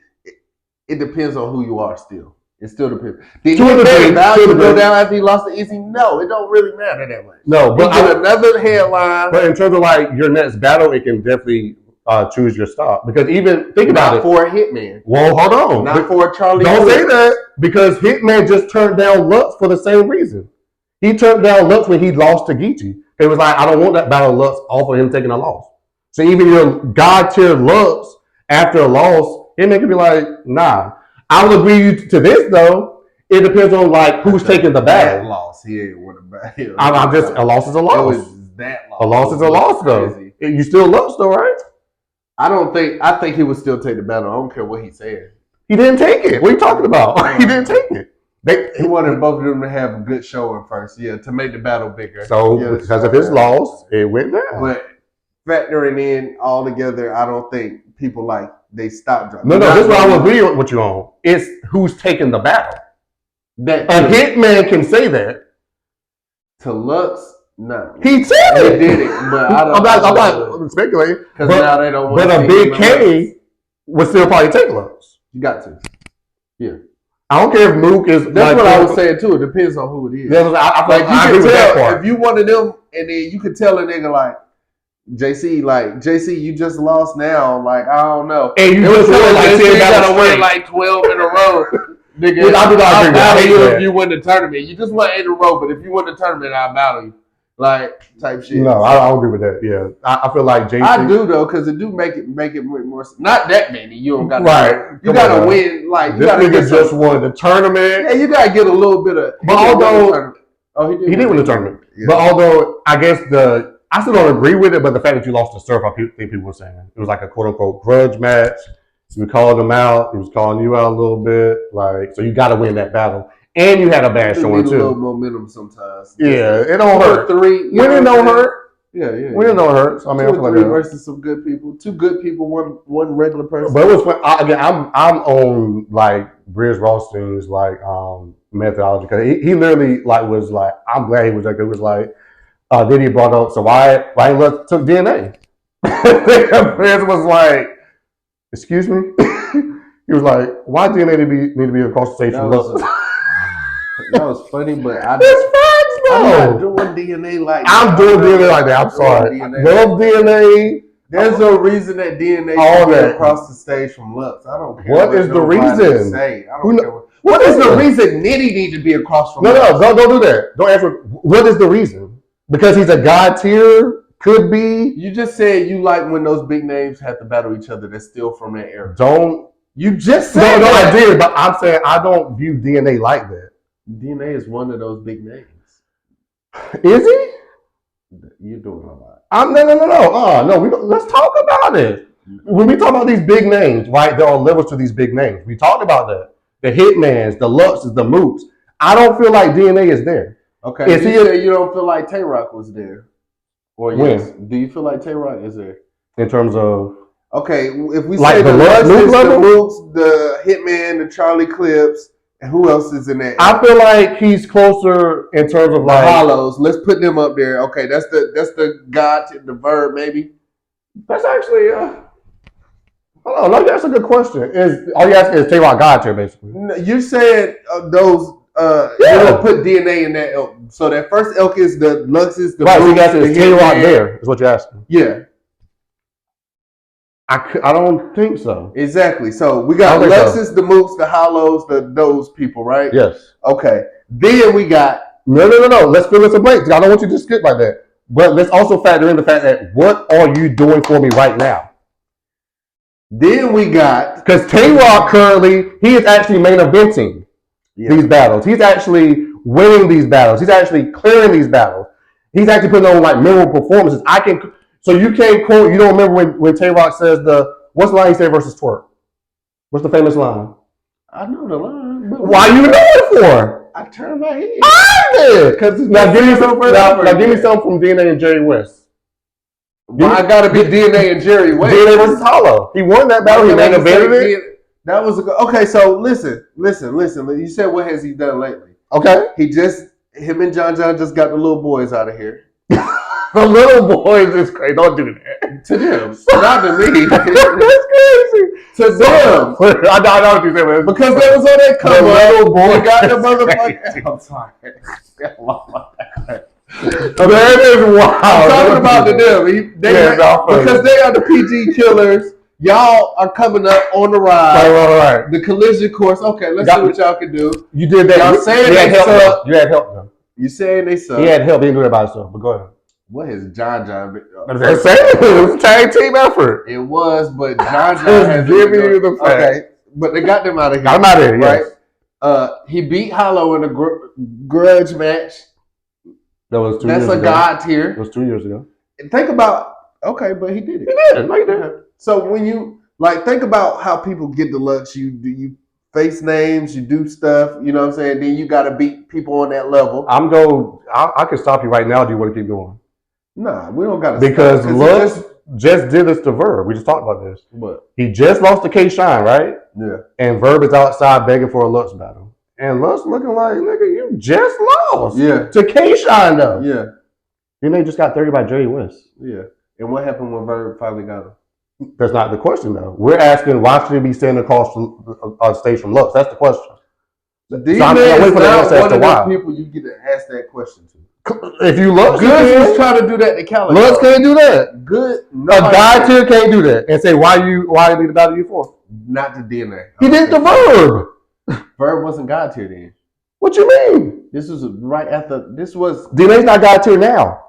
it depends on who you are. Still, it still depends. Did To a his degree, value to a go degree. down after he lost to Easy? No, it don't really matter that much. No, But but get another headline. But in terms of like your next battle, it can definitely choose your stock. Because even think about Not it. for a Hitman. Well, hold on. Not for a Charlie. Don't Wood. say that because Hitman just turned down Lux for the same reason. He turned down Lux when he lost to Geechee. It was like, I don't want that battle of Lux off of him taking a loss. So even your God tier Lux after a loss, it make it be like, nah. I would agree to this though. It depends on like who's taking the battle. That loss, he ain't won a battle. I'm just a loss is a loss. It was that loss. A loss is a loss though. You still Lux though, right? I think he would still take the battle. I don't care what he said. He didn't take it. What are you talking about? He didn't take it. He wanted both of them to have a good showing first, to make the battle bigger. So because of his loss, it went down. But factoring in all together, I don't think people like they stop dropping. No, this is what I would agree with you on. It's who's taking the battle. A hitman can say that. To Lux, no. He said it. He did it, but I'm not speculating. Because now they don't want to. But a big K would still probably take Lux. You got to. Yeah. I don't care if Mook is. That's like, what I was saying too. It depends on who it is. Yeah, I agree with that part. If you one of them, and then you could tell a nigga like JC, you just lost now. Like I don't know. And you just won like 10 gotta win like 12 in a row. Nigga, I'll battle you if you win the tournament. You just won 8 in a row, but if you win the tournament, I'll battle you. Like type shit. No, I agree with that. Yeah, I feel like JC. I do though, because it do make it more. Not that many. You don't got right. You gotta win. Like you this gotta nigga just won the tournament. Yeah, you gotta get a little bit of. But although he did win the tournament. Yeah. But although I guess I still don't agree with it. But the fact that you lost to Surf, I think people were saying it was like a quote unquote grudge match. He was calling him out. He was calling you out a little bit. Like so, you got to win that battle. And you had a bad showing too. A little momentum sometimes. Yeah, it don't hurt. Winning don't hurt. Yeah. Winning don't hurt. So, I mean, I feel like versus some good people. 2 good people, one regular person. But it was fun. I'm on like Briz Rothstein's like methodology because he literally like was like I'm glad he was like it was like then he brought up so why he took DNA. Briz was like, excuse me. He was like, why DNA need to be across the stage from Lux? That was funny, but it's facts though. I'm not doing DNA like that. I'm doing DNA like that. I'm sorry. Love DNA. There's no reason that DNA should be across the stage from Lux. I don't care. What is the reason? I don't care. What is the reason Nitty need to be across from Lux? No, don't do that. Don't answer. What is the reason? Because he's a god tier? Could be. You just said you like when those big names have to battle each other that's still from that era. You just said No, I did, but I'm saying I don't view DNA like that. DNA is one of those big names. Is he? You're doing a lot. No. Let's talk about it. When we talk about these big names, right? There are levels to these big names. We talked about that. The Hitmans, the Luxes, the Mooks. I don't feel like DNA is there. Okay. You don't feel like Tay-Rock was there? Or yes? Do you feel like Tay-Rock is there? In terms of? Okay, if we like say the Luxes, the Mooks, the Hitman, the Charlie Clips. And who else is in that? I feel like he's closer in terms of like Hollows. Let's put them up there. Okay, that's the god, the verb maybe. That's actually that's a good question. All you asking is Tay-Rock god tier basically? You said those. You don't put DNA in that elk. So that first elk is the Luxes. The right. So you asking is Tay-Rock there? Is what you're asking? Yeah. I don't think so. Exactly. So we got Luxes, the Mooks, the Hollows, those people, right? Yes. Okay. Then we got No. Let's fill in some blanks. I don't want you to skip like that. But let's also factor in the fact that what are you doing for me right now? Then we got because Tay-Rock currently he is actually main eventing these battles. He's actually winning these battles. He's actually clearing these battles. He's actually putting on like memorable performances. So you can't quote. You don't remember when Tay-Rock says what's the line he said versus Twerk? What's the famous line? I know the line. Why you know it for? I turned my head. I did. Now give me some from DNA and Jerry West. Well, I gotta be DNA and Jerry West. DNA versus Hollow. He won that battle. He made a it. That was a good. Okay, so listen. You said what has he done lately? Okay. Him and John just got the little boys out of here. The little boys is crazy. Don't do that. To them. Not to me. That's crazy. To them. I know what you said. Because they was on that cover. The little boy got the motherfucker. I'm sorry. That is wild. I'm talking about to them. Because they are the PG killers. Y'all are coming up on the ride. Right. The collision course. Okay, let's see what y'all can do. You did that. Y'all saying that you had help them. You saying they suck? He had help. He didn't do that by himself. But go ahead. What has John been? They're saying it was a tag team effort. It was, but John has giving you the fact. Okay, but they got them out of here. Got him out of here, right? Yes. He beat Hollow in a grudge match. That was 2 That's years ago. a god tier. It was 2 years ago. And think about but he did it. He did. No, he did. So when you think about how people get deluxe, you face names, you do stuff. You know what I'm saying? Then you got to beat people on that level. I can stop you right now. Do you want to keep going? Nah, we don't got to. Because Lux just did this to Verb. We just talked about this. What? He just lost to K-Shine, right? Yeah. And Verb is outside begging for a Lux battle. And Lux looking like, nigga, you just lost. Yeah. To K-Shine, though. Yeah. Then they just got 30 by Jerry West. Yeah. And what happened when Verb finally got him? That's not the question, though. We're asking why should he be standing across on stage from Lux? That's the question. D-Man is not one of those people you get to ask that question to. If you Lux, Good was trying to do that to Calico. Lux can't do that. Good. A guy tier can't do that and say why you need to battle you for? Not the DNA. He did the Verb. Verb wasn't God tier then. What you mean? This was right after. This was DNA's not God tier now.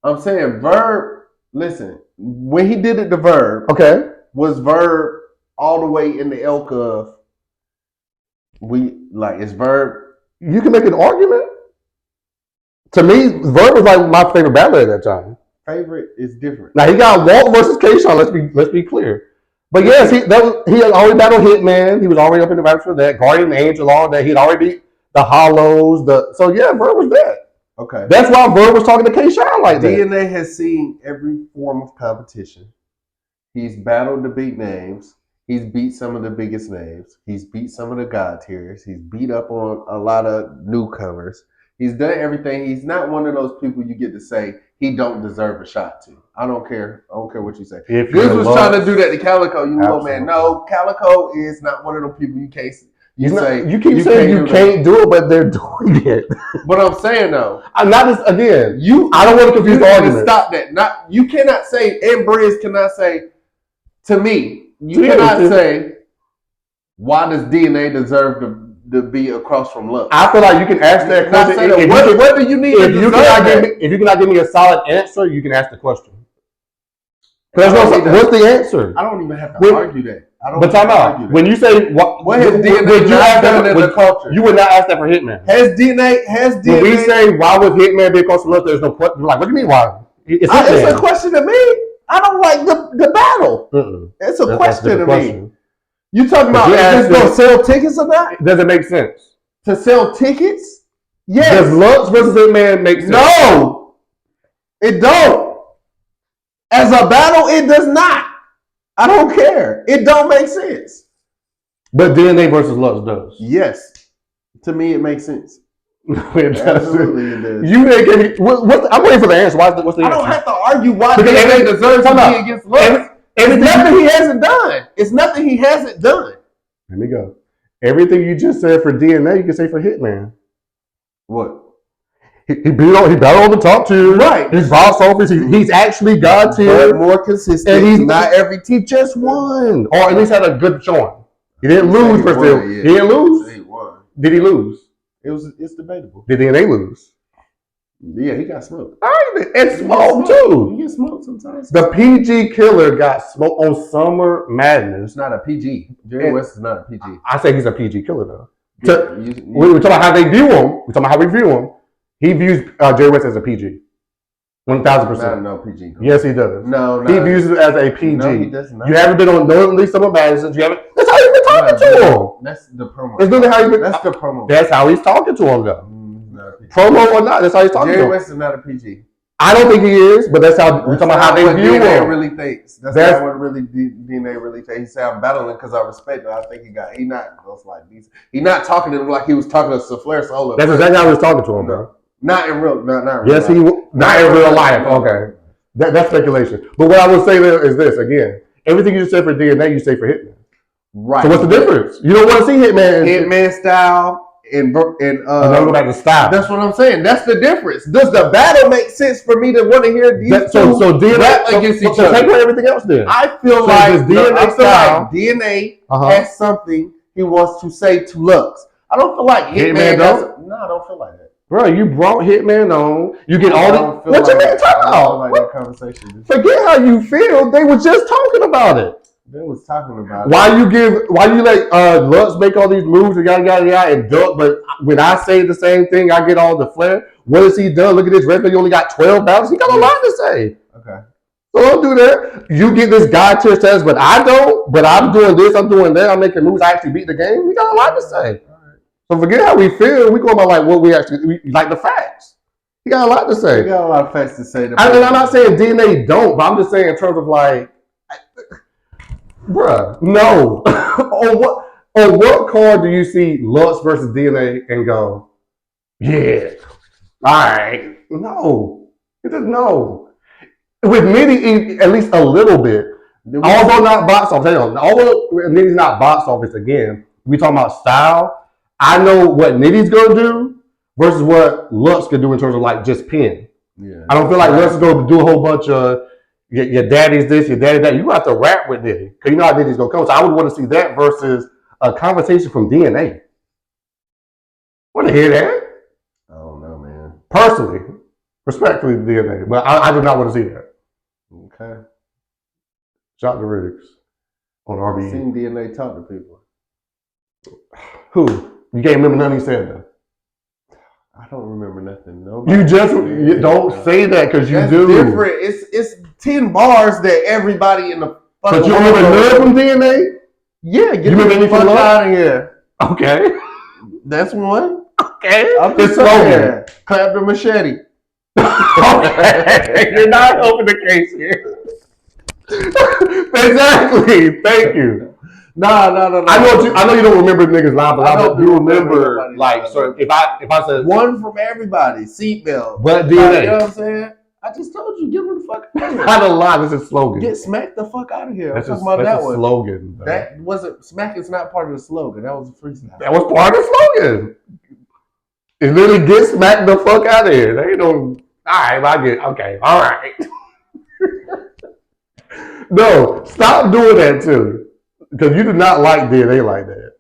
I'm saying Verb. Listen, when he did it to Verb, okay, was Verb all the way in the elk of is Verb? You can make an argument. To me, Verb was like my favorite battler at that time. Favorite is different. Now he got Walt versus K-Shine. Let's be clear. But yes, he had already battled Hitman. He was already up in the ranks for that. Guardian Angel, all that. He'd already beat the Hollows. So yeah, Verb was that. Okay. That's why Verb was talking to K-Shine like that. DNA has seen every form of competition. He's battled the big names. He's beat some of the biggest names. He's beat some of the god tiers. He's beat up on a lot of newcomers. He's done everything. He's not one of those people you get to say he don't deserve a shot to. I don't care. I don't care what you say. Goose was trying to do that to Calico. You know, man. No, Calico is not one of those people you can't. You keep saying you can't do it, but they're doing it. But I'm saying though, I'm not just again. I don't want to confuse the argument. Stop that. You cannot say, and Briz cannot say to me. You cannot say why does DNA deserve to be across from Lux. I feel like you can ask that question. What do you need? If you cannot give me a solid answer, you can ask the question. What's the answer? I don't even have to argue that. But time out. When you say what has DNA done in the culture? You would not ask that for Hitman. Has DNA? When we say why would Hitman be across from Lux, there's no question. Like, what do you mean why? It's a question to me. I don't like the battle. It's a question to me. You talking about is this going to sell tickets or not? Does it make sense? To sell tickets? Yes. Does Lux versus Hitman make sense? No. It don't. As a battle, it does not. I don't care. It don't make sense. But DNA versus Lux does. Yes. To me, it makes sense. It Absolutely, it does. You didn't give me. I'm waiting for the answer. What's the answer? I don't have to argue why DNA deserves to be against Lux. It's nothing he hasn't done. It's nothing he hasn't done. Let me go. Everything you just said for DNA, you can say for Hitman. What? He battled on the top tier. Right. He's box office. He's actually God tier. But more consistent. And he's not every team just won. Or at least had a good showing. He didn't lose for still. He didn't lose. He won. Did he lose? It's debatable. Did DNA lose? Yeah, he got smoked. And smoked too. He gets smoked sometimes. The PG killer got smoked on Summer Madness. It's not a PG. Jerry West is not a PG. I say he's a PG killer though. Yeah, we're talking about how they view him. We're talking about how we view him. He views Jerry West as a PG. 1,000%. No PG. Yes, he does. No. He views it as a PG. No, he does not. You haven't been on at least Summer Madness. You haven't. That's how he's been talking to him. That's the promo. That's literally how he's been. That's the promo. That's how he's talking to him though. Promo or not, that's how he's talking to him. Jerry West is not a PG. I don't think he is, but that's how we're talking about how they view him. DNA really thinks. That's not what really DNA really thinks. He said, "I'm battling because I respect it." I think He's not talking to him like he was talking to Souffleur Solo. That's exactly how he was talking to him, bro. Not in real. Not real. Yes, not in real life. Okay, that's speculation. But what I would say there is this again: everything you say for DNA, you say for Hitman. Right. So what's the difference? You don't want to see Hitman style. And go back to style. That's what I'm saying. That's the difference. Does the battle make sense for me to want to hear these two rap against each other? Take away everything else then. I feel like DNA has something he wants to say to Lux. I don't feel like Hitman does. No, I don't feel like that. Bro, you brought Hitman on. You get all the. What you mean talk about? Like that conversation. Forget how you feel. They were just talking about it. They was talking about Why you let Lutz make all these moves and yada and duck, but when I say the same thing, I get all the flair. What has he done? Look at this record. He only got 12 battles. He got a lot to say. Okay. So don't do that. You get this guy to test, but I don't. But I'm doing this, I'm doing that, I'm making moves. I actually beat the game. We got a lot to say. So forget how we feel. We go about like what we actually like the facts. He got a lot to say. He got a lot of facts to say. And I'm not saying DNA don't, but I'm just saying in terms of like, bruh, no. on what card do you see Lutz versus DNA and go, yeah, all right, no, it just no. With Nitty, at least a little bit. Although not box office, although Nitty's not box office again, we talking about style. I know what Nitty's gonna do versus what Lutz could do in terms of like just pin. Yeah. I don't feel like Lutz is gonna do a whole bunch of your daddy's this, your daddy that. You have to rap with Nitty because you know how Nitty's gonna come. So I would want to see that versus a conversation from DNA. Want to hear that? I don't know, man. Personally, respectfully, DNA, but I do not want to see that. Okay. Shout to Riggs on RBE. I've seen DNA talk to people. Who? You can't remember nothing he said though. I don't remember nothing. Nobody You don't say that because you That's do. Different. It's 10 bars that everybody in the fucking. But you remember none from DNA? Yeah, get you remember the fuck out of here. Okay. That's one. Okay. I'm just saying. Clap the machete. Okay. You're not helping the case here. Exactly. Thank you. No. I know you don't remember niggas line, but I do remember like so if I said one from everybody, seatbelt. But DNA. Like, you know what I'm saying? I just told you, get rid the fuck out of here. Not a lot, this is a slogan. Get smacked the fuck out of here. That's I'm talking about that one. Slogan. Bro. That wasn't smack is not part of the slogan. That was a freestyle. That was part of the slogan. It literally get smacked the fuck out of here. They don't. All right, I get. Okay, all right. No, stop doing that too, because you do not like DNA like that.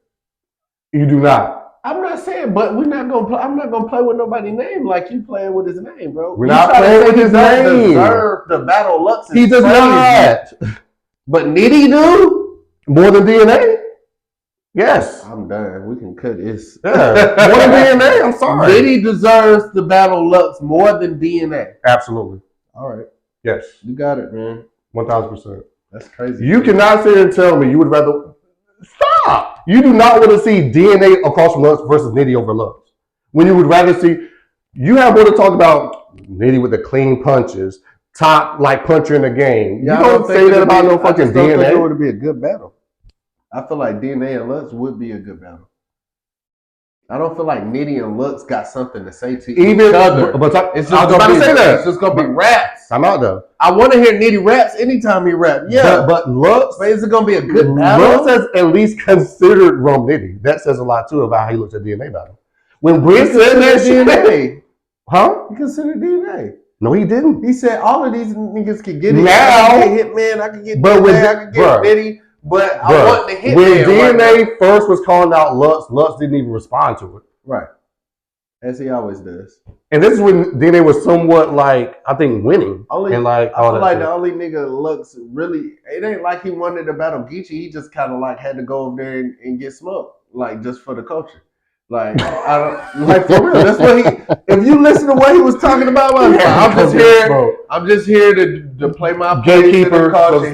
You do not. I'm not saying, but we're not gonna play. I'm not gonna play with nobody's name like you playing with his name, bro. We're not playing with his name. Deserve the battle Lux. He does not. But Nitty do more than DNA. Yes. I'm done. We can cut this. Yeah. More than DNA. I'm sorry. Nitty deserves the battle Lux more than DNA. Absolutely. All right. Yes. You got it, man. 1,000%. That's crazy. You cannot sit and tell me you would rather stop. You do not want to see DNA across from Lutz versus Nitty over Lutz. When you would rather see, you have more to talk about Nitty with the clean punches, top like puncher in the game. Yeah, you don't say that about no fucking DNA. I think it would be a good battle. I feel like DNA and Lutz would be a good battle. I don't feel like Nitty and Lutz got something to say to each other. But it's just gonna be that. It's just gonna be raps. I'm out though. I want to hear Nitty raps anytime he raps. Yeah, but Lutz. But is it gonna be a good battle? Lutz has at least considered Rome Nitty. That says a lot too about how he looks at DNA battle. When Brent said that DNA, huh? He considered DNA. No, he didn't. He said all of these niggas could get it. Now, I could get Hitman. I could get DNA. I could get Nitty. But I want the Hitman. When DNA first was calling out Lutz, Lutz didn't even respond to it. Right. As he always does. And this is when DNA was somewhat like, I think, winning. Only, and like, I feel like the only nigga Lux really, it ain't like he wanted to battle Geechee. He just kind of like had to go over there and get smoked. Like, just for the culture. Like, I don't, like for real. That's what he, if you listen to what he was talking about, I'm just here to play my gatekeeper culture.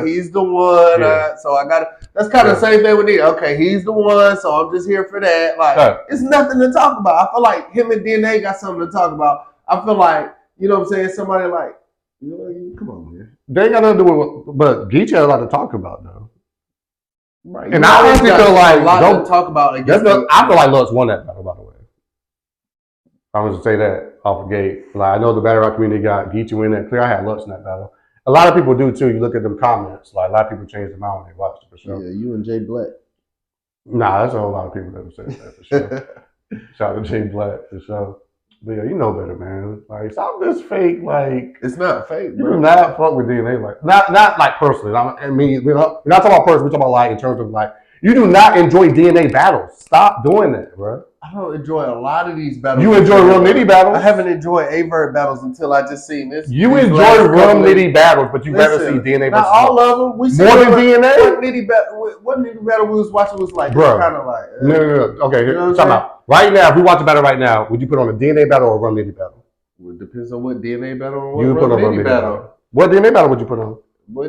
He's the one. Yeah. So I got to, that's kind of the same thing with me. Okay, he's the one, so I'm just here for that. Like, it's nothing to talk about. I feel like him and DNA got something to talk about. I feel like, you know what I'm saying? Somebody like, you know, come on, man. They ain't got nothing to do with, but Geechee had a lot to talk about, though. Right. And I honestly feel like, a lot to talk about. I feel like Lutz won that battle, by the way. I'm going to say that off the gate. Like, I know the battle rap community got Geechee win that clear. I had Lutz in that battle. A lot of people do too. You look at them comments. Like, a lot of people change their mind when they watch it for sure. Yeah, you and Jay Black. Nah, that's a whole lot of people that have said that for sure. Shout out to Jay Black for sure. But yeah, you know better, man. Like, stop this fake. Like, it's not fake, bro. You do not fuck with DNA. Like, not like personally. I mean, we're not talking about personally. We're talking about like in terms of like You do not enjoy DNA battles. Stop doing that, bro. I don't enjoy a lot of these battles. You enjoy Rum Nitty battles? I haven't enjoyed A-Verb battles until I just seen this. You enjoy Rum Nitty battles, but you rather see DNA not versus all of them. We more than DNA? What Nitty battle we was watching was like, bro, kind of like. No. Okay, here, talking about. Right now, if we watch a battle right now, would you put on a DNA battle or a Rum Nitty battle? Well, it depends on what DNA battle or what You put on Rum Rum Nitty Nitty battle. What DNA battle would you put on?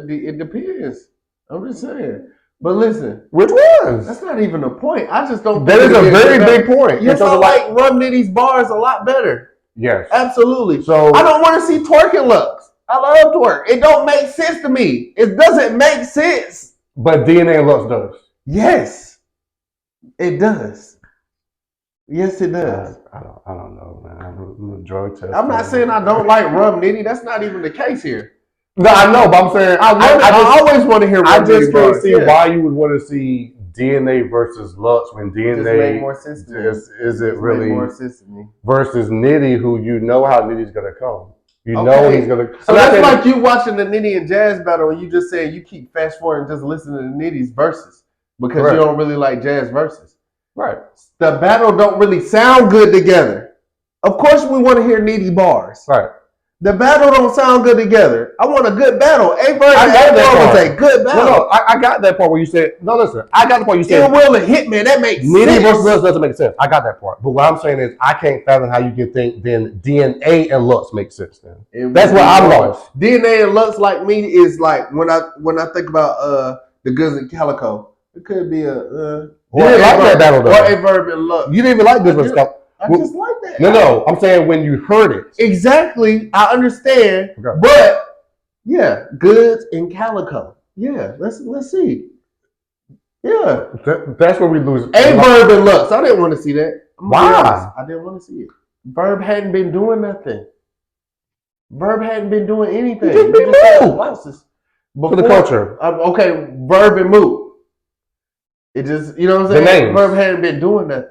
It depends. I'm just saying. But listen, which ones? That's not even a point. I just don't. That is a very big point. Yes, I like Rum Nitty's bars a lot better. Yes, absolutely. So I don't want to see twerking looks. I love twerk. It don't make sense to me. It doesn't make sense. But DNA and Lux does. Yes, it does. Yes, it does. I don't know, man. I'm a drug test. I'm not saying I don't like Rum Nitty. That's not even the case here. No, I know, but I'm saying I always want to hear. I just can't see why you would want to see DNA versus Lux when DNA just made more sense to me. Is it really more sense to me. Versus Nitty, who you know how Nitty's gonna come. You know he's gonna. So that's like you watching the Nitty and Jazz battle, and you just saying you keep fast forwarding and just listening to Nitty's verses because you don't really like Jazz verses. Right. The battle don't really sound good together. Of course, we want to hear Nitty bars. Right. The battle don't sound good together. I want a good battle. A-Verb was a good battle. No, I got that part where you said, no, listen. I got the part you said. Ill Will and Hitman, that makes sense. Nitty versus Lux doesn't make sense. I got that part. But what I'm saying is, I can't fathom how you can think then DNA and Lux make sense then. That's what I'm lost. DNA and Lux, like me, is like, when I think about the Goods and Calico, it could be a... you didn't like that battle, though. Or A-Verb and Lux. You didn't even like Goods and Calico. I just like that. No. I'm saying when you heard it. Exactly. I understand. Okay. But yeah, Goods and Calico. Yeah, let's see. Yeah. That's where we lose. A-Verb and Lux. I didn't want to see that. Why? I didn't want to see it. Verb hadn't been doing nothing. Verb hadn't been doing anything. He just had losses. For the culture. Okay, Verb and Moot. It just, you know what I'm saying? Verb hadn't been doing nothing.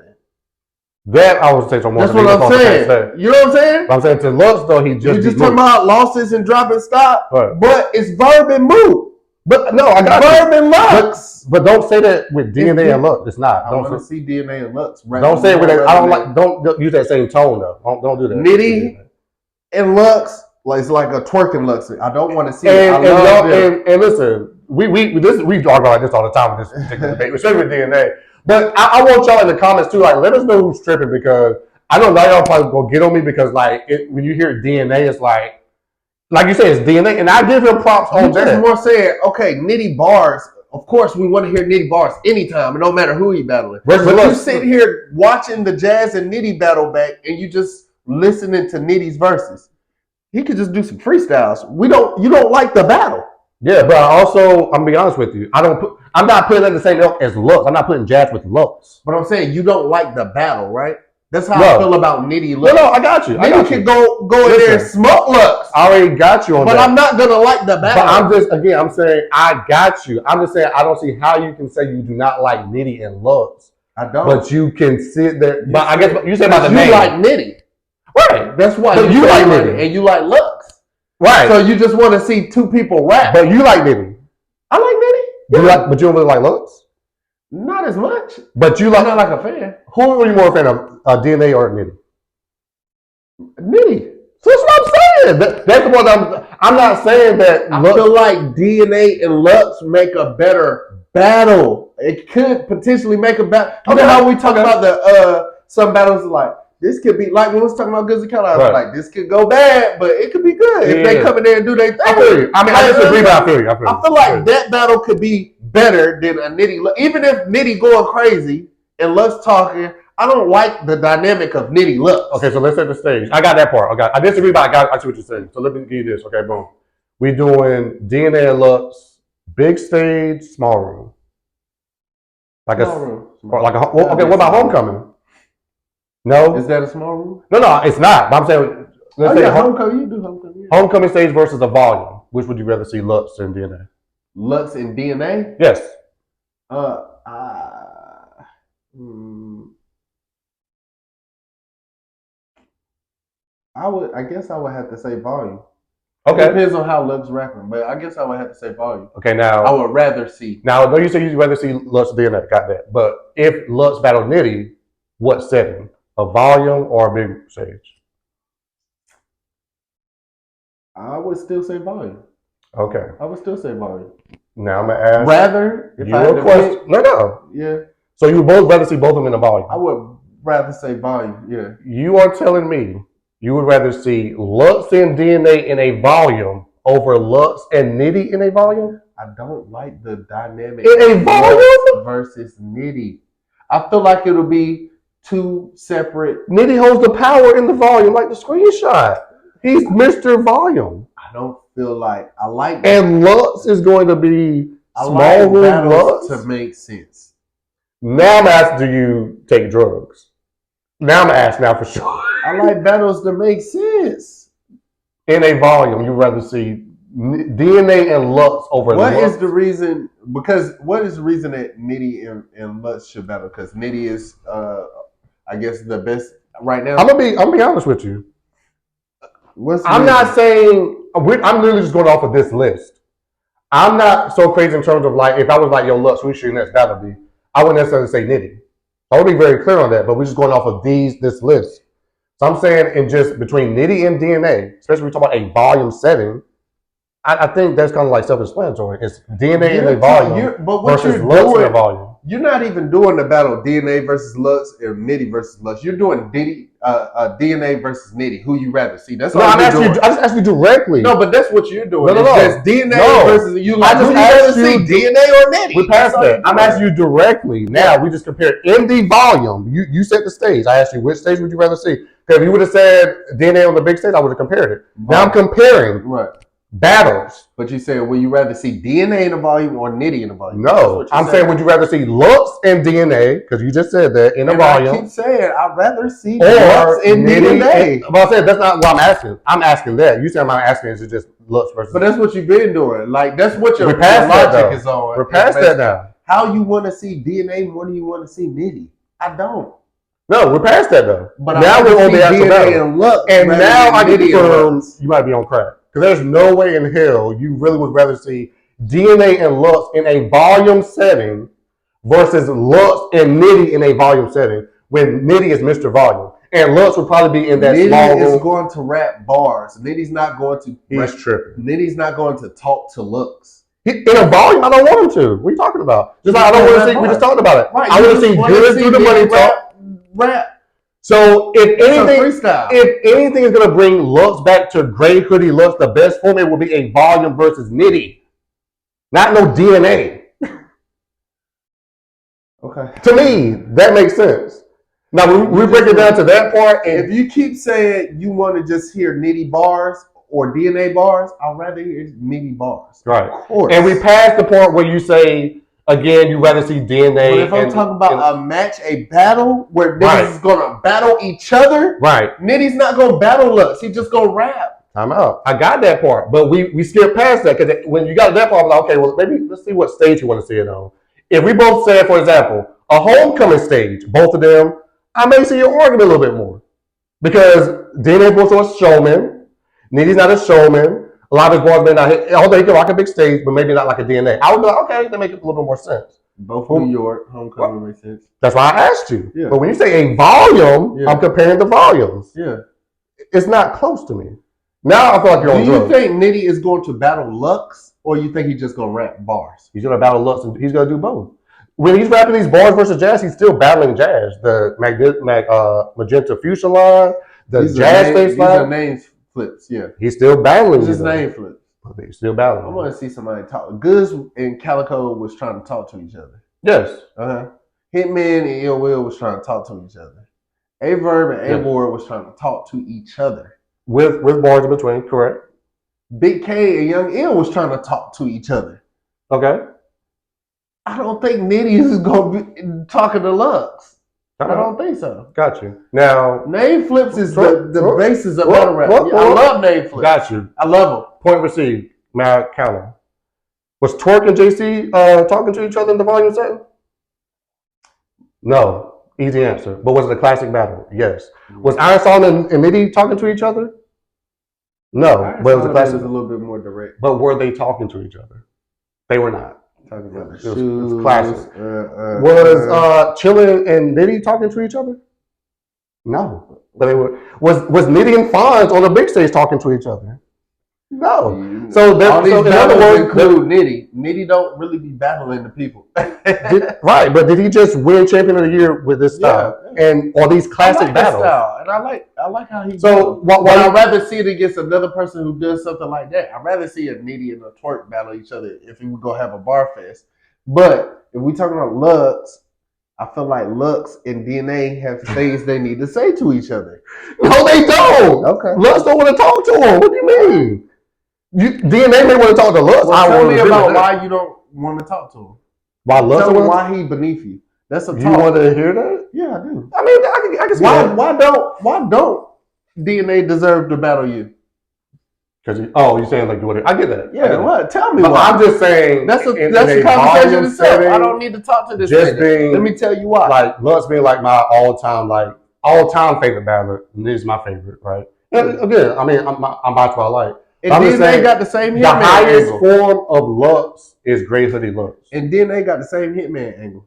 That I would say some more. That's what I'm saying. You know what I'm saying? But I'm saying to Lux though, he just talking about losses and dropping stock. Right. But it's Verb and Moot. But no, I got Verb and Lux. But don't say that with DNA and Lux. It's not. I want to see DNA and Lux. Don't say it with that. I don't like. Don't use that same tone though. Don't do that. Nitty and Lux, like it's like a twerking Lux. I don't want to see it. And listen, we talk about this all the time with this particular debate, especially with DNA. But I want y'all in the comments too, like, let us know who's tripping, because I know now y'all probably gonna get on me because like when you hear DNA, it's like you say it's DNA, and I give him props on that. Just more saying, okay, Nitty bars. Of course, we want to hear Nitty bars anytime, and no matter who he battling. But you sit here watching the Jazz and Nitty battle back, and you just listening to Nitty's verses. He could just do some freestyles. You don't like the battle. Yeah, but I'm gonna be honest with you. I'm not putting it the same ilk as Lux. I'm not putting Jazz with Lux. But I'm saying you don't like the battle, right? That's how I feel about Nitty Lux. No, I got you. Nitty can go in there and smoke Lux. I already got you on that. But I'm not gonna like the battle. But I'm saying I got you. I'm just saying I don't see how you can say you do not like Nitty and Lux. I don't. But you can sit there. But I guess you said about the name. You like Nitty. Right. That's why you like Nitty. And you like Lux. Right. So you just want to see two people rap. But you like Nitty. I like Nitty. Yeah. But you don't really like Lux? Not as much. But you like. I'm not like a fan. Who are you more a fan of? DNA or Nitty? Nitty. So that's what I'm saying. That's the one I'm not saying that. I feel like DNA and Lux make a better battle. It could potentially make a battle. You know how we talk about the some battles like, this could be like when we was talking about Goods and Calico. I was like, this could go bad, but it could be good if they come in there and do their thing. I feel you. I mean, I disagree, but I feel you. I feel like that battle could be better than a Nitty. Even if Nitty going crazy and Lux talking, I don't like the dynamic of Nitty Lux. Okay, so let's set the stage. I got that part. Okay, I disagree, but I see what you're saying. So let me give you this. Okay, boom. We doing DNA and Lux, big stage, small room. Like small room. Okay, what about Homecoming? No. Is that a small room? No, it's not. But I'm saying, let's say Homecoming. You do Homecoming. Yeah. Homecoming stage versus a volume. Which would you rather see, Lux and DNA? Lux and DNA? Yes. I guess I would have to say volume. Okay. Depends on how Lux rapping, but I guess I would have to say volume. Okay, now I would rather see. Now, I know you say you'd rather see Lux DNA, got that. But if Lux battled Nitty, what setting? A volume or a big stage? I would still say volume. Okay. I would still say volume. Now I'm gonna ask Rather, if you I had a to question. pick, No. yeah, So you both rather see both of them in a volume? I would rather say volume. Yeah. You are telling me you would rather see Lux and DNA in a volume over Lux and Nitty in a volume? I don't like the dynamic In a of volume? Lux versus Nitty. I feel like it'll be two separate. Nitty holds the power in the volume like the screenshot. He's Mr. Volume. I don't feel like I like. And Lux is going to be I small like room battles Lux. to make sense. Now I'm asking, do you take drugs? Now I'm asking now for sure. I like battles to make sense. In a volume, you rather see DNA and Lux over What Lux? is the reason? Because what is the reason that Nitty and Lux should battle? Because Nitty is, I guess, the best right now. I'm gonna be honest with you. What's the I'm reason? not saying I'm literally just going off of this list. I'm not so crazy in terms of like if I was like, yo, Lux, who should your next battle be? I wouldn't necessarily say Nitty. I would be very clear on that, but we're just going off of this list. So I'm saying in just between Nitty and DNA, especially when we talk about a volume setting, I think that's kind of like self-explanatory. It's DNA in a volume versus Lux in a volume. You're not even doing the battle DNA versus Lux or Nitty versus Lux. You're doing DNA versus Nitty. Who you rather see? That's all No, you're doing. I just asked you directly. No, but that's what you're doing. No. It's just DNA versus you. I just who you asked rather you see, DNA or Nitty? We passed that. I'm asking you directly. Now we just compared in the volume. You set the stage. I asked you which stage would you rather see? Because if you would have said DNA on the big stage, I would have compared it. Now I'm comparing battles. But you said, would you rather see DNA in a volume or Nitty in a volume? No, I'm saying, would you rather see Lux and DNA? Because you just said that in a volume. I keep saying I'd rather see Lux and DNA. But I said that's not what I'm asking. I'm asking that. You said I'm not asking is it just Lux versus. But that's what you've been doing. Like that's what your logic is on. We're past that now. How you want to see DNA more than you want to see Nitty? I don't. No, we're past that though. But now we're on the actual battle. And Lux, and now I confirm you might be on crack. Because there's no way in hell you really would rather see DNA and Lux in a volume setting versus Lux and Nitty in a volume setting when Nitty is Mr. Volume. And Lux would probably be in that small room. Nitty is going to rap bars. Nitty's not going to. He's tripping. Nitty's not going to talk to Lux. In a volume, I don't want him to. What are you talking about? Just like I don't want to see. We just talked about it. Right, I want to see good through the money talk. Rap. So if anything is gonna bring Lux back to Gray Hoodie Lux, the best format will be a volume versus Nitty, not no DNA. Okay. To me, that makes sense. Now we break it down to that part. And if you keep saying you want to just hear Nitty bars or DNA bars, I'd rather hear Nitty bars. Right. Of course. And we passed the point where you say. Again, you rather see DNA. But if I'm talking about a match, a battle where niggas is gonna battle each other, right? Nitty's not gonna battle us. He's just gonna rap. I'm out. I got that part, but we skipped past that because when you got that part, I'm like, okay, well maybe let's see what stage you want to see it on. If we both said, for example, a homecoming stage, both of them, I may see your argument a little bit more because DNA was a showman. Nitty's not a showman. A lot of his bars may not hit, although he can rock a big stage, but maybe not like a DNA. I would be like, okay, that makes a little bit more sense. Both New York, homecoming makes sense. That's why I asked you. Yeah. But when you say a volume, I'm comparing the volumes. Yeah. It's not close to me. Now I feel like you're on drugs. Do you think Nitty is going to battle Lux, or you think he's just going to rap bars? He's going to battle Lux, and he's going to do both. When he's rapping these bars versus jazz, he's still battling jazz. The Magenta Fuchsia line, the jazz face line. These are names. Flips, yeah. He's still battling. His name flips. He's still battling. I want to see somebody talk. Goods and Calico was trying to talk to each other. Yes. Hitman and Ill Will was trying to talk to each other. A-Verb and A-Ward was trying to talk to each other. With bars in between, correct. Big K and Young Ill was trying to talk to each other. Okay. I don't think Nitty is going to be talking to Lux. I don't think so. Got you. Now, name flips is the basis of battle rap. I love name flips. Got you. I love them. Point received. Now, counter. Was Twerk and JC talking to each other in the volume setting? No. Easy answer. But was it a classic battle? Yes. Was Iron Solomon and Nitty talking to each other? No, but it was a classic. was a little bit more direct. But were they talking to each other? They were not. Talking about the It was shoes. classic. Was Chillin and Nitty talking to each other? No, but they were. Was Nitty and Fonz on the big stage talking to each other? No. So all these in other battles words, include Nitty. Nitty don't really be battling the people. right, but did he just win Champion of the Year with this style and all these classic battles? Style, and I like how he. So but I'd rather see it against another person who does something like that. I'd rather see a Nitty and a Twerk battle each other if we would go have a bar fest. But if we talking about Lux, I feel like Lux and DNA have things they need to say to each other. No, they don't. Okay. Lux don't want to talk to him. What do you mean? DNA may want to talk to Lux. Well, tell me about why you don't want to talk to him. Why Lux? Tell me why he beneath you. That's a talk. You want to hear that? Yeah, I do. I mean, I can see that. Why don't DNA deserve to battle you? Because you're saying like what? I get that. Yeah, what? Tell me but why. I'm just saying that's a conversation itself. I don't need to talk to this just nigga. Being, let me tell you why. Like Lux being like my all-time favorite battler. And this is my favorite, right? And again, I mean, I'm about to like. And DNA got the same hitman angle. The highest form of Lux is Gray Hoodie Lux. And DNA got the same hitman angle.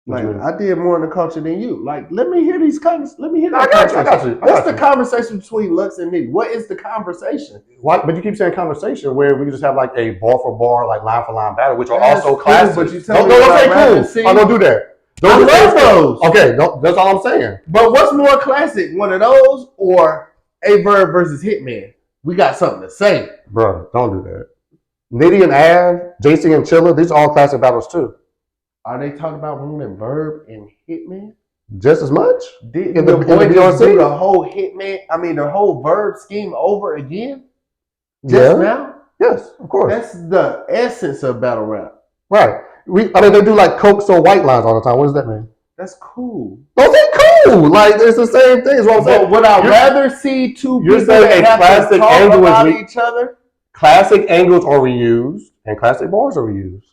Like, I did more in the culture than you. Like, let me hear these comments. Let me hear that conversation. I got you. What's the conversation between Lux and Nitty? What is the conversation? What? But you keep saying conversation where we just have like a bar for bar, like line for line battle, which are also classic. But you don't say cool. I don't do that. I love those. Okay, that's all I'm saying. But what's more classic, one of those or A-Verb versus Hitman? We got something to say. Bro, don't do that. Nitty and Av, JC and Chilla, these are all classic battles too. Are they talking about Moon Verb and Hitman? Just as much? Did the boy just do the whole Hitman, the whole Verb scheme over again? Just now? Yes, of course. That's the essence of battle rap. Right. They do like Coke so white lines all the time. What does that mean? That's cool. Those ain't cool. Like, it's the same thing. Is what I'm saying. Would I rather see two people that have to talk about each other? Classic angles are reused and classic bars are reused.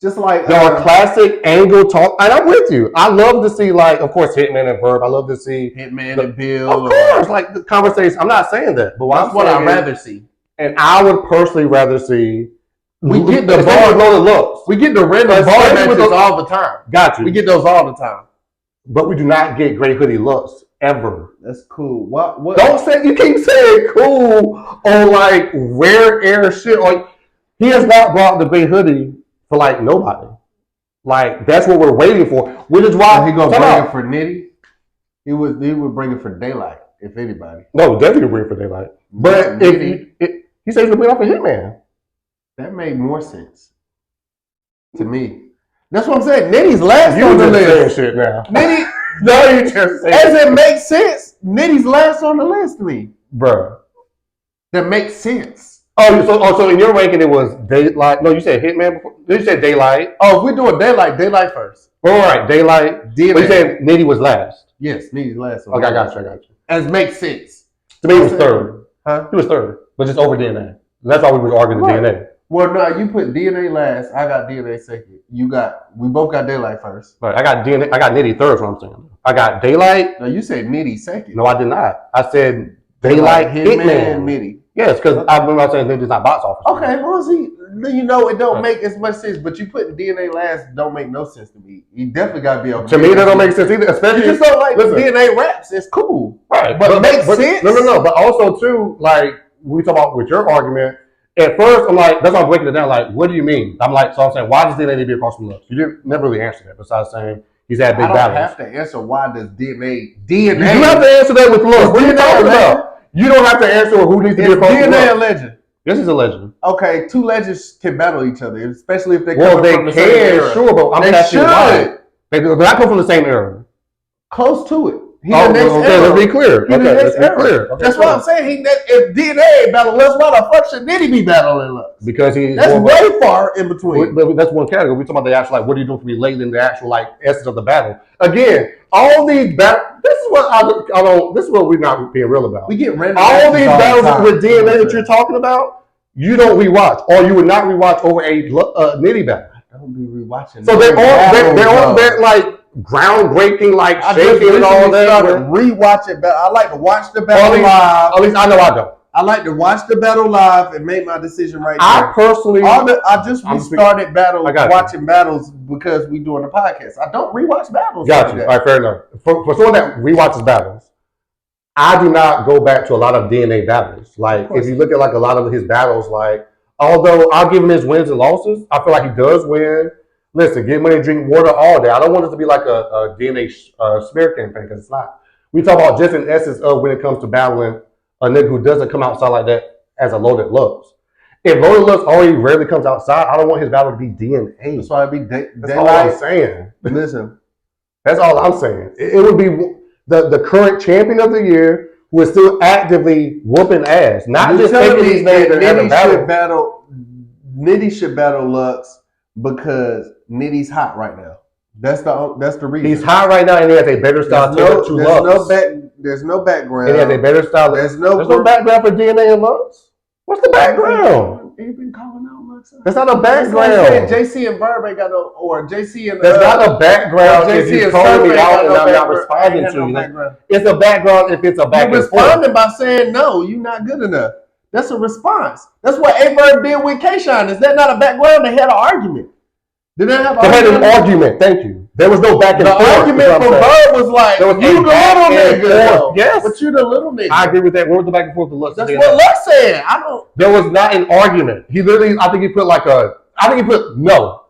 Just like there are classic angle talk, and I'm with you. I love to see, like, of course, Hitman and Verb. I love to see Hitman and Bill. Of course, like the conversation. I'm not saying that, but that's what I'd rather see. And I would personally rather see. We get the bar loaded looks. We get the random bar matches all the time. Got you. We get those all the time. But we do not get Gray Hoodie looks ever. That's cool. What? Don't say you keep saying cool on like rare air shit. Like he has not brought the Gray Hoodie for like nobody. Like that's what we're waiting for. Which is why he gonna bring it for Nitty. He would bring it for Daylight if anybody. No, definitely bring it for Daylight. But if he says he's gonna bring it for Hitman. That made more sense to me. That's what I'm saying. Nitty's last on the list. Shit now. Nitty, no, you just saying. As it makes sense, Nitty's last on the list to me, bruh. That makes sense. So in your ranking it was Daylight. No, you said Hitman before. You said Daylight. Oh, if we're doing Daylight first. All right, Daylight. But you said Nitty was last. Yes, Nitty's last. Okay, I got you. As makes sense. To me, he was third. Huh? He was third, but just over DNA. That's why we were arguing the DNA. Well, no, you put DNA last. I got DNA second. We both got Daylight first. Right. I got DNA. I got Nitty third. Is what I'm saying. I got Daylight. No, you said Nitty second. No, I did not. I said Daylight, Hitman, Nitty. Yes, because I remember I saying Nitty's not box office. Okay, well, see, it don't make as much sense. But you putting DNA last don't make no sense to me. You definitely got to be over. To me, that don't make sense either. Especially you just don't like DNA raps. It's cool, right? But it makes sense. No. But also too, like we talk about with your argument. At first, I'm like, that's why I'm breaking it down. Like, what do you mean? I'm saying, why does DNA need to be across from Lux? You didn't never really answer that. Besides saying he's had big battles. I don't have to answer why does DNA. You have to answer that with Lux. What are you talking about? You don't have to answer who needs to be across from Lux. DNA a legend. Yes, he's a legend. Okay, two legends can battle each other, especially if they come from the same era. Sure, but I'm asking why. They're not come from the same era. Close to it. Let's be clear. That's what I'm saying. If DNA battle Lux, why the fuck should Nitty be battling Lux? Because that's way far in between. But that's one category. We're talking about the actual, like, what are you doing for me late in the actual, like, essence of the battle? Again, all these battles. This is what I don't. This is what we're not being real about. We get random. All these battles with DNA that you're talking about, you don't rewatch, or you would not rewatch over a Nitty battle. I don't be rewatching. So they're all like groundbreaking, like shaking and all that. Rewatch it, but I like to watch the battle live. At least I know I don't. I like to watch the battle live and make my decision right I there. personally, I just restarted battles, watching battles because we doing a podcast. I don't rewatch battles. Got you. All right, fair enough. For someone that rewatches battles, I do not go back to a lot of DNA battles. Like, if you look at like a lot of his battles, like, although I'll give him his wins and losses, I feel like he does win. Listen, get money, drink water all day. I don't want it to be like a DNA smear campaign because it's not. We talk about just in essence of when it comes to battling a nigga who doesn't come outside like that as a loaded Lux. If loaded Lux already rarely comes outside, I don't want his battle to be DNA. That's why it be That's all I'm saying. Listen, that's all I'm saying. It would be the current champion of the year who is still actively whooping ass, not just taking these names and having battle. Nitty should battle Lux because Nitty's hot right now. That's the reason. He's hot right now, and he has a better style to Lux. There's no background. And he has a better style. There's no background for DNA and Lux. What's the background? You've been calling out Lux. That's not a background. JC and Verb ain't got no, or JC and that's not a background. If you calling me out and I'm not responding to you, it's a background if it's a back and forth. You're responding by saying no, you're not good enough. That's a response. That's what A-Verb did with K-Shine. Is that not a background? They had an argument. Did they have an argument? Thank you. There was no back and forth. The argument from Verb was like, you the little nigga. Yes. But you the little nigga. I agree with that. What was the back and forth with Lux? That's what Lux said. I don't. There was not an argument. He literally, I think he put no.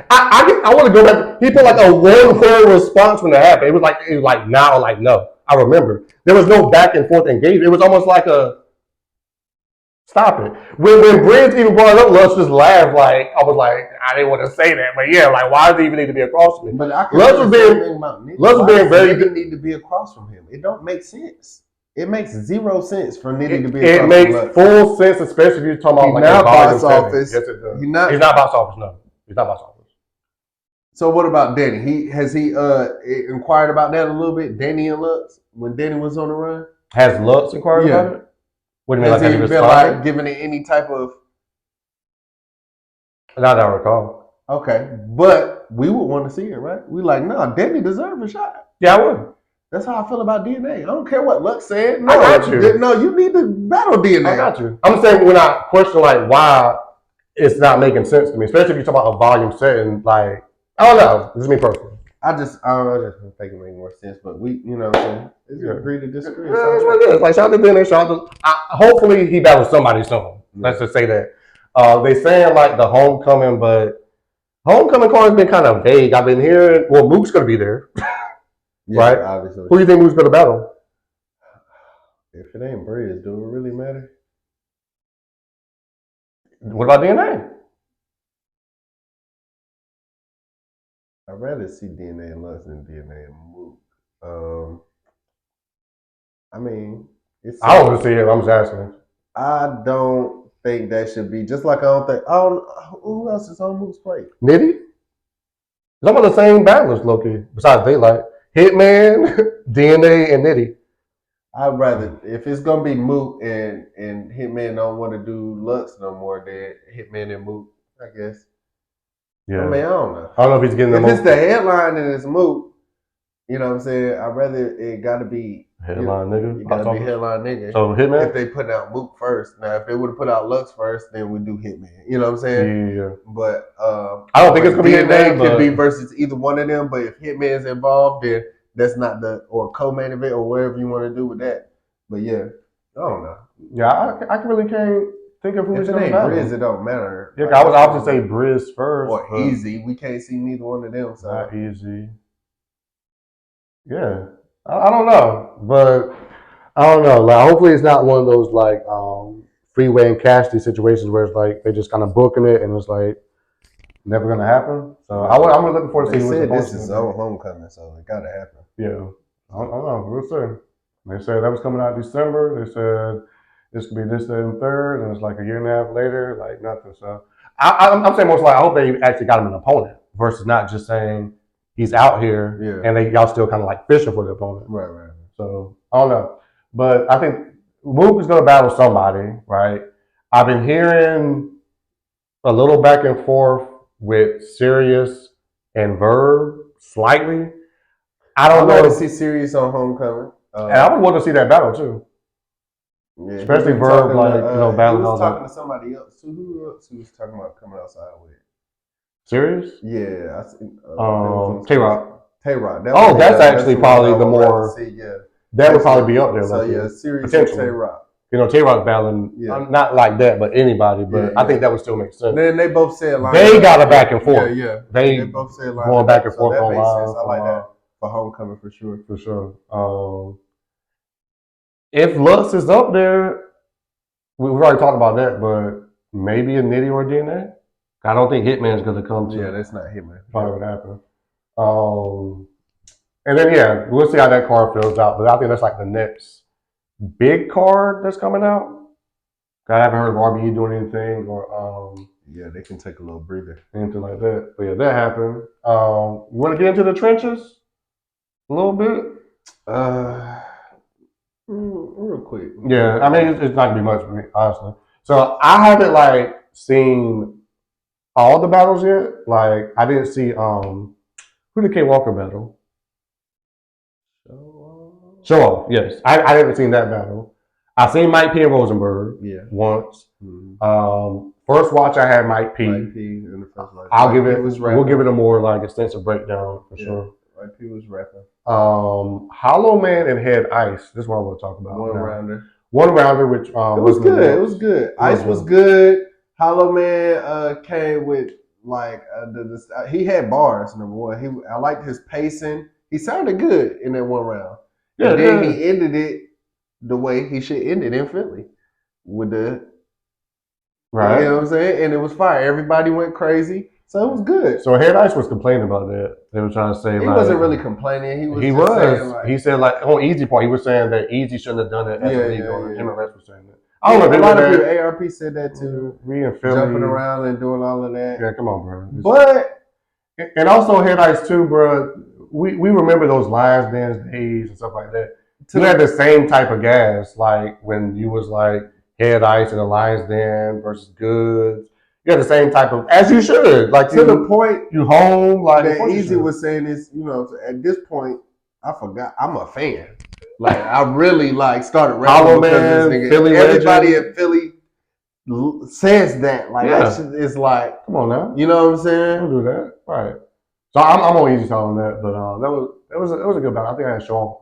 I want to go back. He put like a one-word response when it happened. It was like now or like no. I remember. There was no back and forth engagement. It was almost like a stop it. When Briggs even brought it up, Lux just laughed. Like I was like, I didn't want to say that, but yeah, like why does he even need to be across from me? But Lux was being very good. Need to be across from him. It don't make sense. It makes zero sense for Nitty to be across from Lux. It makes full sense, especially if you're talking about like now box office. Yes, it does. He's not box office. No, he's not box office. So what about Danny? Has he inquired about that a little bit? Danny and Lux when Danny was on the run. Has Lux inquired about it? What do you mean? Has he been like giving it any type of? Not that I recall. Okay, but we would want to see it, right? We like, no, Danny deserves a shot. Yeah, I would. That's how I feel about DNA. I don't care what Lux said. No, I got you. No, you need to battle DNA. I got you. I'm saying when I question like why it's not making sense to me, especially if you talk about a volume setting, like I don't know. This is me personally. I just think it makes more sense, but we, you know what I'm saying? It's agree to disagree. Yeah, that's what it is. Like, shout out to DNA, shout out to, hopefully he battles somebody soon. Let's just say that. They saying like the homecoming, but homecoming card has been kind of vague. I've been hearing, well, Mook's going to be there. Yeah, right? Obviously. Who do you think Mook's going to battle? If it ain't Briz, do it really matter? What about DNA? I'd rather see DNA and Lux than DNA and Mook. I mean, I don't want to see it. I'm just asking. I don't think that should be just like who else is on Mook's plate? Nitty? Some of the same battlers, Loki. Besides Daylight, Hitman, DNA, and Nitty. I'd rather if it's gonna be Mook and Hitman don't want to do Lux no more than Hitman and Mook, I guess. Yeah. I mean, I don't know. I don't know if he's getting the most. If it's the headline and it's Mook, you know what I'm saying? I'd rather it gotta be headline nigga. It gotta be headline nigga. So Hitman? If they put out Mook first. Now if they would have put out Lux first, then we do Hitman. You know what I'm saying? Yeah. But I don't think it's gonna be Hitman could be versus either one of them, but if Hitman's involved, then that's not or co-main event or whatever you want to do with that. But yeah, I don't know. Yeah, I really can't think of who's going to battle. Briz, it don't matter. Yeah, I was opposite say Briz first. Or Easy. We can't see neither one of them. So. Not Easy. Yeah. I don't know. But I don't know. Like, hopefully it's not one of those like Freeway and Cassidy situations where it's like they just kind of booking it and it's like never going to happen. So I'm really looking forward to seeing who's this is our homecoming, so it got to happen. Yeah. I don't know. We'll see. They said that was coming out in December. They said this could be this, that, and third, and it's like a year and a half later, like nothing. So I'm saying most likely, I hope they actually got him an opponent versus not just saying he's out here and y'all still kind of like fishing for the opponent. Right. So I don't know, but I think Mook is going to battle somebody, right? I've been hearing a little back and forth with Sirius and Verb slightly. I don't know. To see Sirius on homecoming. And I would want to see that battle too. Yeah, Especially he was Verb, talking like, to, you know, battling he all was talking that. to somebody else. Who else he was talking about coming outside with? Serious? Yeah, I seen, it was on T-Rock. Tay-Rock. Oh, that's actually the one probably I the would rather more. see. Yeah, That would probably be up there. So like yeah, Sirius and potentially. Tay-Rock. You know, T-Rock battling, not like that, but anybody. But I think that would still make sense. Then they both said line. They got a back and forth. Yeah. They both said line going back and so forth that on makes live. sense. I like that for Homecoming for sure. For sure. If Lux is up there, we've already talked about that, but maybe a Nitty or DNA. I don't think Hitman's going to come to. Yeah, that's not Hitman. Probably going to happen. And then we'll see how that card fills out. But I think that's like the next big card that's coming out. I haven't heard of RBE doing anything or yeah, they can take a little breather. Anything like that. But yeah, that happened. You want to get into the trenches a little bit? Real quick. Yeah, I mean it's not gonna be much for me, honestly. So I haven't like seen all the battles yet. Like I didn't see who did K Walker battle? Show off. Yes, I haven't seen that battle. I've seen Mike P and Rosenberg once. Mm-hmm. First watch I had Mike P. Mike P in the first watch. We'll give it a more like extensive breakdown for sure. Mike P was rapping. Hollow Man and Head Ice. This is what I want to talk about. One rounder, which it was good. It was good. Ice was good. Hollow Man came with like he had bars. Number one, I liked his pacing. He sounded good in that one round. Yeah, and then he ended it the way he should end it in Philly with the right. You know what I'm saying? And it was fire. Everybody went crazy. So it was good. So Head Ice was complaining about that. They were trying to say he wasn't really complaining. He said like on Easy Part, he was saying that Easy shouldn't have done it as a legal. Him and Rex was saying that. I don't know. A lot of people, ARP said that too. We in Philly jumping around and doing all of that. Yeah, come on, bro. But and also Head Ice too, bro. We remember those Lions Dance days and stuff like that. You had the same type of gas, like when you was like Head Ice and the Lions Den versus Goods. You had the same type of, as you should, like to the point you home, like that Easy was saying this. You know, at this point, I forgot I'm a fan. Like I really like started rapping because this nigga. Philly everybody legend. In Philly says that. Like that shit is like, come on now, you know what I'm saying? Don't do that, right? So I'm on Easy telling that, but that was a good battle. I think I had show off.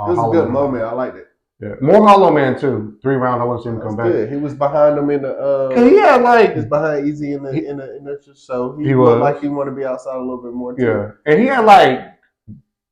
It was a good moment. I liked it. Yeah, more Hollow Man too. 3 rounds. I want to see him come back. Good. He was behind him in the. He had like he was behind Easy in the so he was like he wanted to be outside a little bit more too. Yeah, and he had like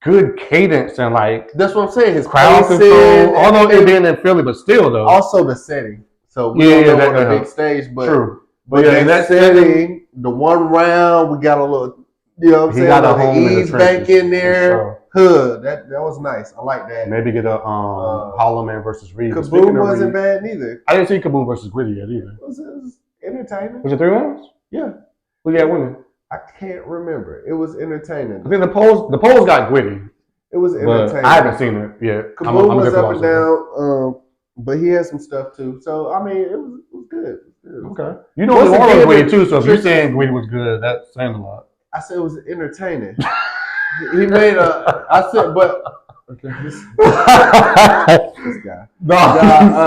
good cadence and like that's what I'm saying. His crowd control. Although it being in Philly, but still though. Also the setting. So we don't know on the big stage, but true. But yeah, that setting, the one round we got a little. You know what I'm saying? Got a home ease bank in there. Hood. That was nice. I like that. Maybe get a Hollow Man versus Reed. Kaboom wasn't bad neither. I didn't see Kaboom versus Gritty yet either. It was entertaining. Was it 3 rounds? Yeah. Who you got winning? I can't remember. It was entertaining. I think the polls got Gritty. It was entertaining. I haven't seen it yet. Kaboom was up and down, but he had some stuff too. So I mean, it was good. Okay. You know New Orleans Gritty too, so if you're saying Gritty was good, that's saying a lot. I said it was entertaining. He made I said, but this guy.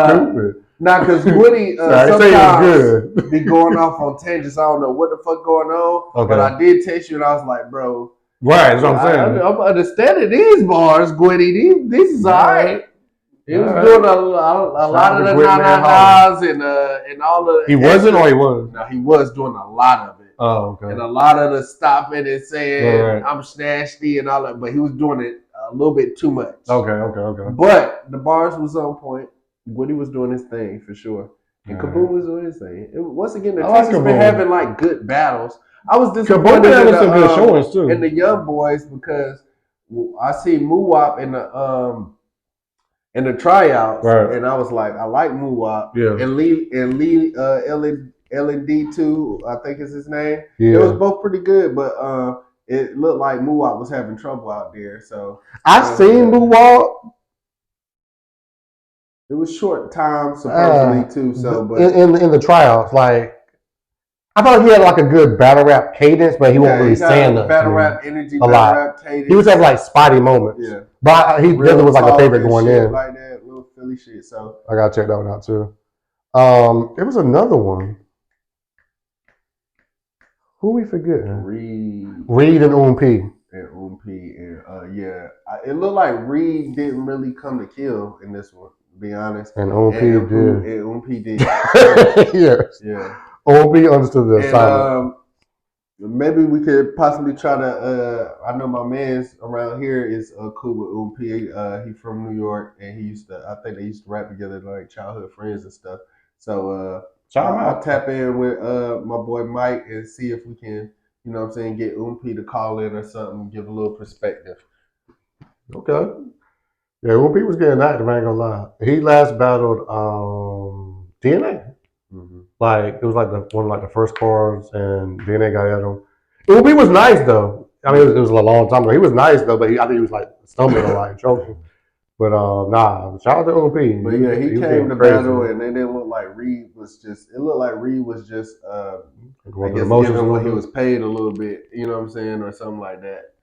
Stupid. Nah, because Woody sometimes be going off on tangents. I don't know what the fuck going on. Okay. But I did text you and I was like, bro. Right, that's what I'm saying. I'm understanding these bars, Gwitty. This is all right. He was doing a lot of the na-na-nas and all the. He wasn't or he was? No, he was doing a lot of it. Oh, okay. And a lot of the stopping and saying I'm snasty and all that, but he was doing it a little bit too much. Okay. But the bars was on point. Woody was doing his thing for sure. And Kaboom was doing his thing. Once again, the Texas been having like good battles. I was disappointed in some good showings too. And the young boys because I see Muwop in the tryouts, and I was like, I like Muwop. Yeah. And Lee LND2, I think is his name. Yeah. It was both pretty good, but it looked like Muwop was having trouble out there. So I seen Muwop. It was short time supposedly too. So, but in the tryouts, like I thought he had like a good battle rap cadence, but he wasn't really saying nothing. Battle rap energy, battle rap cadence. He was having like spotty moments. Yeah, but he definitely was like a favorite going in. Like that, little Philly shit. So I gotta check that one out too. It was another one. Who we forgetting? Reed and P. And yeah, it looked like Reed didn't really come to kill in this one. To be honest, and P did. And P did. Yes. Yeah. P understood the assignment. Maybe we could possibly try to. I know my man's around here is cool with P. He from New York, and I think they used to rap together like childhood friends and stuff. So I'll tap in with my boy Mike and see if we can, you know what I'm saying, get P to call in or something, give a little perspective. Okay. Yeah, P was getting active, I ain't gonna lie. He last battled DNA. Mm-hmm. Like it was like one of the first cards, and DNA got at him. P was nice though. I mean, it was a long time ago. He was nice though, but I think he was like stumbling a lot and choking. But nah, shout out to P. But yeah, he came to battle, and they didn't look like Reed was just. It looked like Reed was just, I guess, giving what he was paid a little bit. You know what I'm saying, or something like that.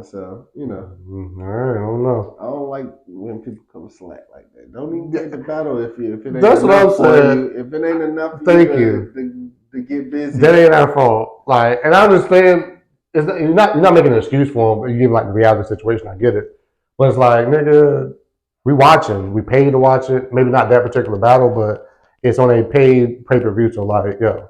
So you know, all right, I don't know. I don't like when people come slack like that. Don't even take the battle if it ain't That's what I'm saying. You. If it ain't enough, thank you to get busy. That ain't our fault. Like, and I understand. You're not making an excuse for him, but you give like the reality situation. I get it, but it's like, nigga, we watching. We paid to watch it. Maybe not that particular battle, but it's on a paid pay-per-view. So like, yo,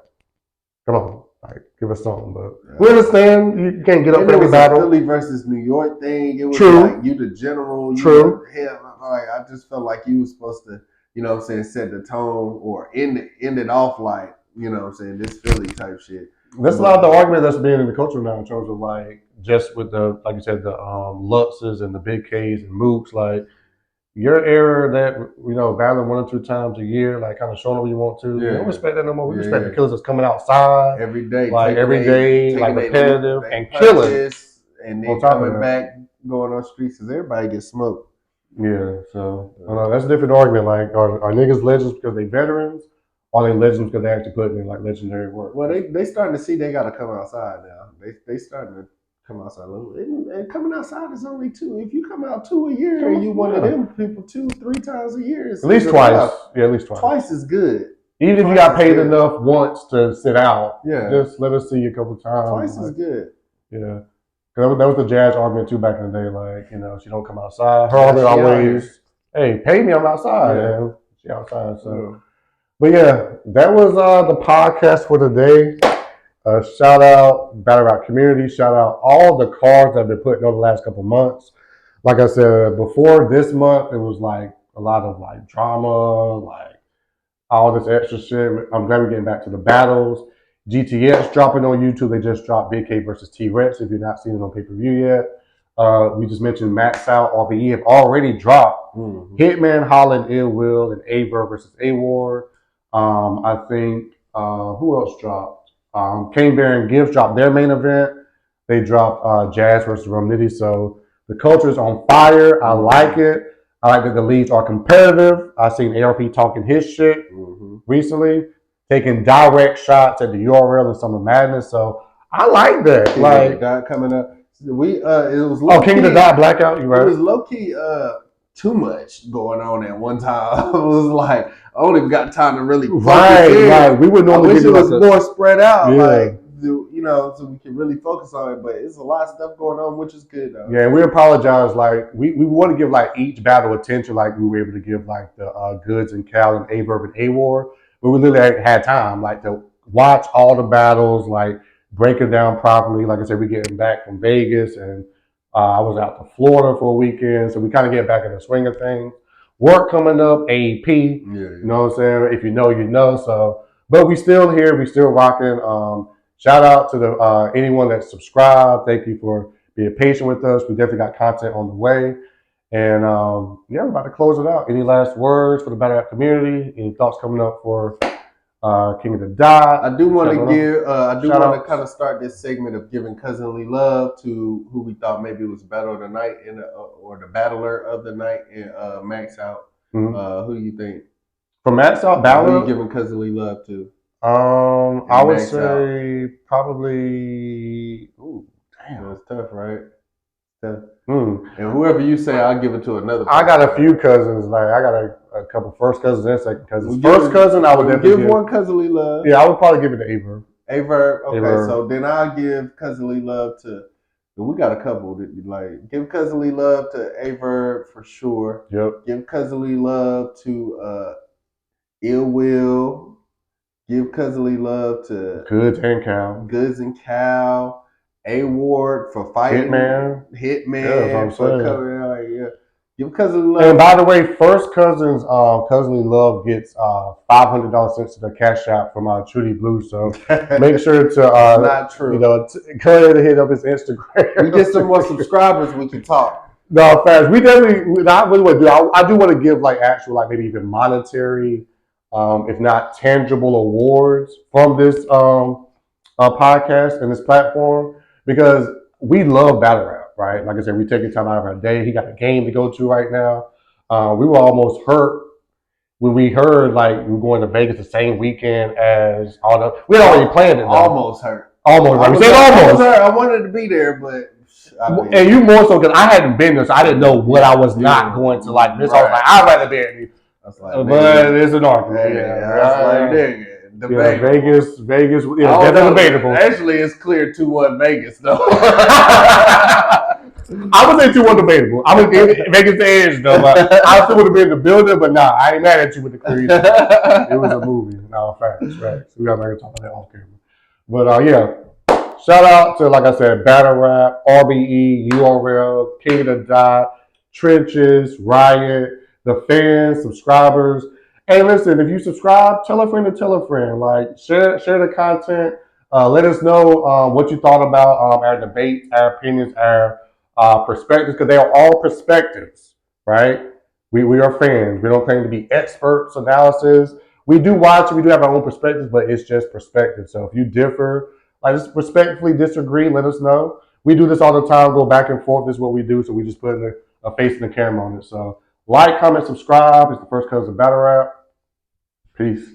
come on. Like, give us something, but we understand you can't get up for every battle. Philly versus New York thing. It was like you the general. Like I just felt like you was supposed to, you know what I'm saying, set the tone or end it off like, you know what I'm saying, this Philly type shit. That's a lot of the argument that's being in the culture now in terms of like just with the, like you said, the Luxes and the Big Ks and Mooks, like your era that, you know, battling 1 or 2 times a year, like kind of showing what you want to. Yeah. We don't respect that no more. We respect the killers that's coming outside every day, like repetitive and killing, and then coming back, going on streets because everybody gets smoked. Yeah, so that's a different argument. Like, are niggas legends because they veterans? Or are they legends because they actually put in like legendary work? Well, they starting to see they got to come outside now. They starting to come outside a little bit. And coming outside is only 2. If you come out 2 a year, and you one of them people 2, 3 times a year, at least twice. Yeah, at least twice. Twice is good. Even if you got paid enough once to sit out, just let us see you a couple times. Twice is good. Yeah. That was the Jazz argument too back in the day. Like, you know, she don't come outside. Her argument always, hey, pay me, I'm outside. Yeah. She outside. So, but yeah, that was the podcast for today. Shout out Battle Rap community. Shout out all the cards that have been put in over the last couple months. Like I said before, this month it was like a lot of like drama, like all this extra shit. I'm glad we're getting back to the battles. GTX dropping on YouTube. They just dropped Big K versus T-Rex. If you're not seeing it on pay-per-view yet, we just mentioned Max Out, RBE have already dropped. Mm-hmm. Hitman, Holland, Ill Will, and Aver versus A-Ward. I think, who else dropped? Kane Bear and Gibbs dropped their main event. They dropped Jazz versus Rum Nitty. So the culture is on fire. I like it. I like that the leads are competitive. I've seen ARP talking his shit recently, taking direct shots at the URL and Summer Madness. So I like that. King like of the Dot coming up. It was King of the Dot Blackout. You right? It was low key too much going on at one time. It was like I don't even got time to really focus in. Right. We would normally wish it was more spread out. Yeah. Like, you know, so we can really focus on it. But it's a lot of stuff going on, which is good though. Yeah, and we apologize. Like we want to give like each battle attention, like we were able to give like the Goods and Cal and Averb and A-War. But we literally had time like to watch all the battles, like break it down properly. Like I said, we're getting back from Vegas, and I was out to Florida for a weekend, so we kind of get back in the swing of things. Work coming up, AEP. You know what I'm saying? If you know, you know. So, but we still here. We still rocking. Shout out to the anyone that subscribed. Thank you for being patient with us. We definitely got content on the way. And we're about to close it out. Any last words for the Battle Rap community? Any thoughts coming up for King of the Dot? I do want to kind of start this segment of giving cousinly love to who we thought maybe was Battle of the Night or the Battler of the Night in Max Out. Mm-hmm. Who do you think? For Max Out, Battler? Who are you giving cousinly love to? I would say probably. Ooh, damn, that's tough, right? Mm. And whoever you say, I'll give it to another person. I got a few cousins. Like I got a couple first cousins and second cousins. We'll First cousin, I would definitely give one cousinly love. Yeah, I would probably give it to Aver. Aver. Okay, Aver. so then I'll give cousinly love to. We got a couple that you like. Give cousinly love to Aver for sure. Yep. Give cousinly love to Ill Will. Give cousinly love to Goods and Cal. Goods and Cal. A Ward for fighting. Hitman. Hitman for covering. Yeah. Give cousinly love. And by the way, first cousins, cousinly love gets $500 sent to the cash app from Trudy Blue. So make sure to not true. encourage to hit up his Instagram. We get some more subscribers, we can talk. No, fast. We definitely. Not really want to do. I do want to give like actual, like maybe even monetary, if not tangible awards from this podcast and this platform, because we love battle rap, right? Like I said, we taking time out of our day. He got a game to go to right now. We were almost hurt when we heard like we were going to Vegas the same weekend as all the. We had already planned it. Though. Almost hurt. Almost. Right? We said almost. I wanted to be there, but. And you more so because I hadn't been there, so I didn't know what I was not going to like. This, right. I was like, I'd rather be there. But it's an argument. Vegas, yeah, that's debatable. Actually, it's clear 2-1 Vegas, though. I would say 2-1 debatable. I would give Vegas the edge, though. But I still would have been in the building, but nah, I ain't mad at you with the clear. It was a movie. No, facts. We got to talk about that off camera. But yeah. Shout out to, like I said, Battle Rap, RBE, URL, King of the Dot, Trenches, Riot, the fans, subscribers. Hey, listen, if you subscribe, tell a friend to tell a friend. Like, share the content. Let us know what you thought about our debates, our opinions, our perspectives, because they are all perspectives, right? We are fans. We don't claim to be experts, analysis. We do watch, we do have our own perspectives, but it's just perspective. So if you differ, like, just respectfully disagree, let us know. We do this all the time, go back and forth. This is what we do, so we just put a face and a camera on it. So like, comment, subscribe. It's the First Cousin Battle Rap. Peace.